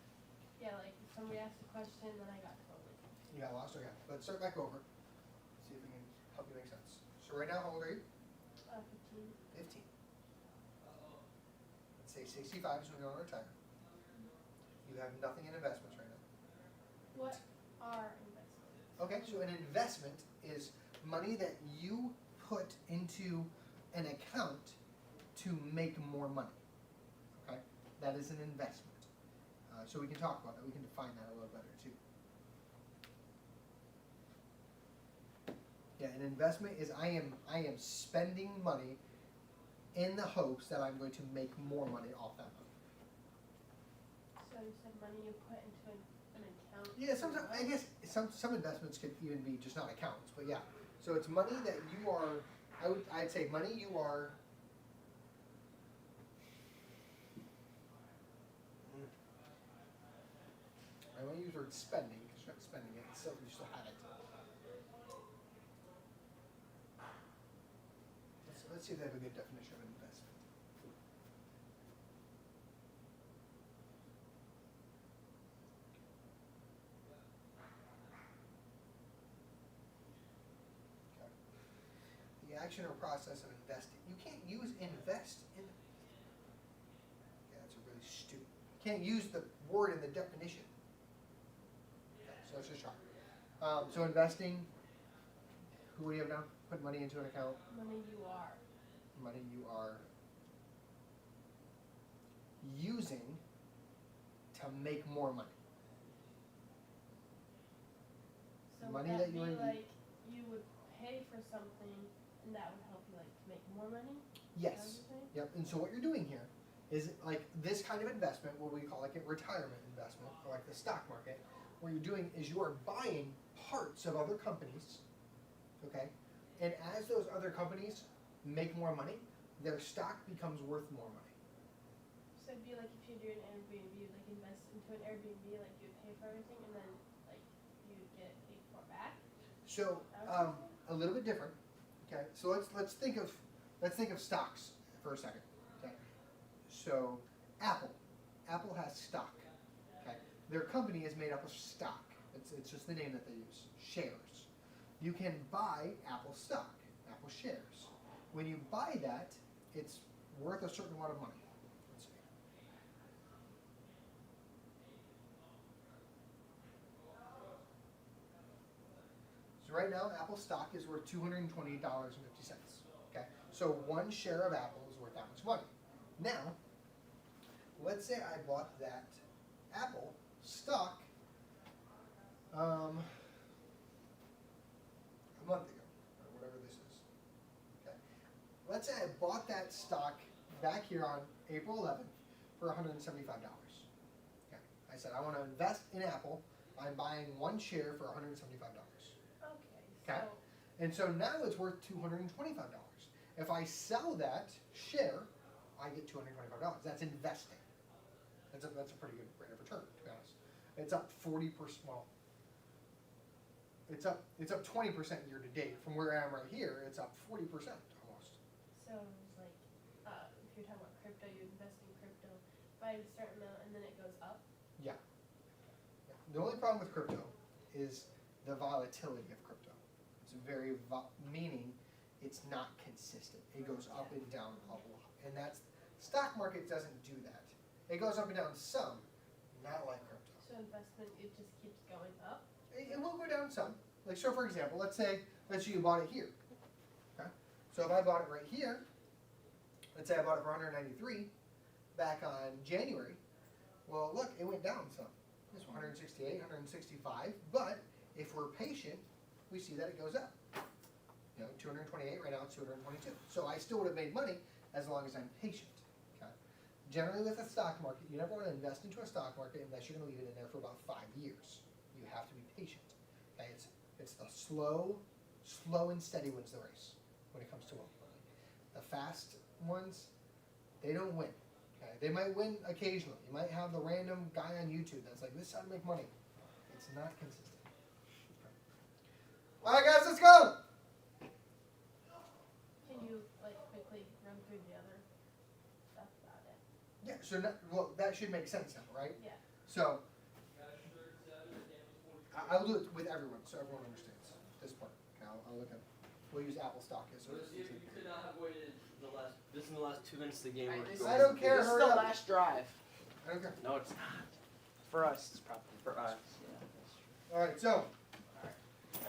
Yeah, like somebody asked a question, then I got totally. You got lost, okay. Let's start back over. See if we can help you make sense. So right now, how old are you? 15. 15. Let's say 65 is when you're gonna retire. You have nothing in investments right now. What are investments? Okay, so an investment is money that you put into an account to make more money. Okay, that is an investment. So we can talk about that. We can define that a little better too. Yeah, an investment is I am spending money in the hopes that I'm going to make more money off that money. So you said money you put into an account. Yeah, sometimes I guess some investments could even be just not accounts, but yeah. So it's money that you are. I'd say money you are. I want to use the word spending because you're not spending it. It's still, you still have it. Let's see if they have a good definition of an investment. the action or process of investing. You can't use invest in. Yeah, that's really stupid. You can't use the word in the definition. Okay, so let's just try. So investing. Who do you have now? Put money into an account. Money you are. Money you are using to make more money. So Money would that that you be are like you would pay for something and that would help you like to make more money? Yes. Is that what you're saying? Yep. And so what you're doing here is like this kind of investment, what we call like a retirement investment, or like the stock market. What you're doing is you are buying parts of other companies, okay? And as those other companies make more money, their stock becomes worth more money. So it'd be like if you do an Airbnb, you'd like invest into an Airbnb, like you'd pay for everything and then like you'd get paid for it back. So a little bit different. Okay. So let's think of stocks for a second. Okay. So Apple has stock. Okay. Their company is made up of stock. It's just the name that they use. Shares. You can buy Apple stock, Apple shares. When you buy that, it's worth a certain amount of money. Let's see. So right now, Apple stock is worth $228.50. Okay, so one share of Apple is worth that much money. Now, let's say I bought that Apple stock a month ago, or whatever this is. Okay, let's say I bought that stock back here on April 11th for $175. Okay, I said I want to invest in Apple. I'm buying one share for $175. Okay. Okay. And so now it's worth $225. If I sell that share, I get $225. That's investing. That's a pretty good rate of return, to be honest. It's up 40%. Well, it's up 20% year to date. From where I am right here, it's up 40% almost. So it's like if you're talking about crypto, you invest in crypto, buy a certain amount and then it goes up. Yeah. The only problem with crypto is the volatility of crypto. It's very meaning it's not consistent. It goes up and down a lot, and that's stock market doesn't do that. It goes up and down some, not like crypto. So investment, it just keeps going up. It will go down some. Like so, for example, let's say you bought it here. Okay. So if I bought it right here, let's say I bought it for 193 back on January. Well, look, it went down some. It's 168, 165. But if we're patient, we see that it goes up. 228 right now. It's 222. So I still would have made money as long as I'm patient. Okay. Generally, with the stock market, you never want to invest into a stock market unless you're going to leave it in there for about 5 years. You have to be patient. Okay, it's the slow and steady wins the race when it comes to wealth building. The fast ones, they don't win. Okay, they might win occasionally. You might have the random guy on YouTube that's like, this is how to make money. It's not consistent. Okay. All right, guys, let's go. Can you like quickly run through the other stuff about it? Yeah. So that should make sense now, right? Yeah. So I'll do it with everyone, so everyone understands this part. Okay, I'll look at. We'll use Apple stock as You could not have waited this in the last 2 minutes of the game. I don't care. This is Hurry the up. last drive. I don't care. No, it's not. For us, it's probably For us. Yeah, that's true. All right, so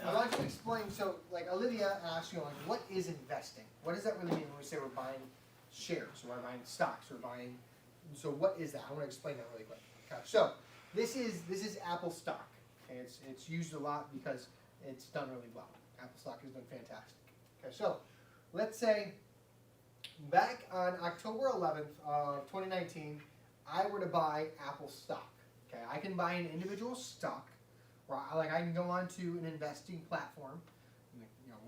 I want to explain. So, like Olivia asked, like, what is investing? What does that really mean when we say we're buying shares, or we're buying stocks, or buying? So, what is that? I want to explain that really quick. Okay, so this is Apple stock. Okay, it's used a lot because it's done really well. Apple stock has done fantastic. Okay, so let's say back on October 11th of 2019, I were to buy Apple stock. Okay, I can buy an individual stock, or I can go onto an investing platform,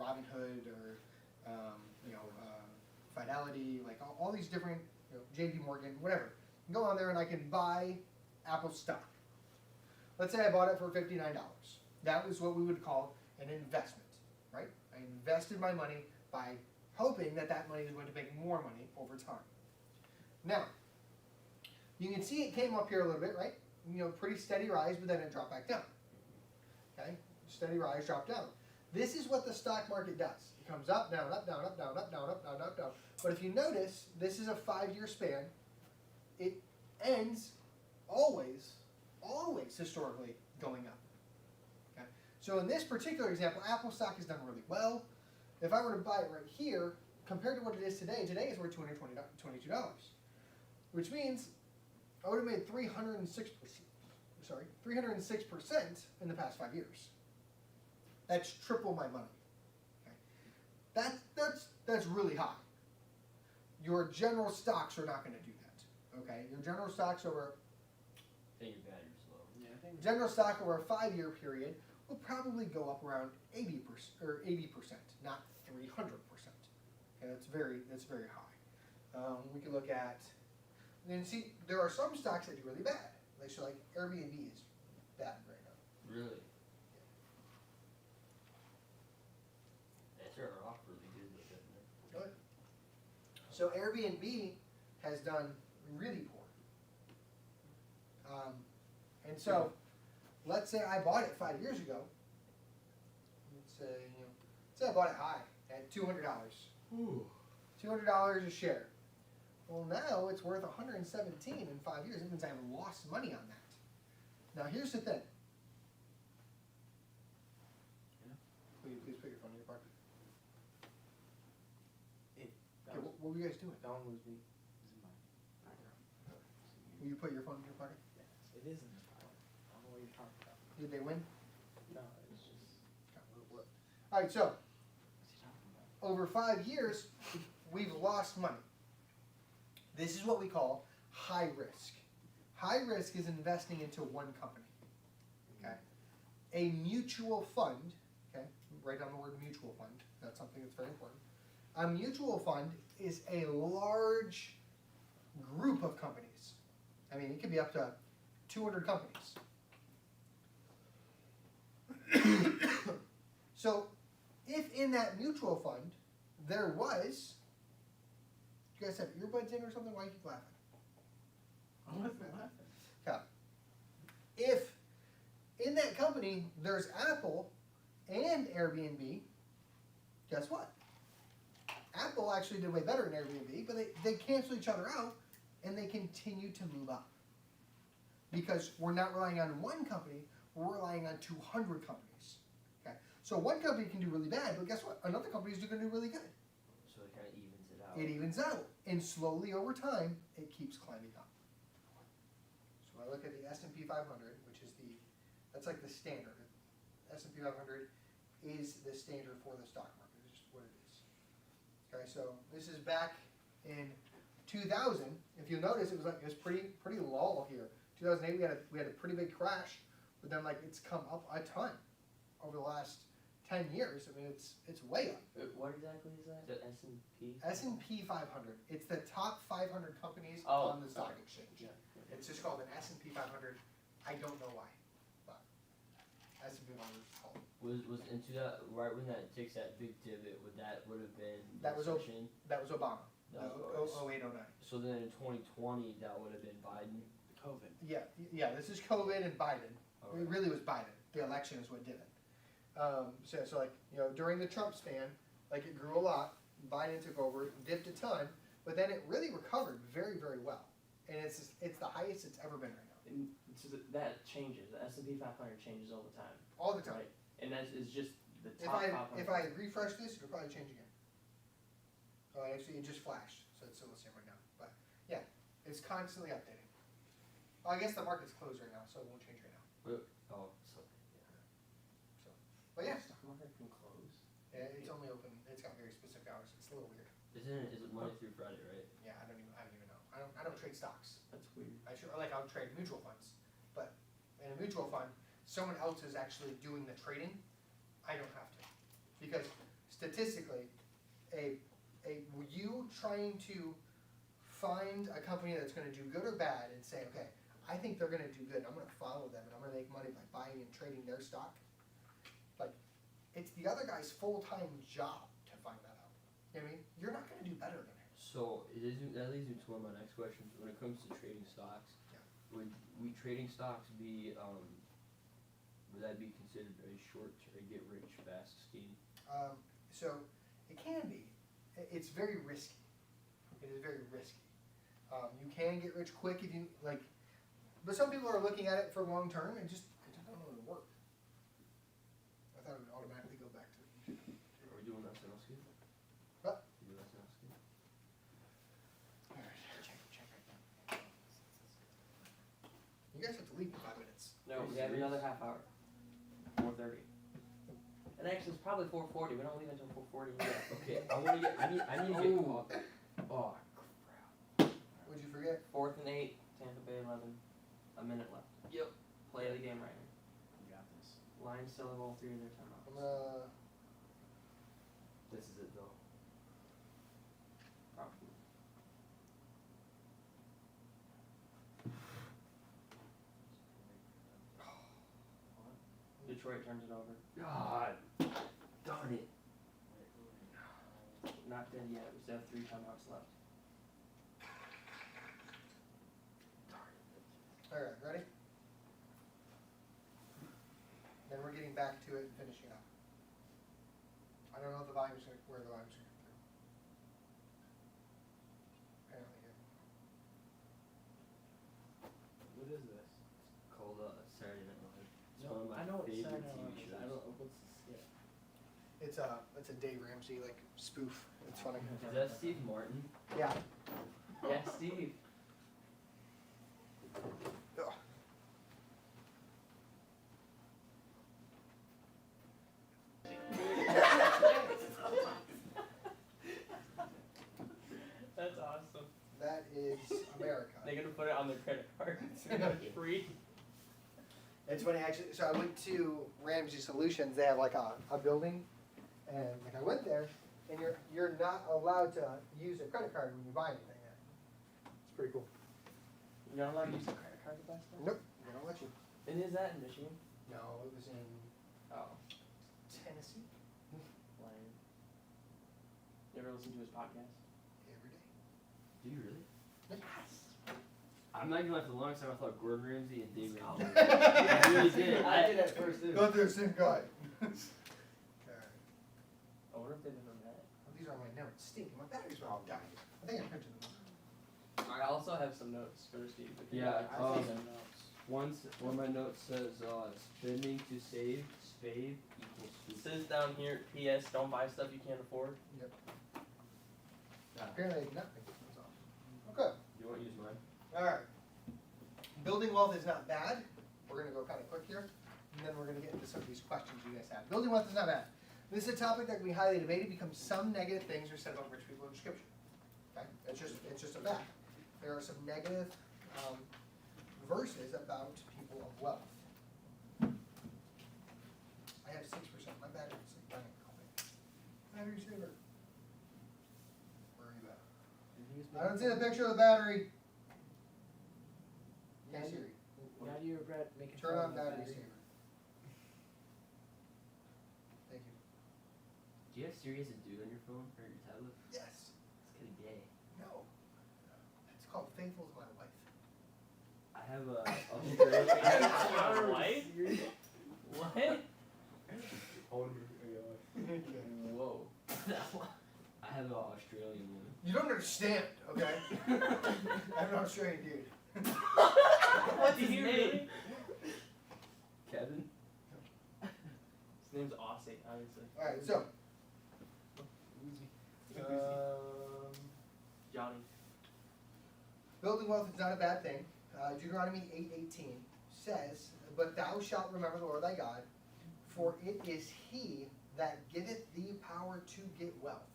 Robinhood or Fidelity, like all these different, JP Morgan, whatever. I can go on there and I can buy Apple stock. Let's say I bought it for $59. That was what we would call an investment, right? I invested my money by hoping that money is going to make more money over time. Now, you can see it came up here a little bit, right? Pretty steady rise, but then it dropped back down. Okay, steady rise, drop down. This is what the stock market does. It comes up, down, up, down, up, down, up, down, up, down, up, down. But if you notice, this is a 5-year span. It ends always historically going up. Okay? So in this particular example, Apple stock has done really well. If I were to buy it right here, compared to what it is today it's worth $222. Which means I would have made 306% in the past 5 years. That's triple my money. Okay? That's really high. Your general stocks are not going to do that. Okay? Your general stocks over I think your battery's low. Yeah, I think general stock over a 5-year period will probably go up around 80% or 80%, not 300%. Okay, that's very high. We can look at, and see, there are some stocks that do really bad. Like Airbnb is bad right now. Really? They started off really good with it. Good. So Airbnb has done really poor. And so, let's say I bought it 5 years ago. Let's say I bought it high at $200. $200 a share. Well, now it's worth $117 in 5 years. It means I've lost money on that. Now, here's the thing. Will you please put your phone in your pocket? Okay, what were you guys doing? Don't lose me. This is mine. Will you put your phone in your pocket? Yes, it is in the pocket. I don't know what you're talking about. Did they win? No, it's just. All right, so What's he talking about? over 5 years, we've lost money. This is what we call high risk. High risk is investing into one company. Okay. A mutual fund. Okay. Write down the word mutual fund. That's something that's very important. A mutual fund is a large group of companies. I mean, it could be up to 200 companies. So, if in that mutual fund there was, you guys have earbuds in or something? Why do you keep laughing? I wasn't laughing. Okay. If in that company there's Apple and Airbnb, guess what? Apple actually did way better than Airbnb, but they cancel each other out and they continue to move up. Because we're not relying on one company, we're relying on 200 companies. Okay. So one company can do really bad, but guess what? Another company is going to do really good. So it kind of evens it out. It evens out, and slowly over time, it keeps climbing up. So I look at the S&P 500, which is that's like the standard. S&P 500 is the standard for the stock market. It's just what it is. Okay, so this is back in 2000. If you notice, it was pretty lull here. 2008, we had a pretty big crash, but then it's come up a ton over the last 10 years. I mean, it's way up. What exactly is that? The S&P? S&P 500. It's the top 500 companies Oh, on the stock okay. exchange. Yeah. It's just called an S&P 500. I don't know why, but S&P 500 is called. Was into that right when that takes that big divot? Would have been That was recession? That was Obama. That was- 08, 09. So then in 2020, that would have been Biden. COVID. Yeah. This is COVID and Biden. Okay. It really was Biden. The election is what did it. So during the Trump span, it grew a lot. Biden took over, dipped a ton, but then it really recovered very, very well, and it's the highest it's ever been right now. And so that changes. The S&P 500 changes all the time. All the time. Right. And that is just the If top I 500. refresh this, it'll probably change again. Oh, actually, it just flashed, so it's still the same right now. But yeah, it's constantly updating. Oh, I guess the market's closed right now, so it won't change right now. Oh, so But yeah, Stock market can close. it's only open. It's got very specific hours. It's a little weird. is it Monday through Friday, right? Yeah, I don't even know. I don't trade stocks. That's weird. I'll trade mutual funds, but in a mutual fund, someone else is actually doing the trading. I don't have to, because statistically, you trying to find a company that's going to do good or bad and say, okay, I think they're going to do good. I'm going to follow them and I'm going to make money by buying and trading their stock. It's the other guy's full-time job to find that out. You know what I mean? You're not going to do better than him. So that leads me to one of my next questions. When it comes to trading stocks, Yeah. would we trading stocks be Would that be considered a short or get rich fast scheme? So it can be. It's very risky. It is very risky. You can get rich quick if you like, but some people are looking at it for long term and just don't know it'll work. I thought it would automatically go back to. Are we doing that sales scheme? What? You doing that sales scheme? Check right now. You guys have to leave in 5 minutes. No, Are you we have serious? another half hour. 4:30. And actually, it's probably 4:40. We don't leave until 4:40. Okay, I need to get Ooh. oh crap. What'd you forget? 4th and 8, Tampa Bay 11. A minute left. Yep. Play of the game right here. You got this. Lions still have all 3 of their timeouts. I'm gonna. This is it though. Probably. Detroit turns it over. God darn it. Not dead yet. We still have 3 timeouts left. Alright, ready? Then we're getting back to it and finishing up. I don't know if the volume's gonna, where the volume's gonna come through. Apparently here. What is this? It's called Saturday Night Live. It's No, one of my I know what favorite Saturday Night TV Live is. I shows. don't. What's the skit? It's a Dave Ramsey like spoof. It's funny. Is that Steve Martin? Yeah. Yeah, Steve. Ugh. That's awesome. That is America. They're gonna put it on their credit card. Free. It's funny actually. So I went to Ramsey Solutions. They have like a building, and like I went there, and you're not allowed to use a credit card when you buy anything there. It's pretty cool. You're not allowed to use a credit card to buy stuff? Nope, they don't let you. And is that in Michigan? No, it was in Oh. Tennessee Lame. You ever listen to his podcast? every day. Do you really? Yes. I'm not gonna lie, for the longest time I thought Gordon Ramsay and Dave Ramsey. I I really did. I did at first too. Go through the same guy. Alright. I wonder if they've ever met. These are my notes. Steve, my batteries are all dying. I think I printed them. I also have some notes for Steve. If you Yeah, like. I see the notes. One of my notes says, spending to save, spave equals It stupid. says down here, P.S. Don't buy stuff you can't afford. Apparently I did not think this was off. Okay. You won't use mine? Alright. Building wealth is not bad. We're gonna go kind of quick here, and then we're gonna get into some of these questions you guys have. Building wealth is not bad. This is a topic that can be highly debated because some negative things are said about rich people in Scripture. Okay? It's just a fact. There are some negative verses about people of wealth. I have 6%. My battery's like dying. Battery saver. Where are you at? I don't see the picture of the battery. Hey Siri, Now do you regret making turn fun on of the battery saver. Thank you. Do you have Siri as a dude on your phone or your tablet? Yes. It's kinda gay. No. It's called Faithful's My Wife. I have a Australian. Your wife? What? Whoa. I have an Australian woman. You don't understand, okay? I'm an Australian dude. What's his name? Kevin? His name's Aussie, obviously. Alright, so. Johnny. Building wealth is not a bad thing. Deuteronomy 8:18 says, "But thou shalt remember the Lord thy God, for it is he that giveth thee power to get wealth."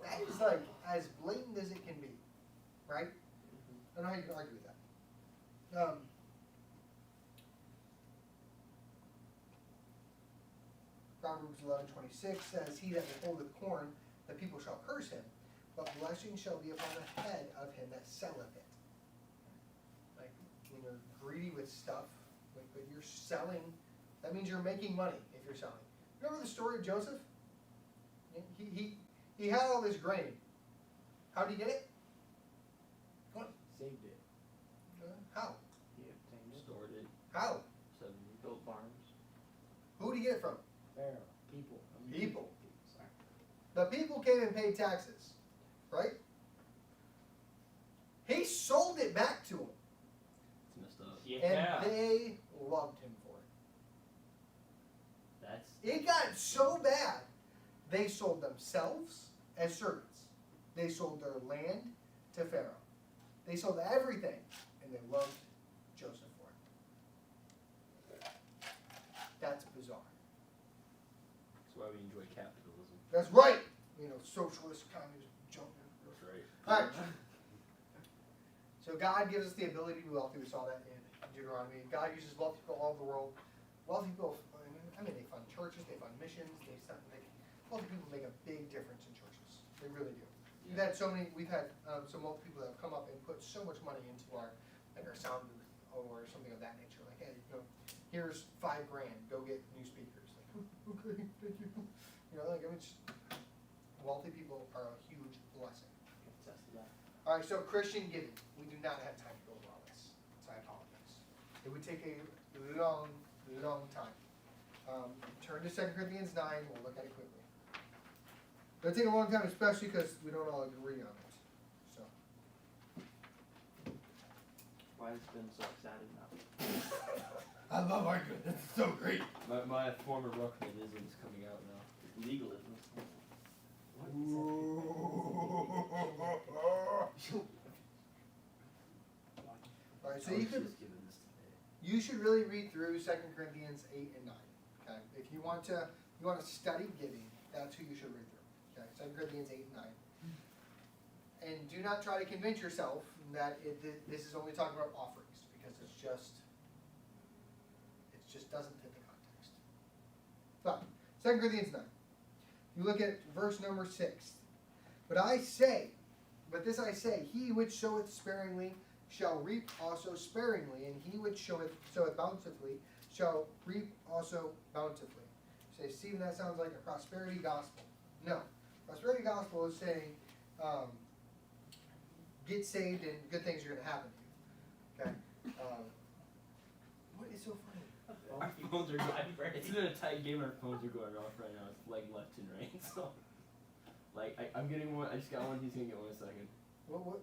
That is like as blatant as it can be, right? I don't know how you can argue with that. Proverbs 11:26 says, "He that withholdeth corn, the people shall curse him, but blessing shall be upon the head of him that selleth it." Like when you're greedy with stuff, like when you're selling, that means you're making money if you're selling. Remember the story of Joseph? He had all this grain. How did he get it? Saved it. How? He obtained it. Stored it How? 7 years. Who did he get it from? Pharaoh, people. People. Sorry. The people came and paid taxes, right? He sold it back to them, It's messed up. Yeah. and they loved him for it. That's It got so bad, they sold themselves as servants. They sold their land to Pharaoh. They sold everything, and they loved Joseph for it. That's bizarre. That's why we enjoy capitalism. That's right. You know, socialist, communist, junk. That's right. All right. So God gives us the ability to be wealthy. We saw that in Deuteronomy. God uses wealthy people all over the world. Wealthy people, I mean, they fund churches, they fund missions, wealthy people make a big difference in churches. They really do. We've had some wealthy people that have come up and put so much money into our sound booth or something of that nature. Like, hey, here's $5,000, go get new speakers. Like, okay, thank you. You know, like, I mean, wealthy people are a huge blessing. Attest to that. All right, so Christian giving. We do not have time to go over all this, so I apologize. It would take a long, long time. Turn to 2 Corinthians 9. We'll look at it quickly. It'll take a long time, especially because we don't all agree on it. So, Why has it been so exciting now? I love arguing. It's so great. My former Ruckmanism is coming out now. Legalism. All right, so I was you could. just given this today. You should really read through 2 Corinthians 8 and 9. Okay, if you want to study giving, that's who you should read through. Okay, 2 Corinthians 8 and 9. And do not try to convince yourself that this is only talking about offerings, because it just doesn't fit the context. So, 2 Corinthians 9. You look at verse number 6. But this I say, he which soweth sparingly shall reap also sparingly, and he which soweth bountifully shall reap also bountifully. You say, Stephen, that sounds like a prosperity gospel. No. Prosperity gospel is saying, get saved and good things are going to happen to you. Okay? What is so funny? Our phones are going. It's in a tight game. Our phones are going off right now. It's like left and right. So, like, I'm getting one. I just got one. He's gonna get one in a second. What?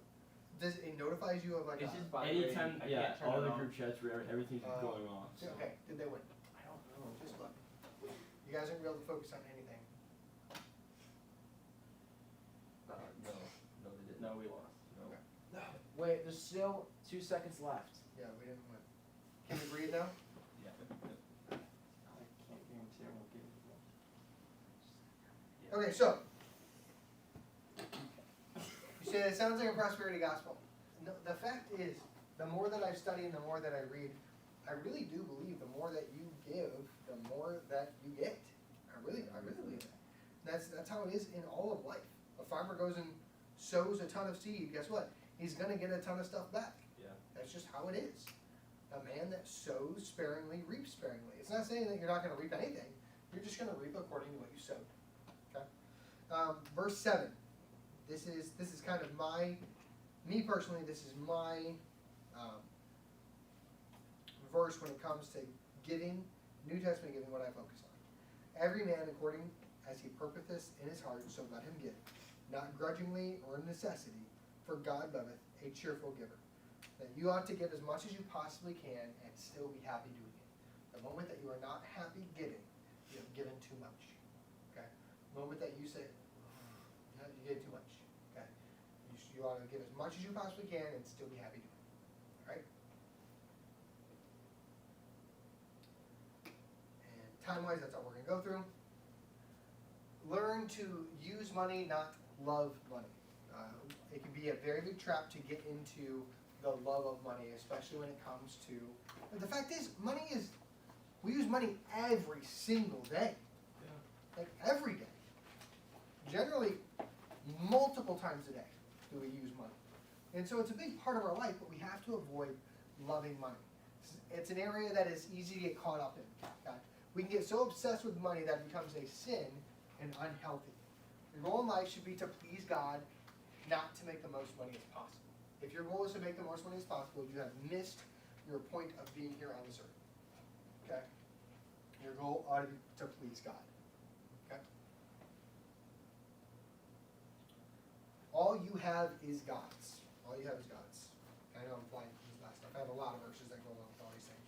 Does it notifies you of like It's a... just vibrating. Anytime, I yeah, can't turn all it the on. group chats, everything's going off. So. Okay, did they win? I don't know. Just look. You guys aren't able to focus on anything. No, they didn't. No, we lost. No. Wait, there's still 2 seconds left. Yeah, we didn't win. Can you breathe now? Yeah. I can't guarantee I won't get it. Okay, so you say it sounds like a prosperity gospel. No, the fact is, the more that I study and the more that I read, I really do believe the more that you give, the more that you get. I really believe that. That's how it is in all of life. A farmer goes and sows a ton of seed. Guess what? He's gonna get a ton of stuff back. Yeah. That's just how it is. A man that sows sparingly reaps sparingly. It's not saying that you're not gonna reap anything. You're just gonna reap according to what you sowed. Okay. Verse 7. This is kind of me personally, this is my verse when it comes to giving, New Testament giving, what I focus on. Every man according as he purposeth in his heart, so let him give, not grudgingly or in necessity, for God loveth a cheerful giver. That you ought to give as much as you possibly can and still be happy doing it. The moment that you are not happy giving, you have given too much. Okay? The moment that you say, you gave too much. Okay? You ought to give as much as you possibly can and still be happy doing it. Alright? And time-wise, that's all we're going to go through. Learn to use money, not love money. It can be a very big trap to get into the love of money, especially when it comes to... But the fact is, we use money every single day. Yeah. Like every day. Generally, multiple times a day do we use money. And so it's a big part of our life, but we have to avoid loving money. It's an area that is easy to get caught up in. Okay? We can get so obsessed with money that it becomes a sin and unhealthy. Your goal in life should be to please God, not to make the most money as possible. If your goal is to make the most money as possible, you have missed your point of being here on this earth. Okay? Your goal ought to be to please God. Okay? All you have is God's. All you have is God's. I know I'm flying through this last stuff. I have a lot of verses that go along with all these things.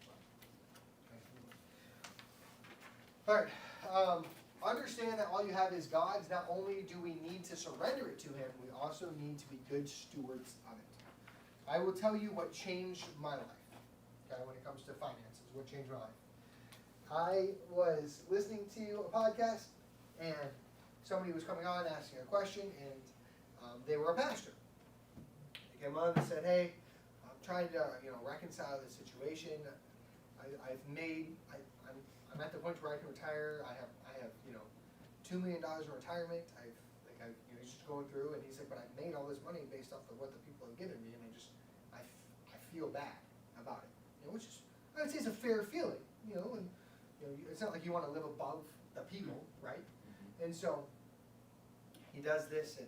But. Alright. Understand that all you have is God's. Not only do we need to surrender it to Him, we also need to be good stewards of it. I will tell you what changed my life. Okay, when it comes to finances, what changed my life. I was listening to a podcast, and somebody was coming on asking a question, and they were a pastor. They came on and said, "Hey, I'm trying to reconcile this situation. I'm at the point where I can retire. I have $2 million in retirement. He's just going through, and he said, but I've made all this money based off of what the people have given me, and I feel bad about it. Which is, I would say, is a fair feeling. And it's not like you want to live above the people, right? And so he does this, and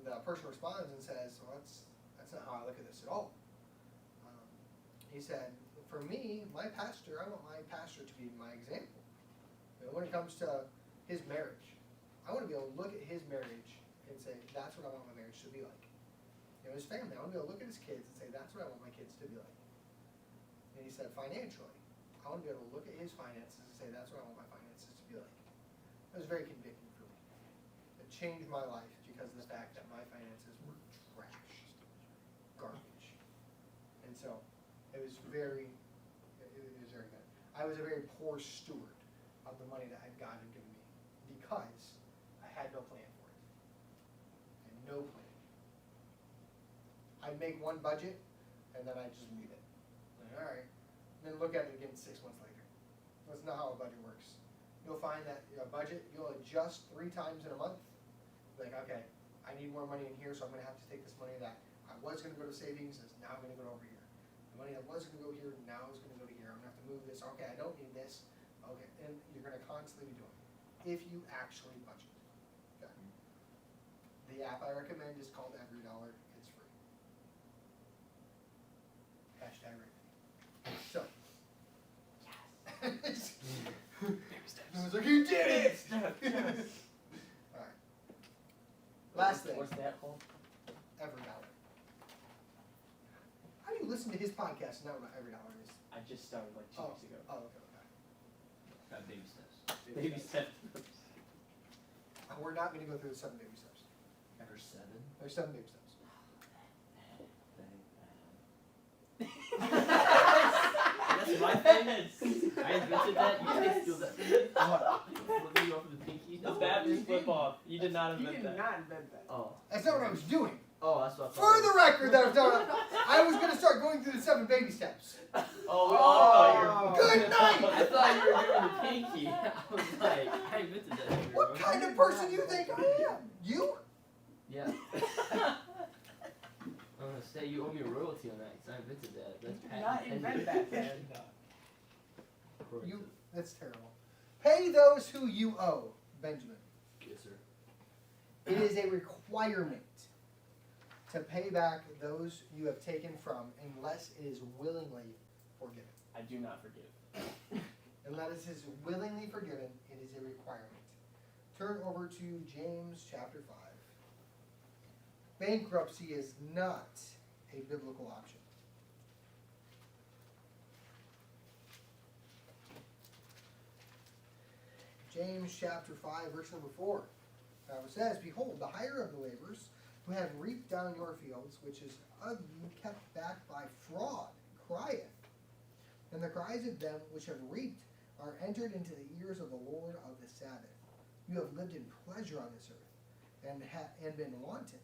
the person responds and says, well, that's not how I look at this at all. He said, for me, my pastor, I want my pastor to be my example. When it comes to his marriage, I want to be able to look at his marriage and say, that's what I want my marriage to be like. His family, I want to be able to look at his kids and say, that's what I want my kids to be like. And he said, financially, I want to be able to look at his finances and say, that's what I want my finances to be like. It was very convicting for me. It changed my life because of the fact that my finances were trash, garbage. And so, it was very good. I was a very poor steward of the money that God had given me because I had no plan for it. I had no plan. I'd make one budget and then I'd just leave it. All right. And then look at it again 6 months later. That's not how a budget works. You'll find that a budget, you'll adjust 3 times in a month. Like, okay, I need more money in here, so I'm going to have to take this money that I was going to go to savings, is now going to go over here. The money that was going to go here, now is going to go to here. I'm going to have to move this. Okay, I don't need this. Okay, and you're going to constantly be doing it if you actually budget. Okay. The app I recommend is called Every Dollar. It's free. Hashtag right. So. Yes. I was like, you did it! Alright. Last thing. What's that called? Every Dollar. How do you listen to his podcast and not what Every Dollar is? I just started like 2 weeks ago. Oh, okay. Got baby steps. Baby steps. We're not going to go through the 7 baby steps. Ever 7? There's 7 baby steps. That's my thing. I invented that. You can't steal that from me. Flip me off of the pinky. The Baptist flip off. You did not You invent did that. not invent that. Oh. That's not what I was doing. Oh, that's what I For thought. the record, that I was going to start going through the 7 baby steps. Oh, we all thought you were. Good night! I thought you were doing the pinky. I was like, I invented that. What kind of person do you think I am? You? Yeah. I'm gonna say you owe me a royalty on that because I invented that. That's You did not patent invent pending. that, man. You. That's terrible. Pay those who you owe, Benjamin. Yes, sir. It is a requirement to pay back those you have taken from unless it is willingly forgiven. I do not forgive. Unless it is willingly forgiven, it is a requirement. Turn over to James chapter 5. Bankruptcy is not a biblical option. James chapter 5, verse number 4. The Bible says, behold, the hire of the laborers who have reaped down your fields, which is of you kept back by fraud, crieth. And the cries of them which have reaped are entered into the ears of the Lord of the Sabbath. You have lived in pleasure on this earth, and been wanton.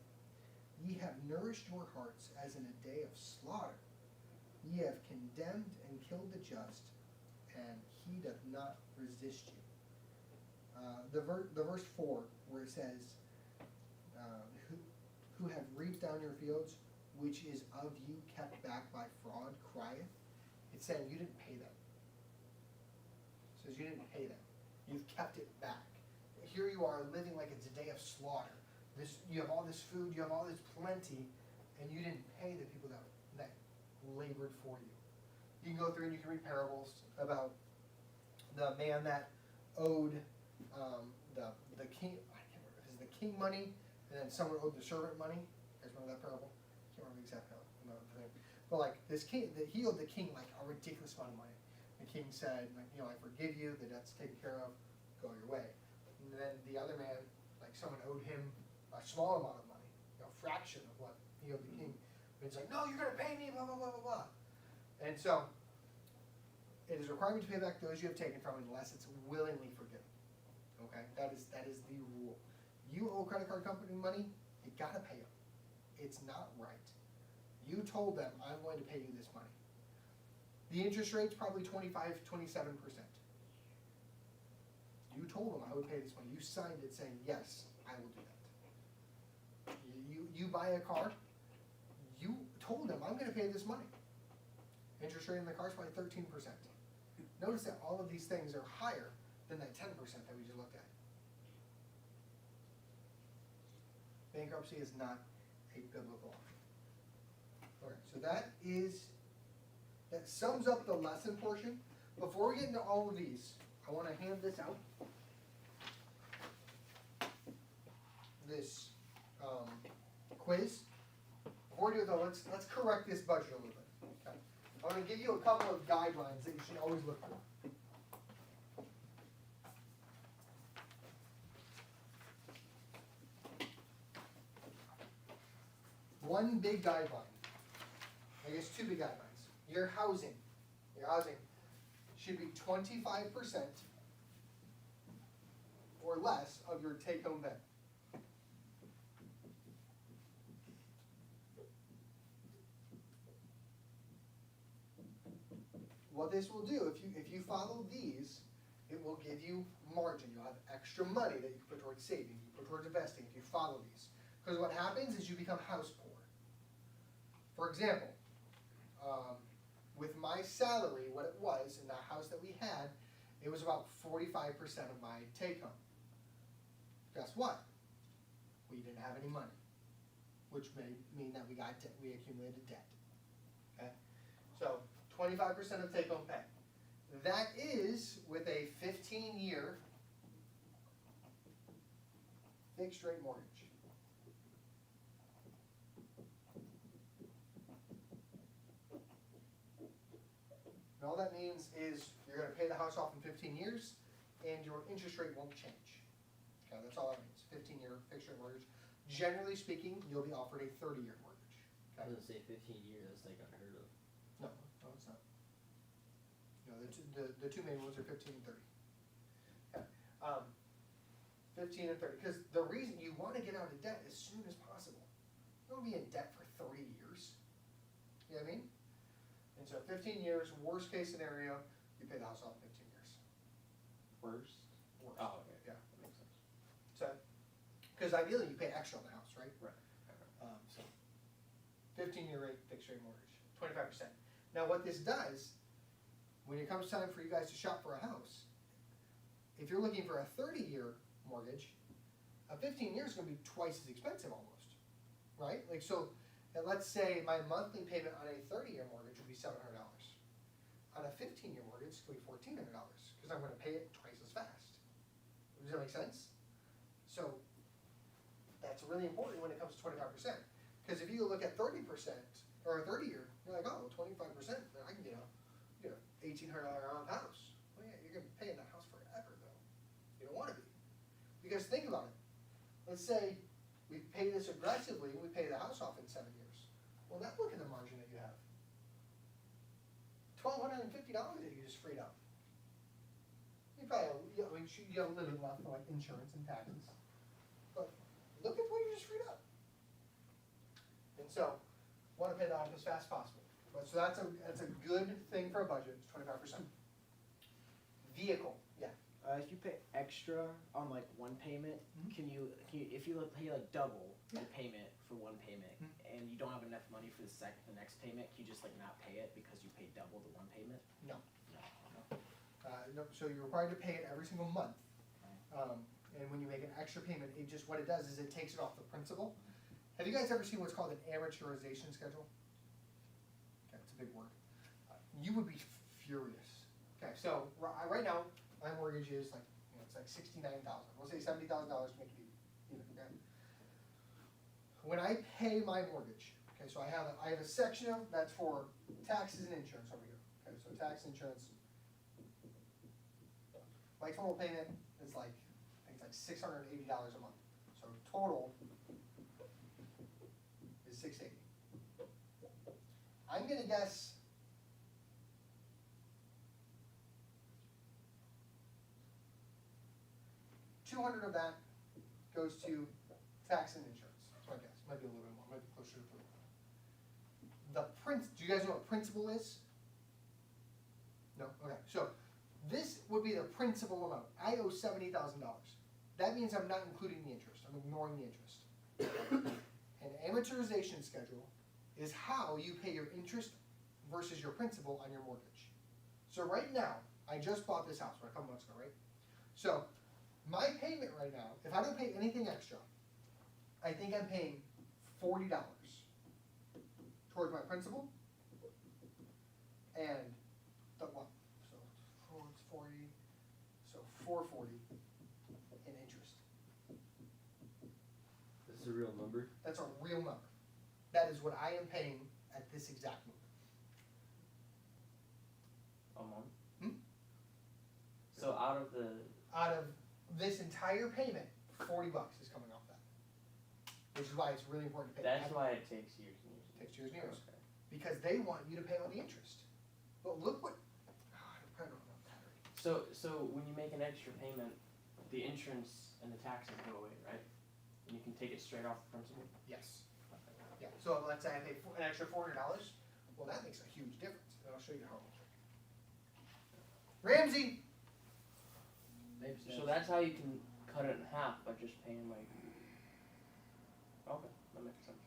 Ye have nourished your hearts as in a day of slaughter. Ye have condemned and killed the just, and he doth not resist you. The verse 4, where it says, who have reaped down your fields, which is of you kept back by fraud, crieth. It's saying you didn't pay them. It says you didn't pay them. You've kept it back. Here you are living like it's a day of slaughter. You have all this food, you have all this plenty, and you didn't pay the people that labored for you. You can go through and you can read parables about the man that owed the king, I can't remember, is the king money, and then someone owed the servant money. You guys remember that parable? I can't remember the exact thing. But like this king, he owed the king like a ridiculous amount of money. The king said, like, you know, I forgive you, the debt's taken care of, go your way. And then the other man, like someone owed him a small amount of money, you know, a fraction of what he owed the king. And he's like, no, you're gonna pay me, blah blah blah blah blah. And so it is a requirement to pay back those you have taken from unless it's willingly forgiven. Okay, that is the rule. You owe a credit card company money, you gotta pay them. It's not right. You told them, I'm going to pay you this money. The interest rate's probably 25, 27%. You told them I would pay this money. You signed it saying, yes, I will do that. You buy a car, you told them, I'm gonna pay this money. Interest rate in the car is probably 13%. Notice that all of these things are higher than that 10% that we just looked at. Bankruptcy is not a biblical option. Okay, so that sums up the lesson portion. Before we get into all of these, I want to hand this out. This quiz. Before we do it though, let's correct this budget a little bit. Okay. I want to give you a couple of guidelines that you should always look for. One big guideline, I guess two big guidelines. Your housing should be 25% or less of your take-home pay. What this will do, if you follow these, it will give you margin. You'll have extra money that you can put towards saving, you can put towards investing if you follow these. Because what happens is you become house poor. For example, with my salary, what it was in the house that we had, it was about 45% of my take home. Guess what? We didn't have any money, which may mean that we accumulated debt. Okay, so 25% of take home pay. That is with a 15-year fixed rate mortgage. And all that means is you're going to pay the house off in 15 years and your interest rate won't change. Okay, that's all that means. 15-year fixed rate mortgage. Generally speaking, you'll be offered a 30-year mortgage. I Okay? was gonna say 15 years. That's like unheard of. No, it's not. No, the two main ones are 15 and 30. Okay. 15 and 30. Because the reason you want to get out of debt as soon as possible. You don't want to be in debt for 30 years. You know what I mean? And so 15 years, worst case scenario, you pay the house off in 15 years. Worst? Worst. Oh, okay. Yeah, that makes sense. So, because ideally you pay extra on the house, right? Right. So, 15-year rate, fixed rate mortgage, 25%. Now what this does, when it comes time for you guys to shop for a house, if you're looking for a 30-year mortgage, a 15 years is going to be twice as expensive almost, right? Like so, and let's say my monthly payment on a 30-year mortgage would be $700. On a 15-year mortgage, it's going to be $1,400 because I'm going to pay it twice as fast. Does that make sense? So that's really important when it comes to 25%. Because if you look at 30% or a 30-year, you're like, oh, 25%, then I can get a $1,800 a month house. Well, yeah, you're going to be paying that house forever, though. You don't want to be. Because think about it. Let's say we pay this aggressively and we pay the house off in 7 years. Well, now look at the margin that you have. $1,250 that you just freed up. You probably have, you have a little bit left for like insurance and taxes. But look at what you just freed up. And so, want to pay that off as fast as possible. But so that's a good thing for a budget. It's 25%. Vehicle, yeah. If you pay extra on like one payment, can you if you pay like double your payment for one payment and you don't have enough money for the next payment, can you just like not pay it because you paid double the one payment? No. No, so you're required to pay it every single month. And when you make an extra payment, what it does is it takes it off the principal. Have you guys ever seen what's called an amortization schedule? Okay, it's a big word. You would be furious. Okay, so right now, my mortgage is like, you know, it's like $69,000. We'll say $70,000 to make it even. Okay. When I pay my mortgage, okay, so I have a section of that's for taxes and insurance over here. Okay, so tax and insurance. My total payment is like, I think it's like $680 a month. So total is $680. I'm gonna guess $200 of that goes to tax and insurance. That's my guess. Might be a little bit more. Might be closer to 300. Do you guys know what principal is? No. Okay. So this would be the principal amount. I owe $70,000. That means I'm not including the interest. I'm ignoring the interest. An amortization schedule is how you pay your interest versus your principal on your mortgage. So right now, I just bought this house a couple months ago, right? So my payment right now, if I don't pay anything extra, I think I'm paying $40 towards my principal and the what? So it's 40, so $440 in interest. That's a real number. That's a real number. That is what I am paying at this exact moment. A month? Hmm? So out of this entire payment, $40 is coming off that. Which is why it's really important to pay. that's why it takes years and years. It takes years and years. Okay. Because they want you to pay all the interest. But look what, I don't know that already. So when you make an extra payment, the insurance and the taxes go away, right? And you can take it straight off the principal? Yes. Yeah, so let's say I pay an extra $400, well that makes a huge difference, and I'll show you how. Ramsey! So that's how you can cut it in half by just paying like. Okay, that makes sense.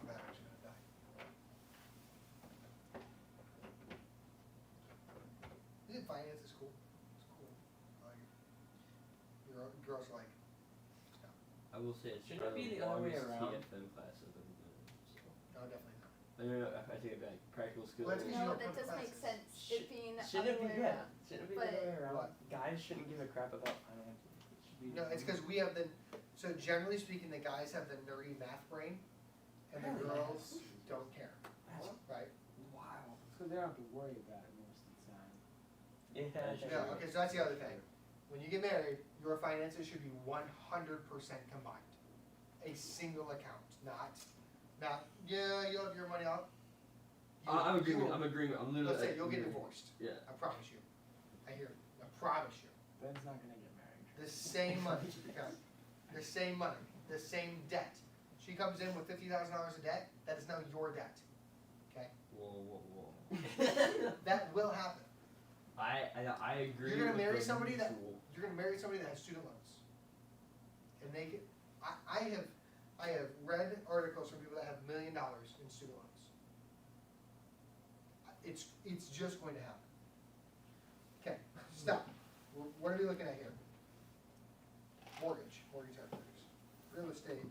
Battery's gonna die. Isn't finance is cool? It's cool. Like, girls are like, I will say it's Should it be probably the other way longest around? TFM class I've ever been in. So. no, definitely not. No, I take it back. Practical skills. Well, that's 'cause you No, don't that come to does make classes. sense, it being the Shouldn't other it be way yeah? around. Shouldn't it be But- the other way around? What? Guys shouldn't give a crap about finances. It should be. No, it's because we have so generally speaking, the guys have the nerdy math brain, and the Really? girls don't care, That's right? wild. So they don't have to worry about it most of the time. Yeah. Yeah, okay, so that's the other thing. When you get married, your finances should be 100% combined. A single account, not, yeah, you'll have your money out. I'm agreeing. I'm literally. Let's say you'll get divorced. Yeah. I promise you. I hear it. I promise you. Ben's not gonna get married. The same money, okay? The same money, the same debt. She comes in with $50,000 of debt, that is now your debt, okay? Whoa. That will happen. I agree. You're gonna with marry the somebody that- mutual. You're gonna marry somebody that has student loans. And they get, I have read articles from people that have $1 million in student loans. It's just going to happen. Okay, stop. What are we looking at here? Mortgage calculators, real estate,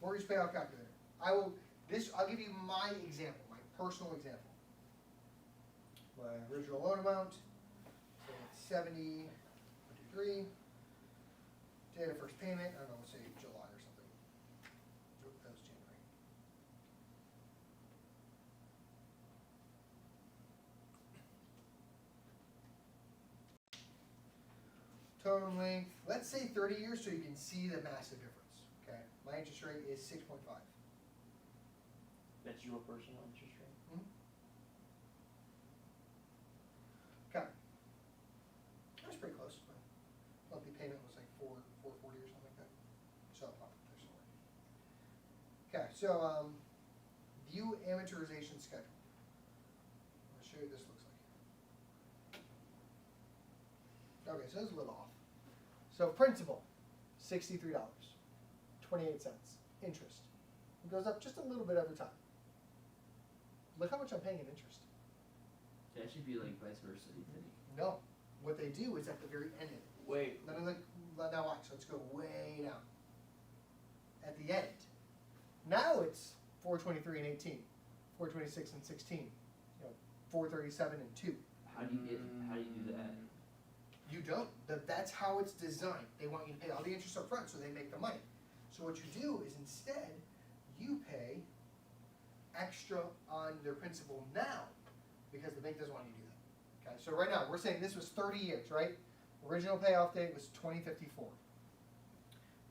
mortgage payoff calculator. I'll give you my example, my personal example. My original loan amount, it's 70.23. Date of first payment, I don't know, let's say July or something. Nope, that was January. Term length, let's say 30 years so you can see the massive difference, okay? My interest rate is 6.5. That's your personal interest rate. Okay. That was pretty close. My monthly payment was like $440 or something like that. So up there somewhere. Okay, so view amortization schedule. I'll show you what this looks like. Okay, so this is a little off. So principal, $63.28. Interest. It goes up just a little bit every time. Look how much I'm paying in interest. That should be like vice versa, you think? No. What they do is at the very end of it. Wait. Let me look, now watch, let's go way down. At the end, Now it's 423 and 18, 426 and 16, 437 and 2. How do you do that? You don't. That's how it's designed. They want you to pay all the interest up front so they make the money. So what you do is instead, you pay extra on their principal now because the bank doesn't want you to do that. Okay, so right now, we're saying this was 30 years, right? Original payoff date was 2054.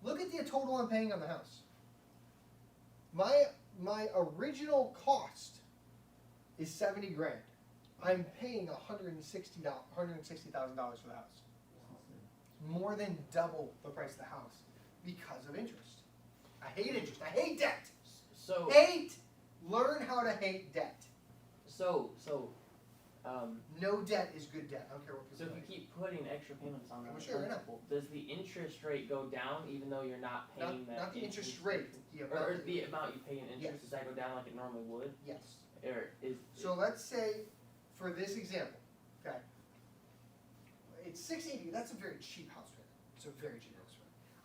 Look at the total I'm paying on the house. My original cost is 70 grand. I'm paying $160,000 for the house. More than double the price of the house because of interest. I hate interest. I hate debt. So, Learn how to hate debt. No debt is good debt. I don't care what so people if you say. keep putting extra payments on the Well, sure, I know. principal, does the interest rate go down even though you're not paying that? Not the interest rate. The Or amount. the amount you pay in interest, Yes. does that go down like it normally would? Yes. Or is So let's say, for this example, okay, it's $680. That's a very cheap house rent. It's a very cheap house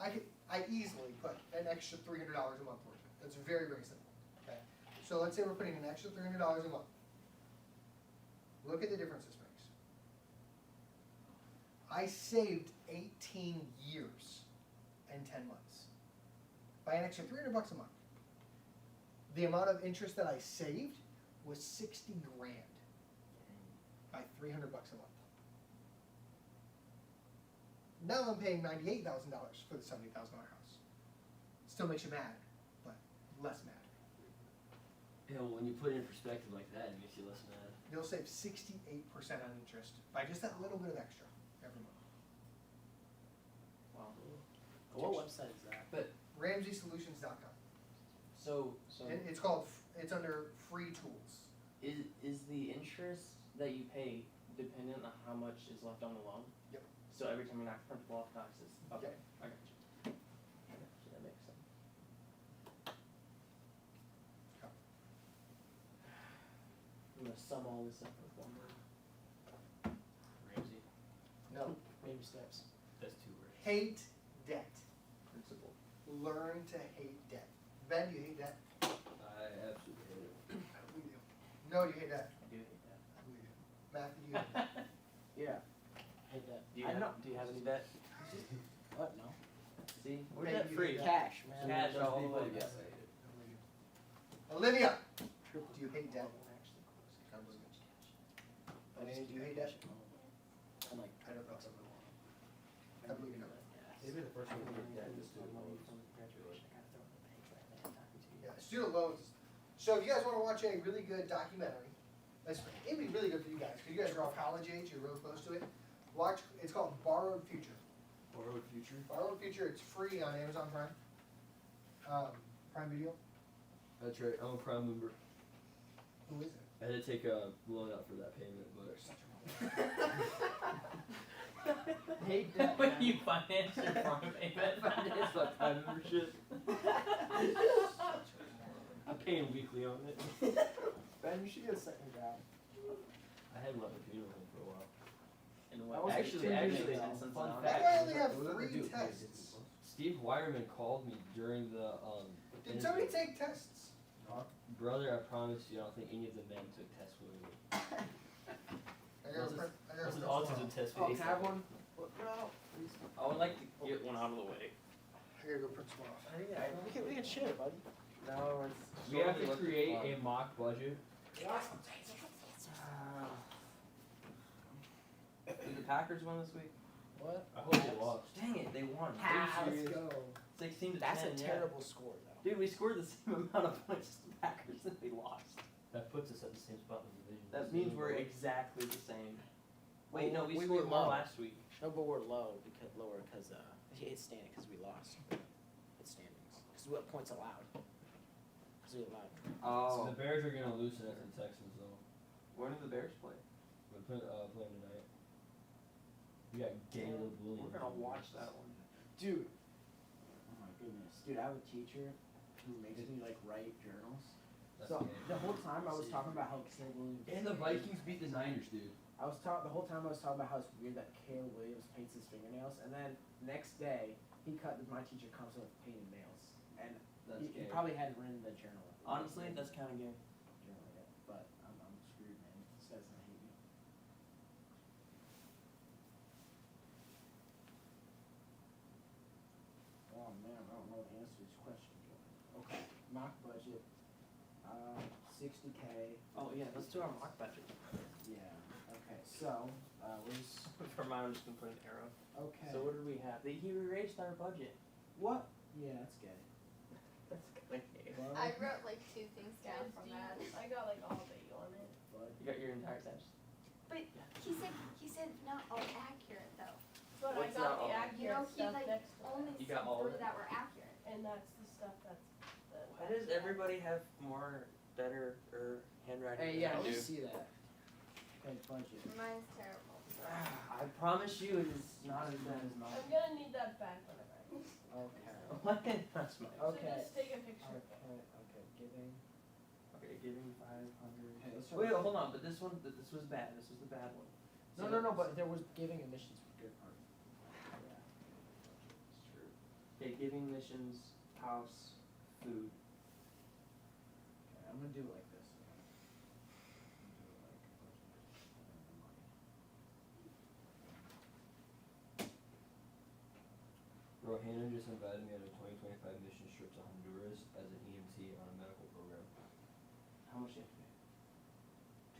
rent. I easily put an extra $300 a month towards it. That's very, very simple. Okay. So let's say we're putting an extra $300 a month. Look at the difference this makes. I saved 18 years and 10 months by an extra $300 a month. The amount of interest that I saved was 60 grand by $300 a month. Now I'm paying $98,000 for the $70,000 house. Still makes you mad, but less mad. Yeah, well, when you put it in perspective like that, it makes you less mad. You'll save 68% on interest by just that little bit of extra every month. wow. What website is that? RamseySolutions.com. So And it's under free tools. is the interest that you pay dependent on how much is left on the loan? Yep. So every time you knock the principal off, knocks this. Okay, Yep. I got you. That makes sense. I'm gonna sum all this up with one word. Ramsey, No. Baby steps. that's 2 words. Hate debt. Principal. Learn to hate debt. Ben, do you hate debt? I absolutely hate it. I believe you. No, do you hate debt? I do hate that. I believe you. Matthew, do you hate debt? Yeah. Hate that. Do you, I have, know. do you have any debt? What? No. See, we're Hey, debt you free. hate Cash, man. Cash Those all the people, way. yes, I hate it. I believe you. Olivia, do you hate debt? I believe you. Elena, do you hate debt? I'm like, I don't know. I believe you know. Maybe the first one we looked at is student loans. Yeah, student loans. So if you guys want to watch a really good documentary, it'd be really good for you guys, because you guys are all college age, you're real close to it. Watch, it's called Borrowed Future. Borrowed future? Borrowed Future, it's free on Amazon Prime. Prime Video. That's right, I'm a Prime member. Who is it? I had to take a loan out for that payment, but They're such a hate that. When man. you finance your farm payment. it's my Prime membership. I'm paying weekly on it. Ben, you should get a second job. I had one at the funeral home for a while. And That what? was like Actually, 2 years actually, ago. since Fun now- Why fact. do I only have What did they 3 do? tests? Steve Wireman called me during the Did somebody take tests? Brother, I promise you, I don't think any of the men took tests with me. I got a print- I got a What's an print autism tomorrow. test? Oh, face can I have like? one? No, please. I would like to get one out of the way. I gotta go print tomorrow. We can share, buddy. No, it's. We have to slowly looking create fun. a mock budget. Did the Packers win this week? What? I hope they lost. Dang it, they won. Ah, Are you let's serious? go. 16 to That's 10. a yeah. terrible score, though. Dude, we scored the same amount of points as the Packers and we lost. That puts us at the same spot in the division. That means we're exactly the same. Wait, no, we We scored were more low. last week. No, but we're low because it's standing because we lost. It's standings because we have points allowed. Because we allowed. So the Bears are gonna lose tonight to the Texans, though. When do the Bears play? We're playing tonight. We got Caleb Williams. We're gonna watch that one. Dude. Oh my goodness, dude! I have a teacher who makes me like write journals. That's So okay. the whole time I was talking about how Caleb Williams. And the Vikings beat the Niners, dude. The whole time I was talking about how it's weird that Caleb Williams paints his fingernails, and then next day my teacher comes up with painted nails, and That's he gay. probably hadn't written the journal. Honestly, that's kind of gay. Journal yet, but I'm screwed, man. This guy's gonna hate me. Oh man, I don't know the answer to this question. Okay, mock budget, 60K. Oh yeah, let's do our mock budget. Yeah. Okay, so where's For mine, I'm just gonna put an arrow. okay? So what did we have? He erased our budget. What? Yeah, that's gay. That's kind of gay. Bud, I wrote like 2 things down Guys, from do you- that. I got like all day on it. bud. You got your entire text. He said not all accurate though. But What's I got not all? the accurate You know, he stuff like next to only it. You got said all of 3 it? that were accurate. And that's the stuff that's the. Why does everybody have more, better, or handwriting Hey, than yeah, I let me do? see that. Okay, budget. Mine's terrible. I promise you, it is not as bad as I'm mine. gonna need that back when I write. Okay. What? That's mine. Okay. So just take a picture of it. Okay, giving. Okay, giving 500. Okay, let's Wait, start with- hold on, but this one, this was bad. This was the bad one. No, but there was giving emissions for good part. Yeah. It's true. Okay, giving missions, house, food. Okay, I'm gonna do it like this. I'm gonna do it like budget. Bro, Hannah just invited me on a 2025 mission trip to Honduras as an EMT on a medical program. How much do you have to pay?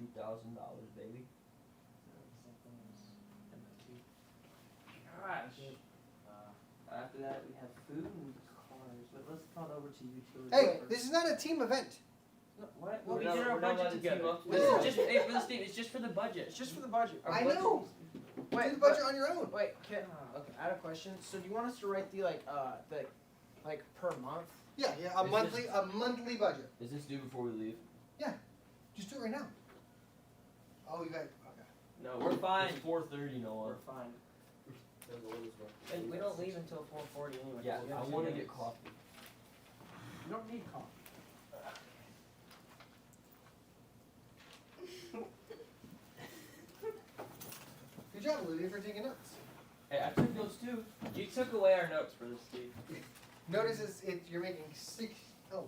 $2,000, baby. Something else. MSC. Gosh. After that, we have food and cars. But let's throw it over to utilities. Hey, first. this is not a team event. No, what? We're we not- did our we're not allowed budget to team together. up This together. is just, hey, for the Steve, it's just for the budget. It's just for the budget. Our I budget know. is- Do Wait, the budget on your own. Wait, okay, I had a question. So do you want us to write the like per month? Yeah, a Is monthly budget. Is this due before we leave? Just do it right now. Oh, you got, okay. No, we're fine. It's 4:30, Noah. We're fine. And we don't leave until 4:40 anyway. Yeah, so we I have 2 want to minutes. get coffee. You don't need coffee. Good job, Olivia, for taking notes. Hey, I took those too. You took away our notes for this, Steve. Notice you're making oh,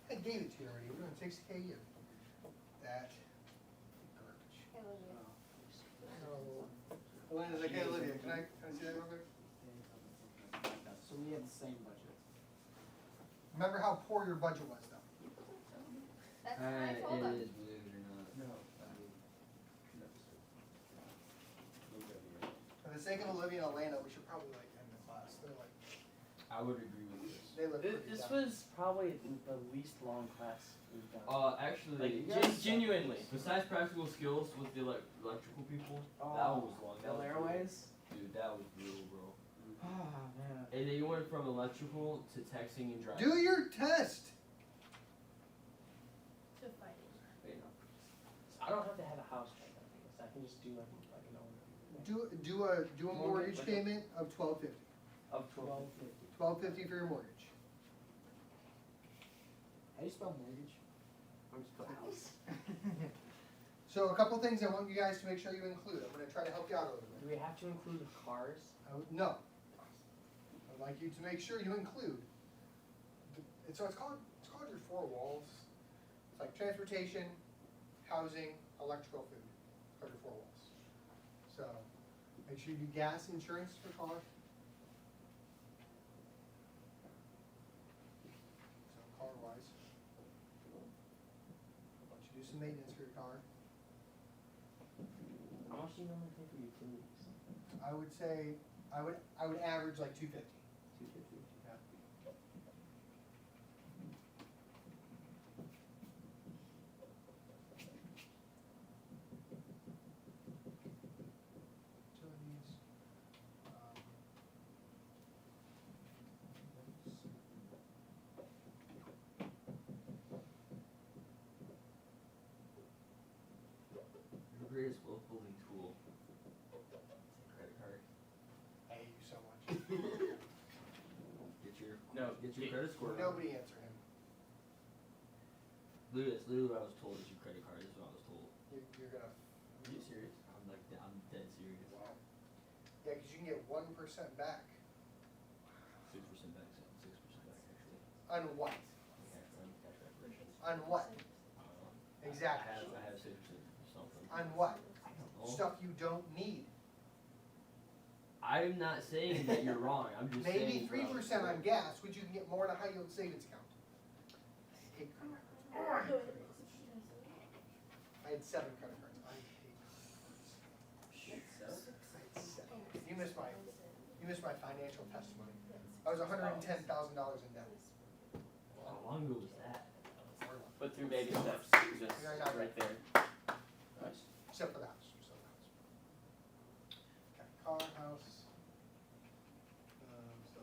I gave it to you already. We're doing 6K a year. That garbage. Hey, Olivia. Elena's like, hey, Olivia, can I see that real quick? So we had the same budget. Remember how poor your budget was, though. That's what I told him. is, believe it or not. No. For the sake of Olivia and Elena, we should probably like end the class. They're like, I would agree with this. they look pretty This dumb. was probably the least long class we've done. Actually, Like, genuinely. besides practical skills with the electrical people, that one was long. That was The brutal. airways? Dude, that was brutal, bro. Oh man. And then you went from electrical to texting and driving. Do your test. To fighting. Wait, no. I don't have to have a house check on this. I can just do like an owner. Do a mortgage Mortgage. payment of $12.50. Of 12. $12.50 for your mortgage. How do you spell mortgage? I'm just put house. So a couple things I want you guys to make sure you include. I'm going to try to help you out a little Do bit. we have to include cars? No. I'd like you to make sure you include. It's called your 4 walls. It's like transportation, housing, electrical, food. It's called your 4 walls. So make sure you do gas insurance for car. So car wise. Why don't you do some maintenance for your car? How much do you normally pay for utilities? I would say I would average like 250. 250. Utilities. Your greatest wealth building tool. Credit card. I hate you so much. Get your credit score. up. Nobody answer him. Literally, that's literally what I was told is your credit card. Is what I was told. You're gonna. Are you serious? I'm dead serious. Wow. Yeah, because you can get 1% back. 6% back, 6% back actually. On what? On what? Exactly. I have 6% or something. On what? I don't know. Stuff you don't need. I'm not saying that you're wrong. I'm just Maybe saying. 3% on gas, which you can get more in a high yield savings account. I had 7 credit cards. I hate credit cards. I had 7. You missed my financial testimony. I was $110,000 in debt. How long ago was that? Put through baby steps. Just Yeah, I got right there. Nice. Except for the house. Okay, car, house. So.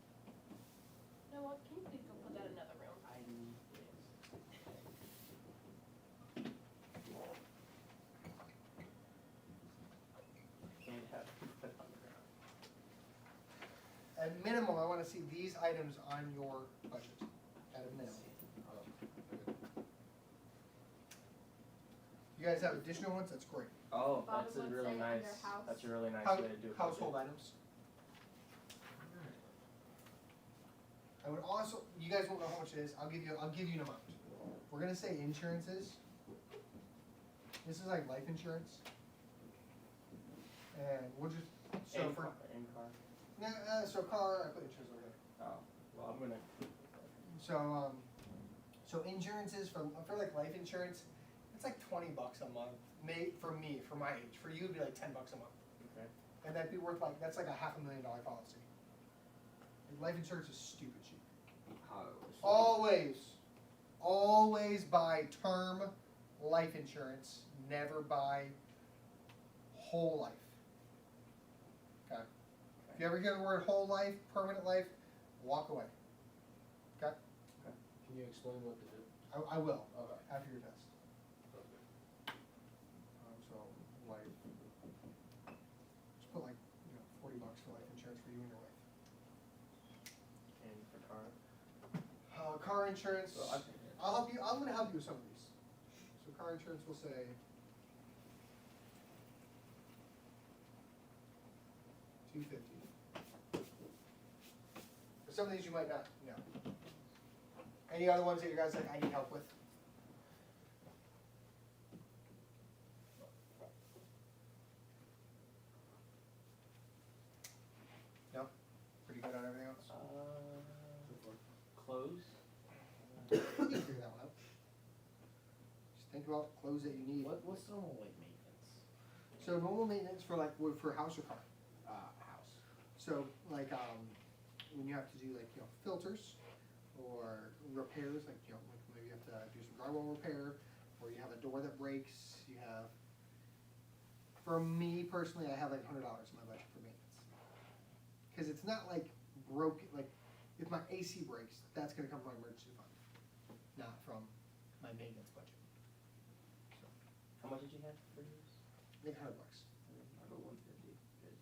You know what, can you please go put that in another room? I need this. And have to put it on the ground. At minimum, I want to see these items on your budget. At a minimum. You guys have additional ones? That's great. Oh, Bob that's a would really say nice, under house. that's a really nice Hou- way to do it. Household items. I would also, you guys won't know how much it is. I'll give you an amount. We're gonna say insurances. This is like life insurance. And we'll just, so for, so car, I put insurance over there. Oh, well, I'm gonna. So insurances for like life insurance, it's like $20 a month. For me, for my age. For you, it'd be like $10 a month. Okay. And that'd be worth that's like a $500,000 policy. And life insurance is stupid cheap. Always buy term life insurance. Never buy whole life. Okay. If you ever hear the word whole life, permanent life, walk away. Okay. Can you explain what to do? I will Okay. after your test. So life. Just put like $40 for life insurance for you and your wife. And for car. Car insurance. Well, I think I'll help you. I'm going to help you with some of these. So car insurance will say $250. For some of these you might not know. Any other ones that you guys like I need help with? No? Pretty good on everything else? Clothes. You can figure that one out. Just think about clothes that you need. What's normal like maintenance? So normal maintenance for for house or car? House. So like when you have to do filters or repairs, like maybe you have to do some drywall repair, or you have a door that breaks. You have. For me personally, I have like $100 in my budget for maintenance, because it's not like broken. Like if my AC breaks, that's going to come from my emergency fund, not from my maintenance budget. So How much did you have for yours? I think $100. I'll go 150. Good.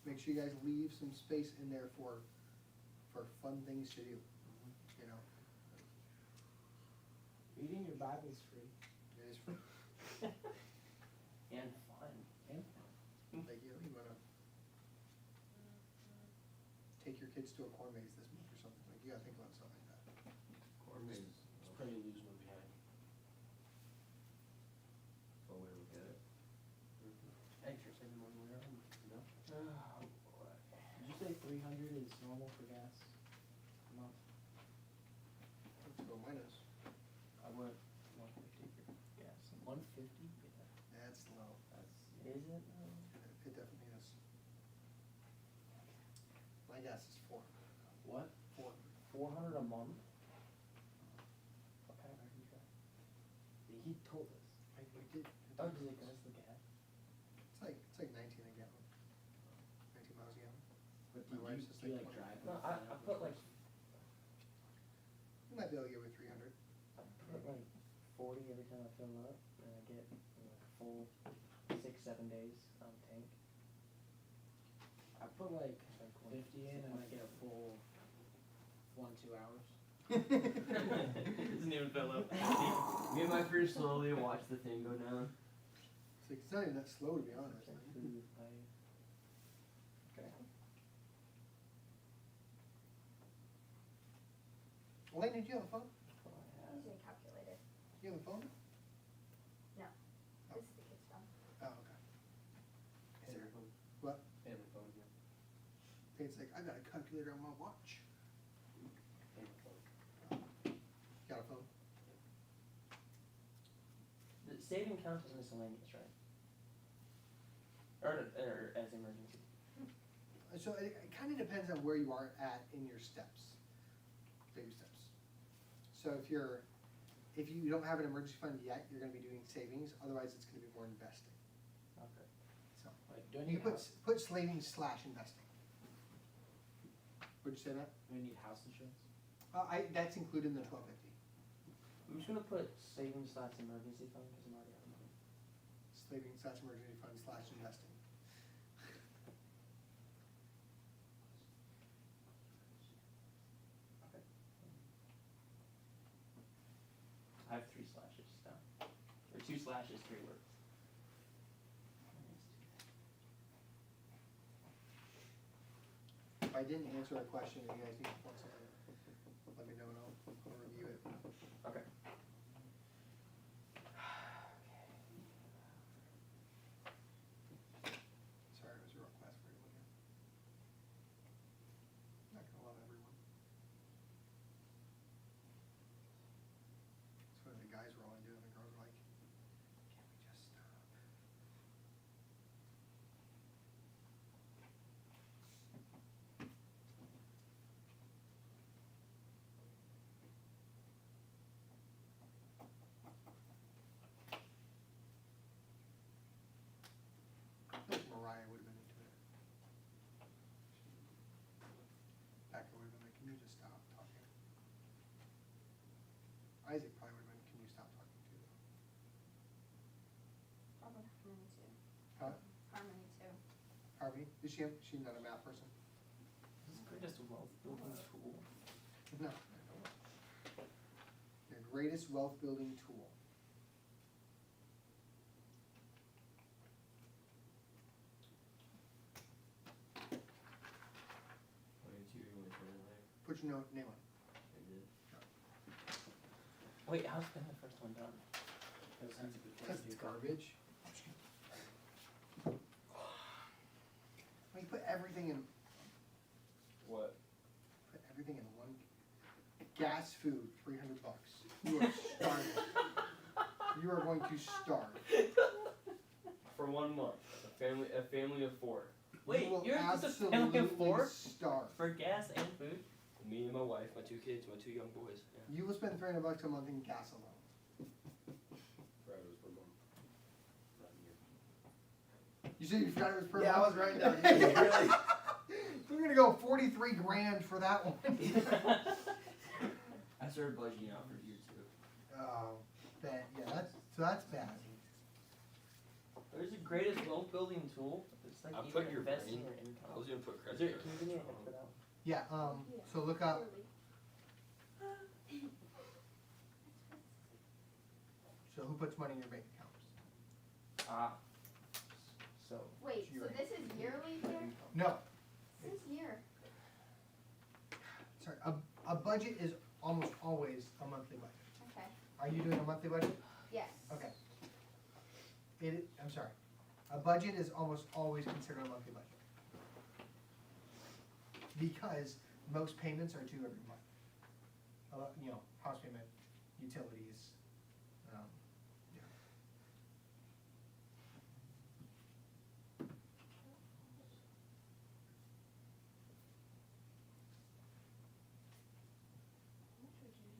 Make sure you guys leave some space in there for fun things to do. You know, Reading your Bible's free. it is free. And fun. And Like you wanna take your kids to a corn maze this month or something. Like you gotta think about something like that. Corn maze. It's pretty lose one behind. One way to look at it. Thanks for saving money later on. Oh boy. Did you say 300 is normal for gas a month? Let's go minus. I went 150 for gas. 150? That's low. Is it? It definitely is. My guess is 400. What? 400. 400 a month? What kind of car do you drive? wife's do just you like like 20. drive? No, with I that? put like You might be able to get with 300. I put like 40 every time I fill up, and I get like a full 6-7 days on the tank. I put like It's like 50 in and I get a full 1-2 hours. Doesn't even fill up. Me and my friend slowly watch the thing go down. It's not even that slow, to be honest. Food, Elena, do you have a phone? Using a calculator. Do you have a phone? This is the kid's phone. Oh, okay. Is there, Family phone. what? Family phone, yeah. It's like, I got a calculator on my watch. Family phone. Got a phone? The saving counts as miscellaneous, right? Or as emergency. So it kind of depends on where you are at in your steps, baby steps. So if you don't have an emergency fund yet, you're gonna be doing savings, otherwise it's gonna be more investing. Okay. So, Like, do I you need put, house, put savings / investing. Would you say that? do I need house insurance? That's included in the 1250. I'm just gonna put savings / emergency fund because I'm already out of money. Savings / emergency fund / investing. Okay. I have 3 slashes down. Or 2 slashes, 3 words. If I didn't answer a question and you guys need to point something, let me know and I'll review it. Okay. Sorry, it was a real class for you to look at. Not gonna love everyone. That's what the guys were all doing, the girls were like, can't we just stop? I think Mariah would have been into it. Becca would have been like, can you just stop talking? Isaac probably would have been, can you stop talking too? Probably Harmony too. Huh? Harmony too. Harvey, is she not a math person? This is greatest wealth building tool. No. Your greatest wealth building tool. Put your name on it. Wait, how's been the first one done? Because it's garbage. When you put everything in, What? put everything in one, gas, food, $300. You are starving. You are going to starve. For 1 month, a family of 4. Wait, You will you're just a family of absolutely 4? starve. For gas and food? Me and my wife, my 2 kids, my 2 young boys. Yeah. You will spend $300 a month in gas alone. You said you forgot it was per Yeah, I month? was writing down. Really? We're gonna go 43 grand for that one. I started budgeting out for year 2. Oh, bad, yeah, that's bad. There's the greatest wealth building tool. It's like I either put your investing brain- or income. I was gonna put Is credit there, cards. can you give me a hint for that one? Yeah, so look up, so who puts money in your bank accounts? Ah. So. Wait, so this is yearly here? No, This is year. sorry, a budget is almost always a monthly budget. Okay. Are you doing a monthly budget? Yes. Okay. I'm sorry, a budget is almost always considered a monthly budget. Because most payments are due every month. House payment, utilities, yeah.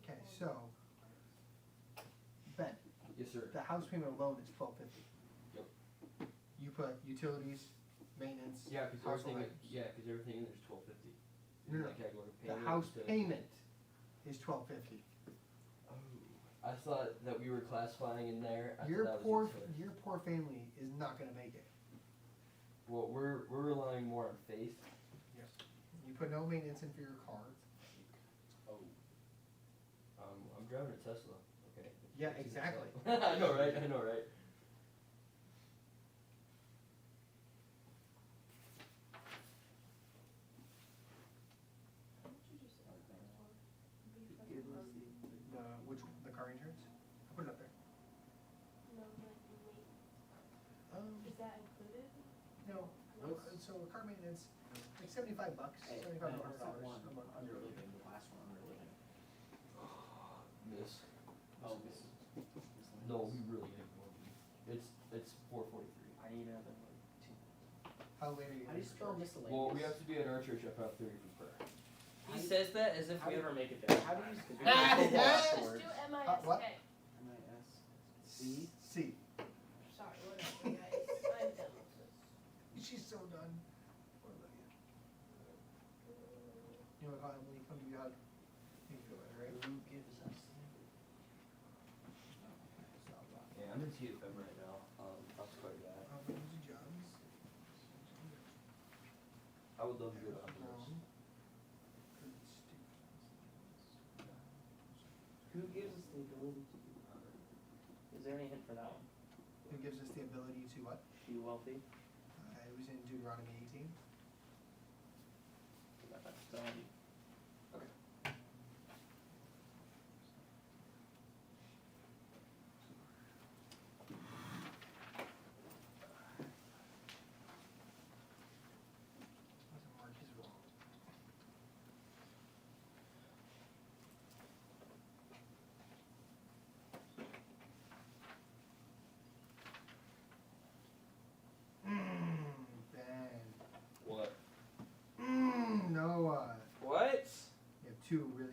Okay, so, Ben, Yes, sir. the house payment alone is $1,250. Yep. You put utilities, maintenance, Yeah, because household everything. items. Yeah, because everything in there's $12.50. No, no. Like category The payment house instead of- payment is $12.50. Oh, I thought that we were classifying in there. I Your thought that poor, was utility. your poor family is not gonna make it. Well, we're relying more on faith. Yes. You put no maintenance in for your car. Oh. I'm driving a Tesla. Okay. Yeah, It's exactly. I know, right? I know, right? The car insurance? I'll put it up there. No, like the weight. Um, Is that included? no, so car maintenance, like $75, Hey, $75 what's that one a month. under living, the last one under living? Miss. Oh, this. No, we really have more. It's 443. I need another like 2. How late are you? How do you spell miscellaneous? Well, we have to be at our church at 5:30 for prayer. He says that as if How we do- ever make it there. How do you Ah, Just do MISK. what? M-I-S-C? C. Sorry, whatever, guys. I'm done with this. She's so done. Poor Lydia. You wanna call him when you come to your hug? You feel better, right? Who gives us? Yeah, I'm in TFM right now. That's quite bad. I would love to go to Honduras. Who gives us the ability to be Is there any hint for that one? Who gives us the ability to what? Be wealthy? It was in Deuteronomy 18. So, Wasn't marked as wrong. Ben. What? Noah. What? You have two really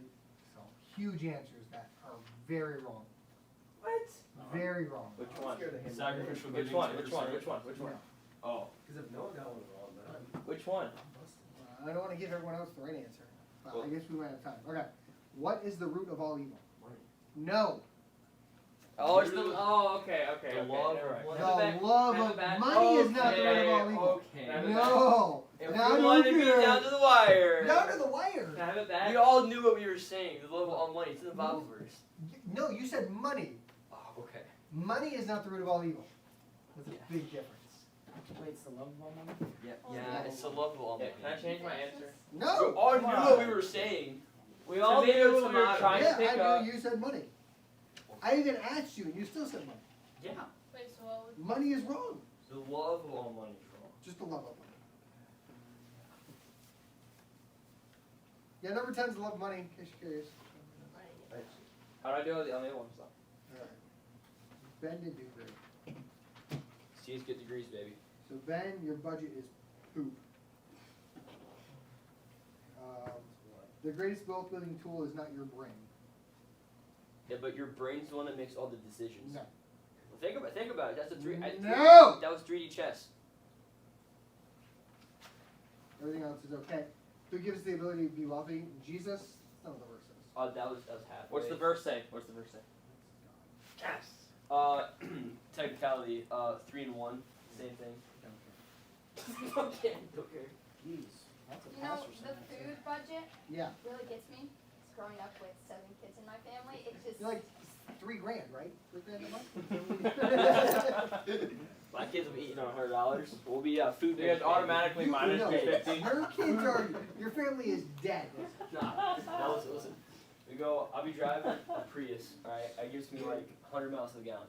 huge answers that are very wrong. What? Very wrong. Which one? Sacrificial Which giving. one? Which one? Which one? Which one? Oh. Because if Noah got one wrong, then I'm Which one? I don't want to give everyone else the right answer. But I Well- guess we might have time. Okay. What is the root of all evil? Money. No. Oh, it's the. Oh, okay, okay. The okay, law of never mind. what? The Have it back, love have of it back. money is not the root of all evil. Okay. Have it back. No. If Now we you wanted to be care. down to the wire. Down to the wire. Can I have it back? We all knew what we were saying. The love of all money. It's in the Mm-hmm. Bible verse. No, you said money. Oh, okay. Money is not the root of all evil. That's a big difference. Wait, it's the love of all money? Yeah, Oh, yeah, it's the love of all Yeah, money. can I change my answer? We No. all come knew on. what we were saying. We all Tomato, knew what we were tomato. trying Yeah, to pick I up. knew you said money. I even asked you, and you still said money. Yeah. Wait, so what was Money is wrong. The love of all money is wrong. Just the love of money. Yeah, number 10 is the love of money, in case you're curious. How do I do on the other ones though? Alright. Ben didn't do great. C's get degrees, baby. So Ben, your budget is poop. The greatest wealth building tool is not your brain. Yeah, but your brain's the one that makes all the decisions. No. Well, think about it. That's a three. No! That was 3D chess. Everything else is okay. Who gives the ability to be wealthy? Jesus? That's not what the verse says. That was halfway. What's the verse say? What's the verse say? Yes. Technicality. 3 and 1. Same thing. Okay. Okay. Jeez, that's a You know, pastor the saying that too. food budget Yeah. really gets me. It's growing up with 7 kids in my family. It just You're like $3,000, right? $3,000 a month? My kids will be eating on $100. We'll be food. You guys automatically minus no, 250. Your kids are, your family is dead. Nah. No, listen. We go. I'll be driving a Prius. All right. It gives me like 100 miles to the gallon.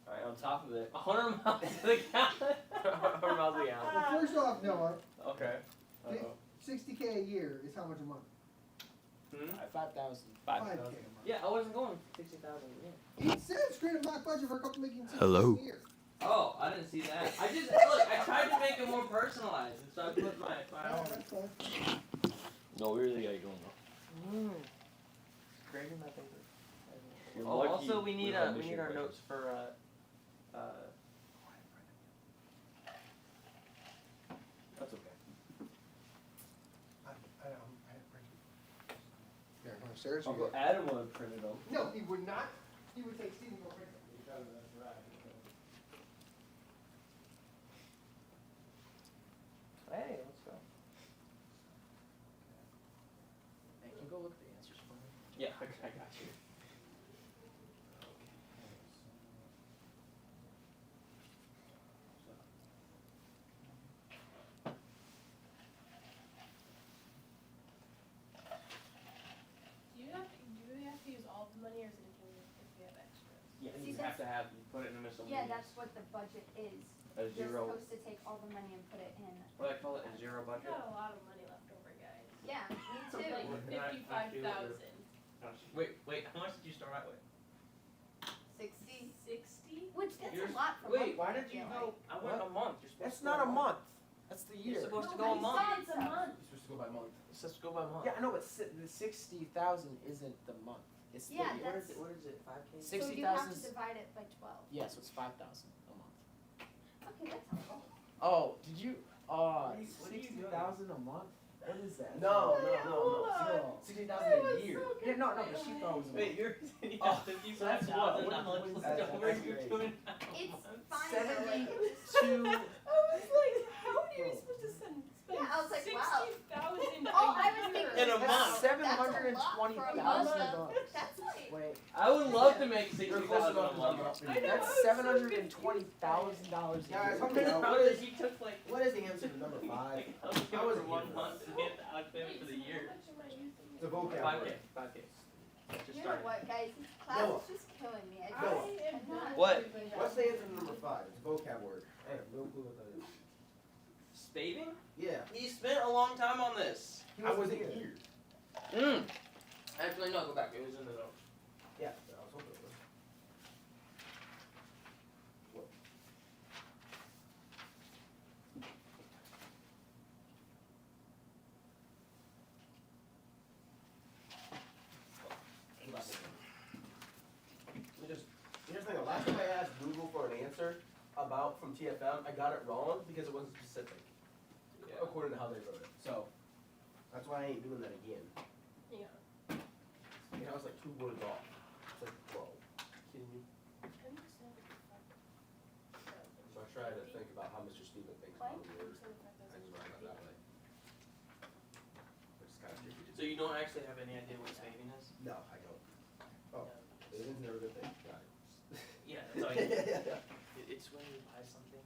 All right. On top of it, 100 miles to the gallon. 100 miles to the gallon. Well, first off, Noah, Okay. Uh-oh. 60K a year is how much a month? 5,000. 5K a 5,000 month. Yeah, I wasn't going 60,000. Yeah. He said straight up black budget for a couple making 60K Hello? a year. Oh, I didn't see that. I just look. I tried to make it more personalized, and so I put my Oh, own. that's fine. No, we really got you going though. Grading my paper. You're Oh, lucky also we need don't have we mission need our questions. notes for That's okay. upstairs. Uncle Adam would have printed them. No, he would not. He would take Stephen go print them. Hey, let's go. Hey, can you go look at the answers for me? Yeah, I got you. Do we have to use all the money, or is it included if we have extras? Yeah, See, you have to have, you put it in a miscellaneous. Yeah, that's what the budget is. A You're zero, supposed to take all the money and put it in. what do I call it, a zero We've budget? got a lot of money left over, guys. Yeah, me too. Like Can I- 55,000. Wait, how much did you start out with? 60. 60? Which that's Yours- a lot for Wait, one why kid, did you I feel go, I went a month, you're supposed That's to go not a month. That's the You're year. supposed to No, go a but month. it's It's a month. You're supposed to go by month. It's supposed to go by month. Yeah, I know, but the 60,000 isn't the month. It's the Yeah, year. What is it, 5K? So you have to 60,000. divide it by 12. Yeah, so it's 5,000 a month. Okay, that's helpful. Oh, did you? What are you doing? 60,000 a month? What is that? No. Hold on. 60,000 a year. Yeah, no, but she thought it was a Wait, month. you're, Oh, so that's what- what $55,000, is let's that? go, That's what are you crazy. doing? It's fine, but like, it's 72. I was like, how are you supposed to spend Yeah, I was like, wow. 60,000 oh, I was a year? thinking. In a wow, month. That's a lot for a month. $720,000. That's like. Wait, I would love to make You're 60,000 close a enough to month. up for I you. know. that's I was so $720,000 a Guys, year. how many- How does he took like, What is the answer to number 5? like, how was How was for it 1 here? month to get the outfit for the Wait, so year? how much am I using? The vocab 5K, word. 5K. Just You know started. what, guys? This class Noah. is just killing me. I Noah. I am not What? doing that. What's the answer to number 5? It's a vocab word. I have no clue what that is. Spaving? Yeah. He spent a long time on this. I wasn't here. Actually, no, go back. It was in the notes. Yeah, I was hoping it was. What? Here's the thing, last time I asked Google for an answer about from TFM, I got it wrong because it wasn't specific, according to how they wrote it. So, that's why I ain't doing that again. Yeah. You know, it's like 2 words off. It's like, whoa, kidding me? 10% So I try to think about how Mr. Steven thinks about the words. I just write it that way. Which is kind of tricky to So you don't actually have any idea what spaving is? No, I don't. Oh, savings never a good thing. Got it. Yeah, that's all you need. Yeah. It's when you buy something,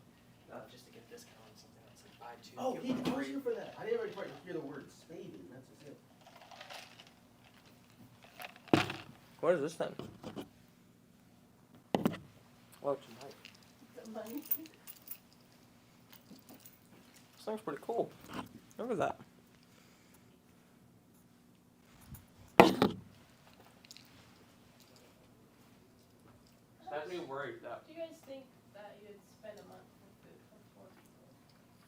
just to get a discount on something that's like buy 2. Oh, get he one calls free. you for that. I didn't quite hear the word spaving, that's just it. What is this then? Oh, it's a knife. The money. This thing's pretty cool. Look at that. Has me worried that Do you guys think that you'd spend a month for food for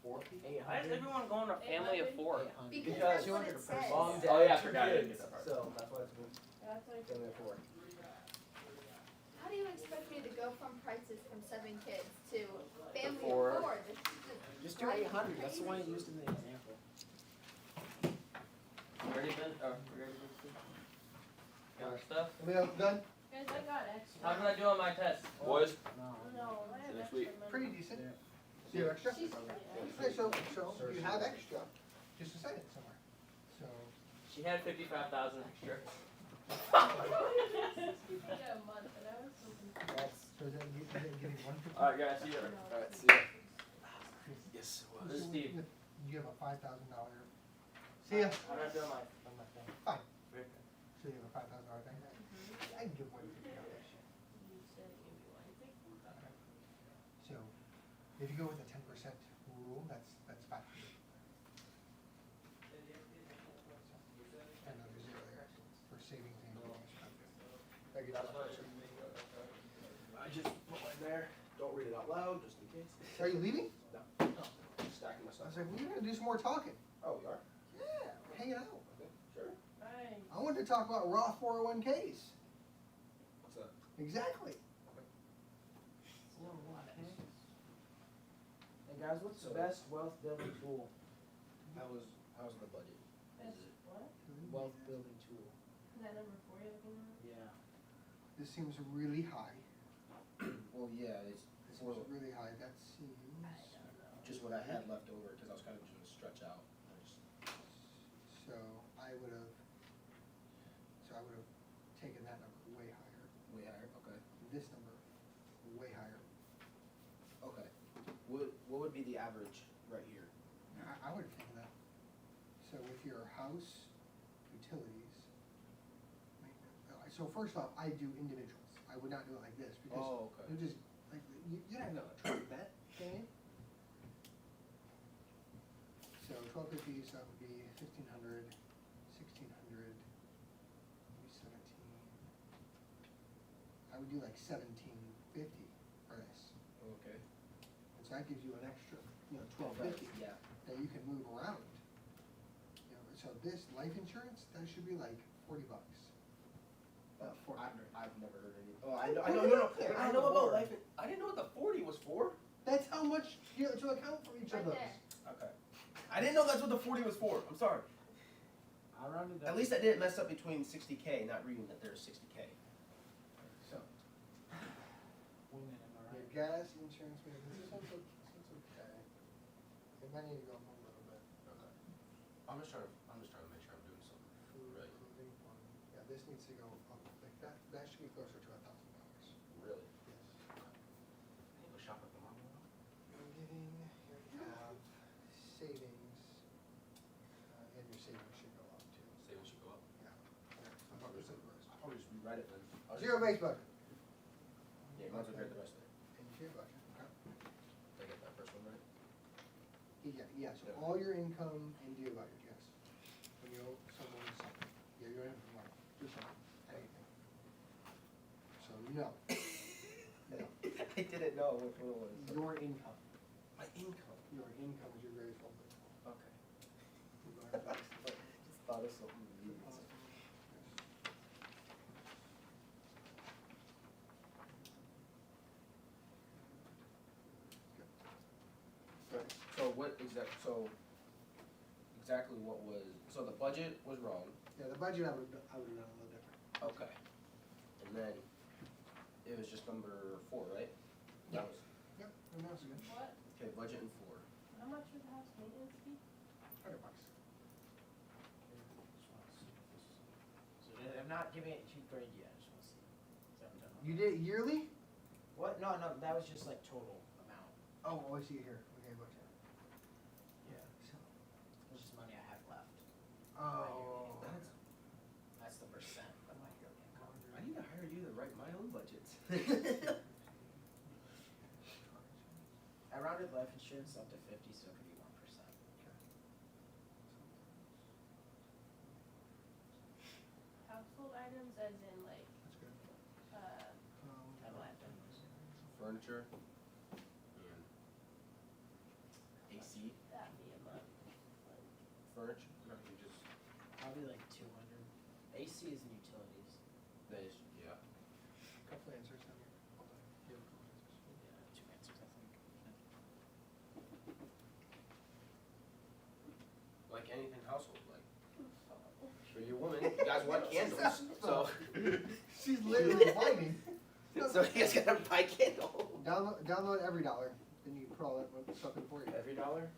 4 people? 4 people? 800. why is everyone going to a family of 4? 800. Because Because that's what it 200 per says. Mom, dad, Oh, yeah, I 2 forgot I didn't kids, get that part. so that's why it's good. That's like Family of 4. How do you expect me to go from prices from 7 kids to family four. of 4? This is Just do 800. That's the one you used in the example. Ready, Ben? Ready, got our stuff? Anybody else done? guys, I got extra. How did I do on my test? Boys? No. No, I have Next extra week. money. Pretty decent. Yeah. Do you have extra? She's, Okay, so you have extra, just to say it somewhere. So, She had 55,000 extra. yeah, a month, but I was hoping. That's so then you getting 150? Alright, guys, see you later. all right. See ya. Yes, it was. This is Steve. You have a $5,000. See ya. How did I do on my thing? Fine. Very good. So you have a $5,000 thing? I can give $150. You said give me 150. So, if you go with the 10% rule, that's 500. And another zero there for savings and bonus. That gets That's you. I just put mine there, don't read it out loud, just in case. Are you leaving? No, just stacking my I stuff. was like, we're gonna do some more talking. Oh, you are? Yeah, we're hanging out. Okay, sure. Fine. I wanted to talk about Roth 401ks. What's that? Exactly. Hey guys, what's the So- best wealth building tool? How's the budget? That's what? Wealth building tool. Is that number 4 you're looking at? Yeah. This seems really high. Well, yeah, it's This seems really high. That seems. just what I had left over, cause I was kinda just gonna stretch out. So I would have. So I would have taken that number way higher. Way higher, okay. This number way higher. Okay. What would be the average right here? I would have taken that. So with your house, utilities. So first off, I do individuals. I would not do it like this because Oh, okay. you just like you have no truck bet thing. So 1250, so that would be 1500, 1600, maybe 17. I would do like 1750 for this. Okay. And so that gives you an extra, 1250 Yeah. that you can move around. So this life insurance, that should be like $40. About 400. I've never heard any. Oh, I know, no. I know about life. I didn't know what the 40 was for. That's how much to account for each of Right those. there. Okay. I didn't know that's what the 40 was for. I'm sorry. I rounded up. At least I didn't mess up between 60K, not reading that there's 60K. So Women, am I your right? gas insurance, this one's okay. It might need to go up a little bit. Okay. I'm just trying to make sure I'm doing something. Food, Right. clothing, one. Yeah, this needs to go up like that. That should be closer to $1,000. Really? Yes. I need to go shop at the mall now. You're getting, here you have savings, and your savings should go up too. Savings should go up. Yeah. I'll probably just rewrite it then. Zero base budget. Yeah, might as well grade the rest of it. Into your budget, okay? Did I get that first one right? Yeah, so Yeah. all your income into your budget, yes. When you owe someone something, yeah, you owe them money, do something, anything. So, no. No. I didn't know which one it was. Your income, My income. your income is your greatest wealth. Okay. Just thought of something. So exactly what was, so the budget was wrong, Yeah, the budget I would have done a little different. okay. And then it was just number 4, right? Yeah. That was, Yep, and that was good. What? okay, budget and 4. How much would the house maintenance be? $100. So I'm not giving it 2 grade yet. I just want to see. So I'm done. You did it yearly? What? No, that was just like total amount. Oh, I see it here, okay, budget. Yeah. It's just money I have left. Oh. That's the percent of my yearly income. I need to hire you to write my own budgets. I rounded life insurance up to 50, so it could be 1%. Household items as in like, That's good. I laughed at those. Furniture and AC, that'd be a month. furniture, not you just, Probably like 200. AC is in utilities. that is, yeah. Couple answers on here. Hold on. You have a couple answers. Yeah, 2 answers, I think. Like anything household, like, for your woman, you guys want candles, so. She's literally whining. So you guys gotta buy candles. Download $Every$, then you put all that stuff in for you. $every? $Every$.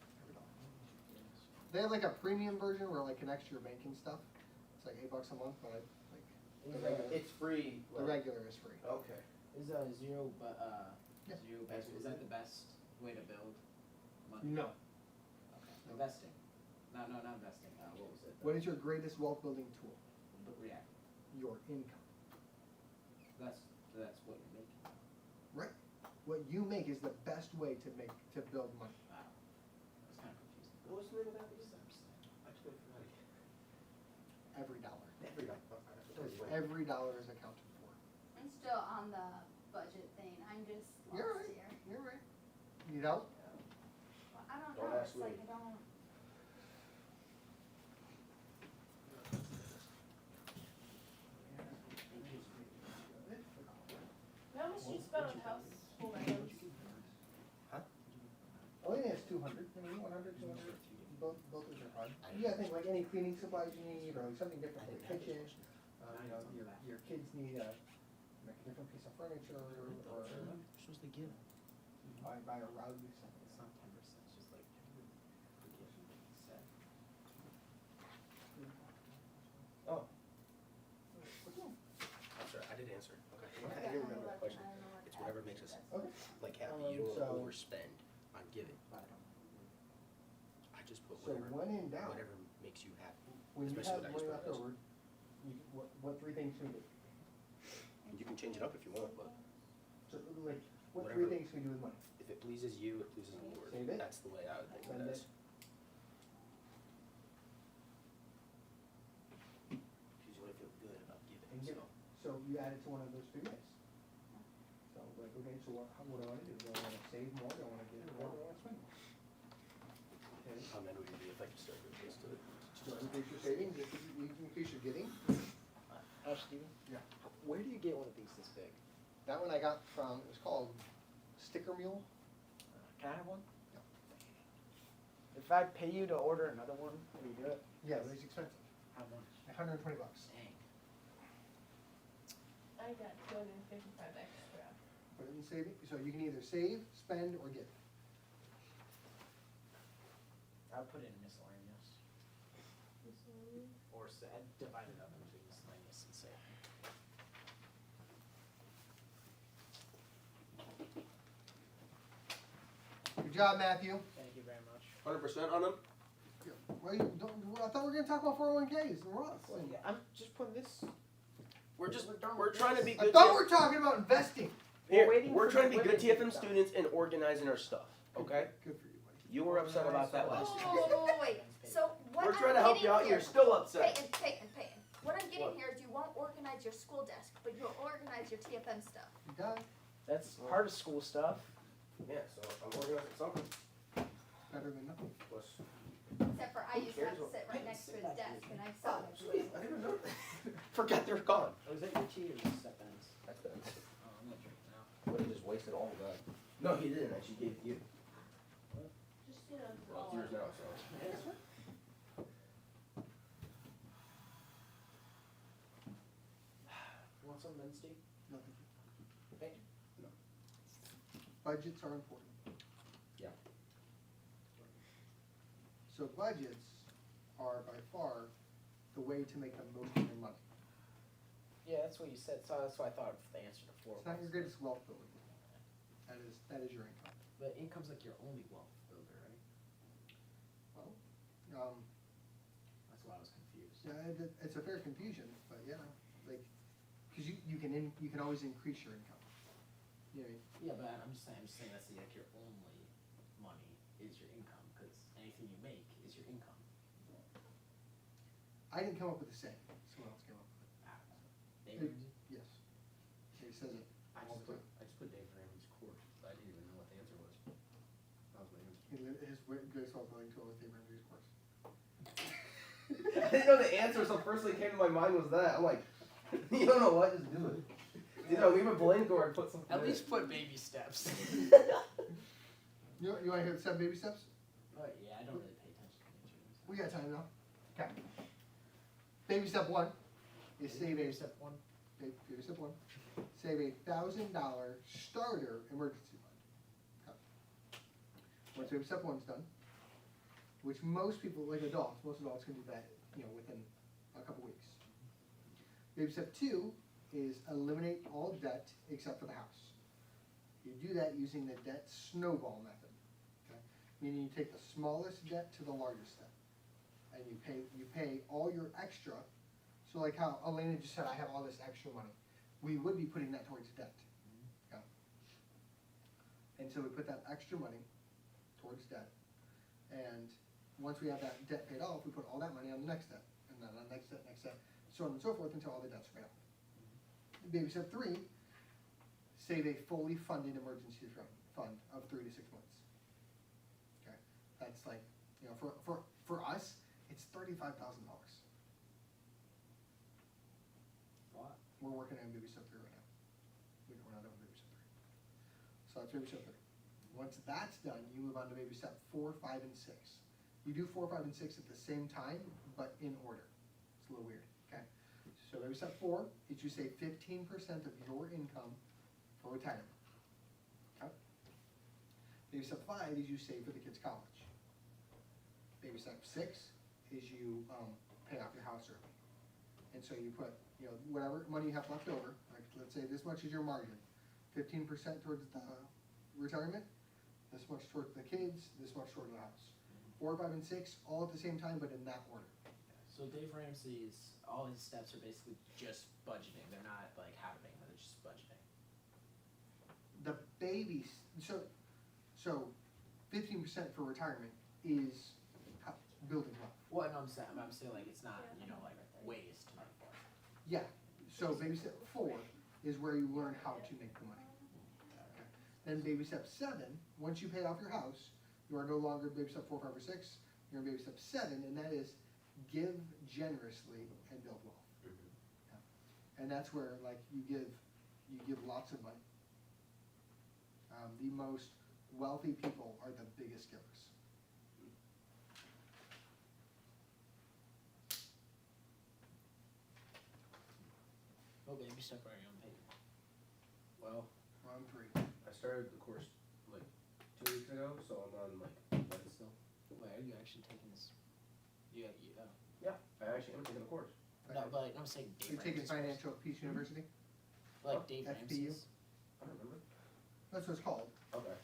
They have like a premium version where it like connects to your banking stuff. It's like $8 a month, but like the regular, It's free. the regular is free. Okay. Is zero, but Yeah. zero base, is that the best way to build money? No. Okay. Investing. No, not investing. What was it? What is your greatest wealth building tool? React. Your income. That's what you're making. Right. What you make is the best way to build money. Wow. That's kind of confusing. What was the name of that? $Every$. Every $Every$ is accounted for. I'm still on the budget thing, I'm just You're lost right. here. You're right. Need help? Well, I don't Don't know, ask it's like me. I don't. How much do you spend on household items? Only has 200, I mean, 100, 200, both are fine. You gotta think like any cleaning supplies you need, or like something different for the kitchen, you know, your kids need a, like a different piece of furniture, or You're supposed to give. buy a rug, something. It's not 10%. It's just like set. Oh. I'm sorry, I did answer. Okay. I didn't remember the question. It's whatever makes us Okay. like happy. You don't So- wanna overspend on giving. I just put So whatever, when in doubt, whatever makes you happy. when you especially have what I money just left put over, what three things can we do? You can change it up if you want, but So, like, what three Whatever. things can we do with money? if it pleases you, it pleases the Lord. Save it. That's the way I would think of Spend it it. as. Because you wanna feel good about giving, And give so. it. So you add it to one of those 3 ways. So like, okay, so what do I wanna do? Do I wanna save more, do I wanna give more, do I wanna spend more? Okay, How many would you be if I could start with this to so increase your savings, you can increase your giving. Steven? Yeah. Where do you get one of these this big? That one I got from, it was called Sticker Mule. Can I have one? Yeah. If I pay you to order another one, will you do it? Yeah, but it's expensive, How much? $120. Dang. I got 255 extra. Put it in saving, so you can either save, spend, or give. I'll put it in miscellaneous. Or I'd divide it up into miscellaneous and say. Good job, Matthew. Thank you very much. 100% on them? Well, you don't, I thought we were gonna talk about 401ks and Roths. Well, yeah, I'm just putting this. We're trying to be I good. thought we were talking about investing. Here, We're waiting we're for trying the to be good women to TFM stop. students and organizing our stuff, okay? Good for you, buddy. You were upset about that last year. Wait, so what We're I'm trying to help getting you out, here, you're still upset. Peyton, what I'm getting What? here is you won't organize your school desk, but you'll organize your TFM stuff. You got it? That's part of school stuff. Yeah, so I'm organizing something. Better than nothing. Plus, Except for I used to have to cares sit right next to his what- desk and I saw him. I didn't even know. Forgot they're gone. Oh, is that your tea or your step ends? That's the Oh, I'm gonna drink now. Would have just wasted all of that. No, he didn't. I actually gave it to you. Just, Well, it's yours now, so. Want some then, Steve? Nothing. Thank you. Budgets are important. Yeah. So budgets are by far the way to make the most of your money. Yeah, that's what you said, so that's why I thought the answer to 4 It's not was. your greatest wealth building. That is your income. But income's like your only wealth builder, right? Well, That's why I was confused. yeah, it's a fair confusion, but yeah, like, cause you can always increase your income. You know, Yeah, but I'm just saying that's like your only money is your income, because anything you make is your income. I didn't come up with the saying, someone else came up with Dave it. Ramsey? Yes. He says it. I all the time. just put Dave Ramsey's course. I didn't even know what the answer was. That was my answer. His greatest wealth building tool is Dave Ramsey's course. I didn't know the answer, so first thing came to my mind was that. I'm like, you don't know what, just do it. You know, leave a blank or put something At in least it. put baby steps. You wanna hear the 7 baby steps? But yeah, I don't really pay attention to nature. We got time now. Okay. Baby step 1 is save a Baby step 1. baby step 1. Save $1,000 starter emergency fund. Okay. Once baby step 1's done, which most people, like adults, most adults can do that, you know, within a couple weeks. Baby step 2 is eliminate all debt except for the house. You do that using the debt snowball method. Okay? Meaning you take the smallest debt to the largest debt. And you pay all your extra. So like how Elena just said, I have all this extra money. We would be putting that towards debt. Okay? And so we put that extra money towards debt. And once we have that debt paid off, we put all that money on the next debt. And then on the next debt, so on and so forth until all the debts are paid off. Baby step 3, save a fully funded emergency fund of 3 to 6 months. Okay, that's like, you know, for us, it's $35,000. What? We're working on baby step 3 right now. We're not done with baby step 3. So that's baby step 3. Once that's done, you move on to baby step 4, 5, and 6. You do 4, 5, and 6 at the same time, but in order. It's a little weird. Okay. So baby step 4 is you save 15% of your income for retirement. Okay? Baby step 5 is you save for the kids' college. Baby step 6 is you pay off your house early. And so you put, whatever money you have left over, like let's say this much is your margin, 15% towards the retirement, this much towards the kids, this much towards the house. 4, 5, and 6 all at the same time, but in that order. So Dave Ramsey's, all his steps are basically just budgeting. They're not like how to make money, they're just budgeting. The babies, so 15% for retirement is building wealth. Well, no, I'm saying like it's not, like ways to make money. Yeah, so baby step 4 is where you learn how to make the money. Okay. Then baby step 7, once you pay off your house, you are no longer baby step 4, 5, or 6, you're in baby step 7, and that is give generously and build wealth. Yeah. And that's where like you give lots of money. The most wealthy people are the biggest givers. What baby step are you on, Peyton? Well, We're on 3. I started the course like 2 weeks ago, so I'm on like 11 still. wait, are you actually taking this? Yeah, I actually am taking the course. No, but like, I'm saying Dave You're taking Ramsey's course. Financial Peace University? Like Dave FPU? Ramsey's. I don't remember. That's what it's called. Okay.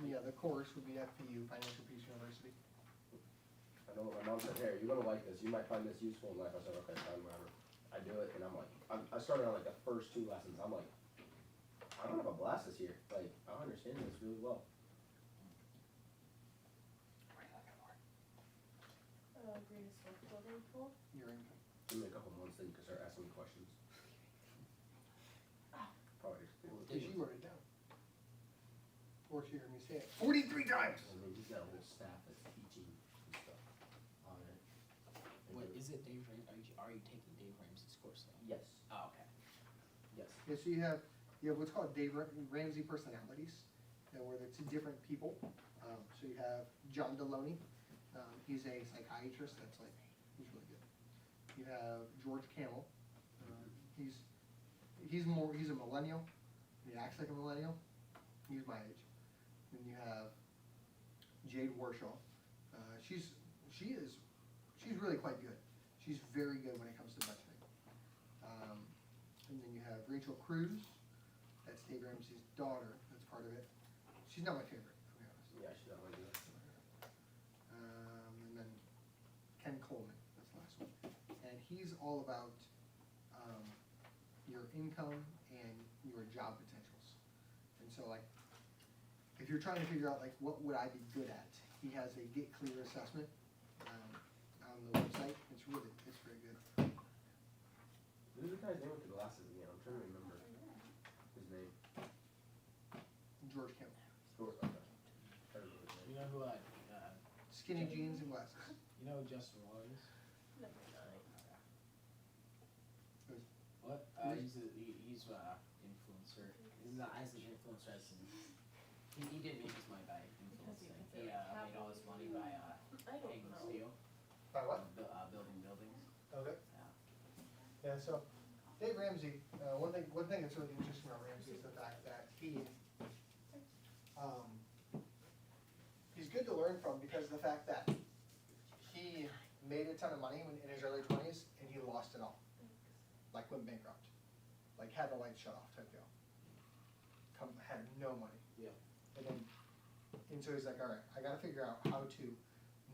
Yeah, the course would be FPU, Financial Peace University. I know what my mom said, hey, you're gonna like this, you might find this useful in life. I said, okay, fine, whatever. I do it, and I'm like, I started on like the first 2 lessons, I'm like, I don't have a blast this year, like, I understand this really well. Greatest building pool. You're in. Give me a couple months, then you can start asking me questions. Probably. Because you wrote it down. Or she heard me say it 43 times! I mean, he's got a whole staff that's teaching and stuff on it. What is it, Dave Ramsey? Are you taking Dave Ramsey's course though? Yes, Oh, okay. yes. Yeah, so you have what's called Dave Ramsey personalities, where it's different people. So you have John Deloney. He's a psychiatrist. He's really good. You have George Camel. He's a millennial. He acts like a millennial. He's my age. Then you have Jade Warshaw. She's really quite good. She's very good when it comes to budgeting. And then you have Rachel Cruz. That's Dave Ramsey's daughter. That's part of it. She's not my favorite, to be honest. Yeah, she's not one of these. And then Ken Coleman. That's the last one. And he's all about your income and your job potentials. And so like, if you're trying to figure out like what would I be good at, he has a Get Clear assessment on the website. It's very good. Who's the guy's name with the glasses again? I'm trying to remember his name. George Campbell. George, okay. I don't know his name. You know who Skinny jeans and glasses. you know who Justin Wall is? What? He's influencer. He's not as an influencer as he didn't make his money by influencing. He made all his money by hanging steel, By what? building buildings. Okay. Yeah. Yeah, so Dave Ramsey, one thing that's really interesting about Ramsey is the fact that he's good to learn from because of the fact that he made a ton of money in his early 20s and he lost it all. Like went bankrupt. Like had the lights shut off type deal. Had no money. Yeah. And so he's like, all right, I gotta figure out how to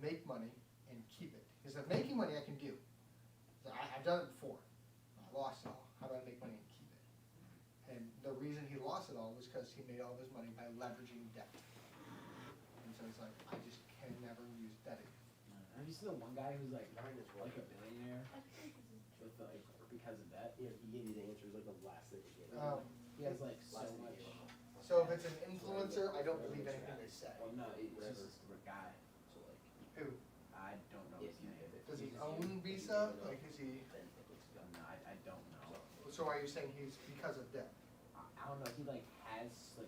make money and keep it. He said, making money I can do. I've done it before. I lost it all. How do I make money and keep it? And the reason he lost it all was because he made all of his money by leveraging debt. And so he's like, I just can never use debt again. Have you seen the one guy who's like a billionaire with like because of that? Yeah, he gave you the answers like the last thing he gave. He has like so Last thing much. he gave. So if it's an influencer, I don't believe anything they say. Well, no, it's just a guy. So like, Who? I don't know his name. Does he own Visa? Like, is he? No, I don't know. So are you saying he's because of debt? I don't know. He like has like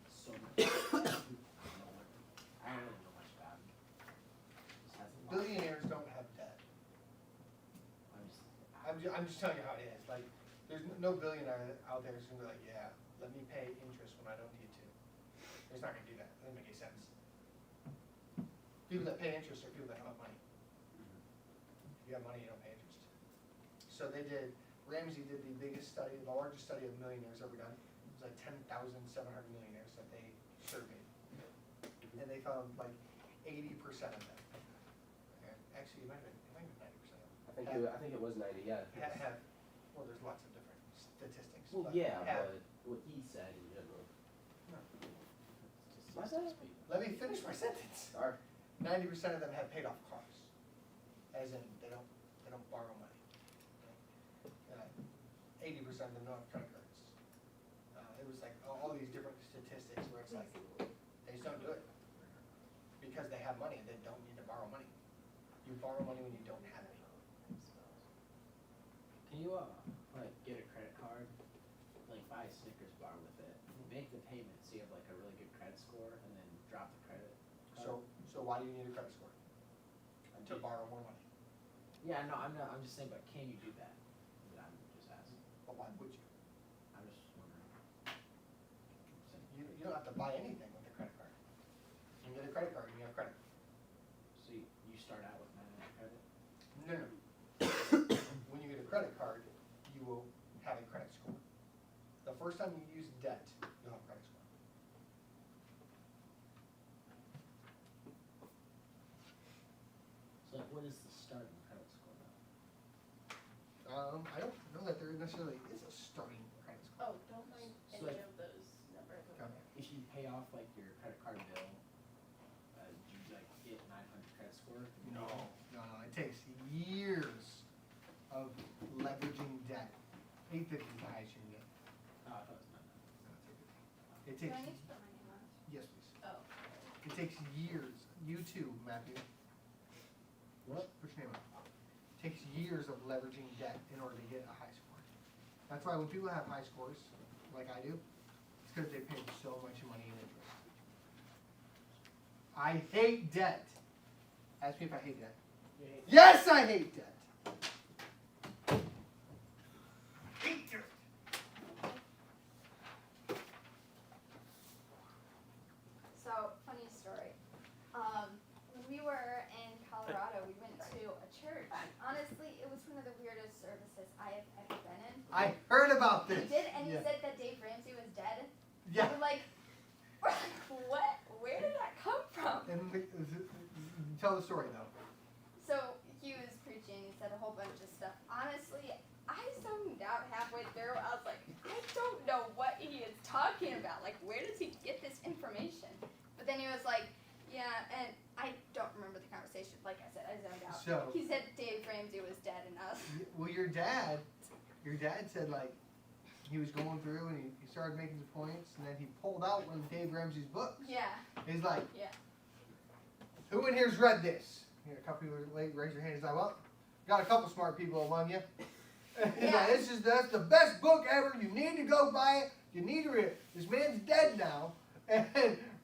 so much. I don't really know much about him. Just has a lot. Billionaires don't have debt. I'm just. I'm I'm just telling you how it is, like, there's no billionaire out there who's gonna be like, yeah, let me pay interest when I don't need to. There's not gonna do that, doesn't make any sense. People that pay interest are people that have money. If you have money, you don't pay interest. So Ramsey did the biggest study, the largest study of millionaires ever done. It was like 10,700 millionaires that they surveyed. And they found like 80% of them. And actually, it might have been 90% of them. I think it was 90. Yeah. Have, well, there's lots of different statistics. Well, but yeah, have- but what he said in general. It's My just bad. people. Let me finish my sentence. Sorry. 90% of them have paid off cars, as in they don't borrow money. 80% of them don't have credit cards. It was like all these different statistics where it's like they just don't do it because they have money and they don't need to borrow money. You borrow money when you don't have any. Can you like get a credit card, like buy a Snickers bar with it, make the payment so you have like a really good credit score, and then drop the credit card? So why do you need a credit score? To borrow more money. Yeah, no, I'm not. I'm just saying, but can you do that? I'm just asking. But why would you? I'm just wondering. You don't have to buy anything with a credit card. You get a credit card and you have credit. So you start out with 99 credit. No. When you get a credit card, you will have a credit score. The first time you use debt, you'll have a credit score. So like, what is the starting credit score now? I don't know that there necessarily is a starting credit score. Oh, don't mind So any like- of those numbers. Okay. If you pay off like your credit card bill, do you like get 900 credit score? No. It takes years of leveraging debt. 850 is the highest you can get. Oh, I thought it was 900. It Do takes, I need to put my name on? yes, please. Oh. It takes years. You too, Matthew. What? Put your name on. It takes years of leveraging debt in order to get a high score. That's why when people have high scores, like I do, it's because they paid so much money in interest. I hate debt. Ask me if I hate debt. You hate- Yes, I hate debt. Hate debt. So, funny story. When we were in Colorado, we went to a church. Honestly, it was one of the weirdest services I have ever been in. I heard about He this. did, and he Yeah. said that Dave Ramsey was dead. Yeah. We're like, what? Where did that come from? And tell the story though. So he was preaching. He said a whole bunch of stuff. Honestly, I zoned out halfway through. I was like, I don't know what he is talking about. Like, where does he get this information? But then he was like, yeah, and I don't remember the conversation. Like I said, I zoned out. So, He said Dave Ramsey was dead, and I was well, your dad said like he was going through and he started making some points and then he pulled out one of Dave Ramsey's books. yeah, He's like, yeah. who in here's read this? You know, a couple people raise their hand. He's like, well, got a couple smart people among you. He's Yeah. like, that's the best book ever. You need to go buy it. You need to read it. This man's dead now. And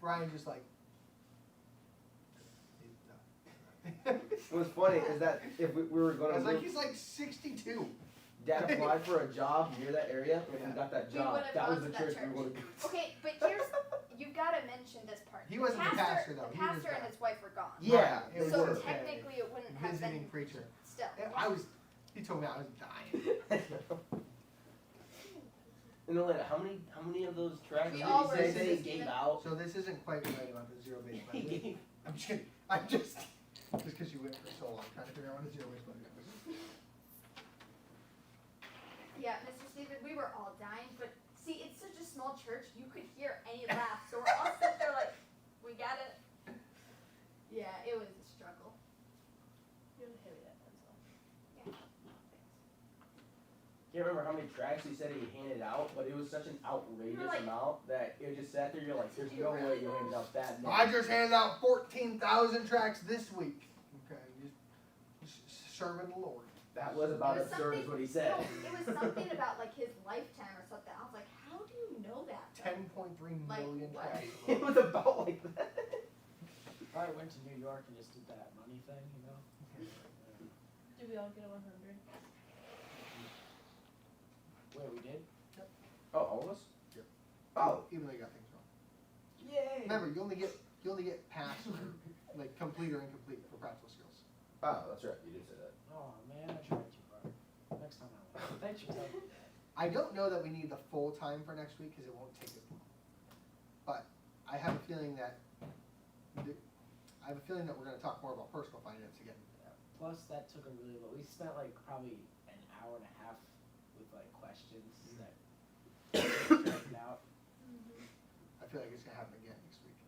Brian's just like, What's funny is that if we were I going was to like, he's like 62. Dad applied for a job near that area, if we got that We job, would've that was gone the to that church we were going to go to. Okay, but here's you've got to mention this part. He wasn't the pastor, though. The He was pastor and the- his wife were gone. Yeah, It was So just a technically, it wouldn't have visiting been preacher. still. He told me I was dying. And then later, how many of those tracks We did all he were say he Stephen. gave out? So this isn't quite right about the zero-based He budget. gave I'm just kidding. I'm just because you went for so long trying to figure out what a zero-based budget is. Yeah, Mr. Stephen, we were all dying, but see, it's such a small church, you could hear any laugh, so we're all sitting there like, we got it. Yeah, it was a struggle. You're the heavy that pencil. Can't remember how many tracks he said he handed out, but it was such an outrageous like- amount that it just sat there. You're like, there's Did you no really way you handed out that I many. just handed out 14,000 tracks this week. Okay, just serving the Lord. That was about It was absurd, is something- what he said. No, it was something about like his lifetime or something. I was like, how do you know that? though? 10.3 Like, million what? tracks. It was about like that. I went to New York and just did that money thing, you know? Did we all get a 100? Wait, we did? Oh, all of us? Yep. Oh. Even though you got things wrong. Yay! Remember, you only get pass or like complete or incomplete for practical skills. Oh, that's right. You did say that. Oh man, I tried too hard. Next time I will. Thanks for telling me that. I don't know that we need the full time for next week because it won't take as long. But I have a feeling that we're going to talk more about personal finance again. Plus, that took a really long. We spent like probably an hour and a half with like questions that dragged out. I feel like it's going to happen again next week.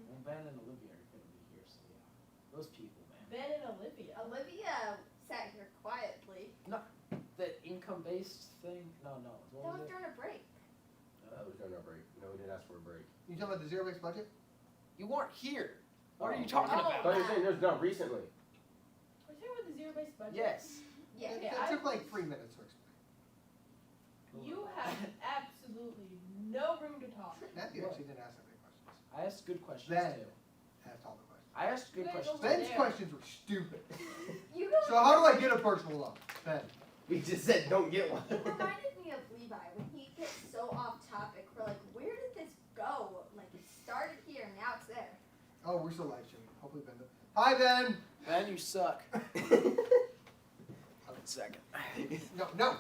Well, Ben and Olivia are gonna be here, so yeah. Those people, man. Ben and Olivia. Olivia sat here quietly. The income-based thing? No. That What was was it? during a break. That was during our break. No, we didn't ask for a break. You talking about the zero-based budget? You weren't here. What are you Oh. talking Oh. about? So you're saying there's no recently? We're talking about the zero-based budget. Yes. Yeah. Okay, That I took like was- 3 minutes to explain. You have absolutely no room to talk. Matthew What? actually didn't ask that many questions. I asked good questions Ben. too. Asked all the questions. I asked good You guys questions. over Ben's there. questions were stupid. You know. So how do I get a personal loan? Ben. We just said don't get one. It reminded me of Levi when he gets so off topic. We're like, where did this go? Like it started here, and now it's there. Oh, we're still live streaming. Hopefully Ben does. Hi, Ben. Ben, you suck. Second. No.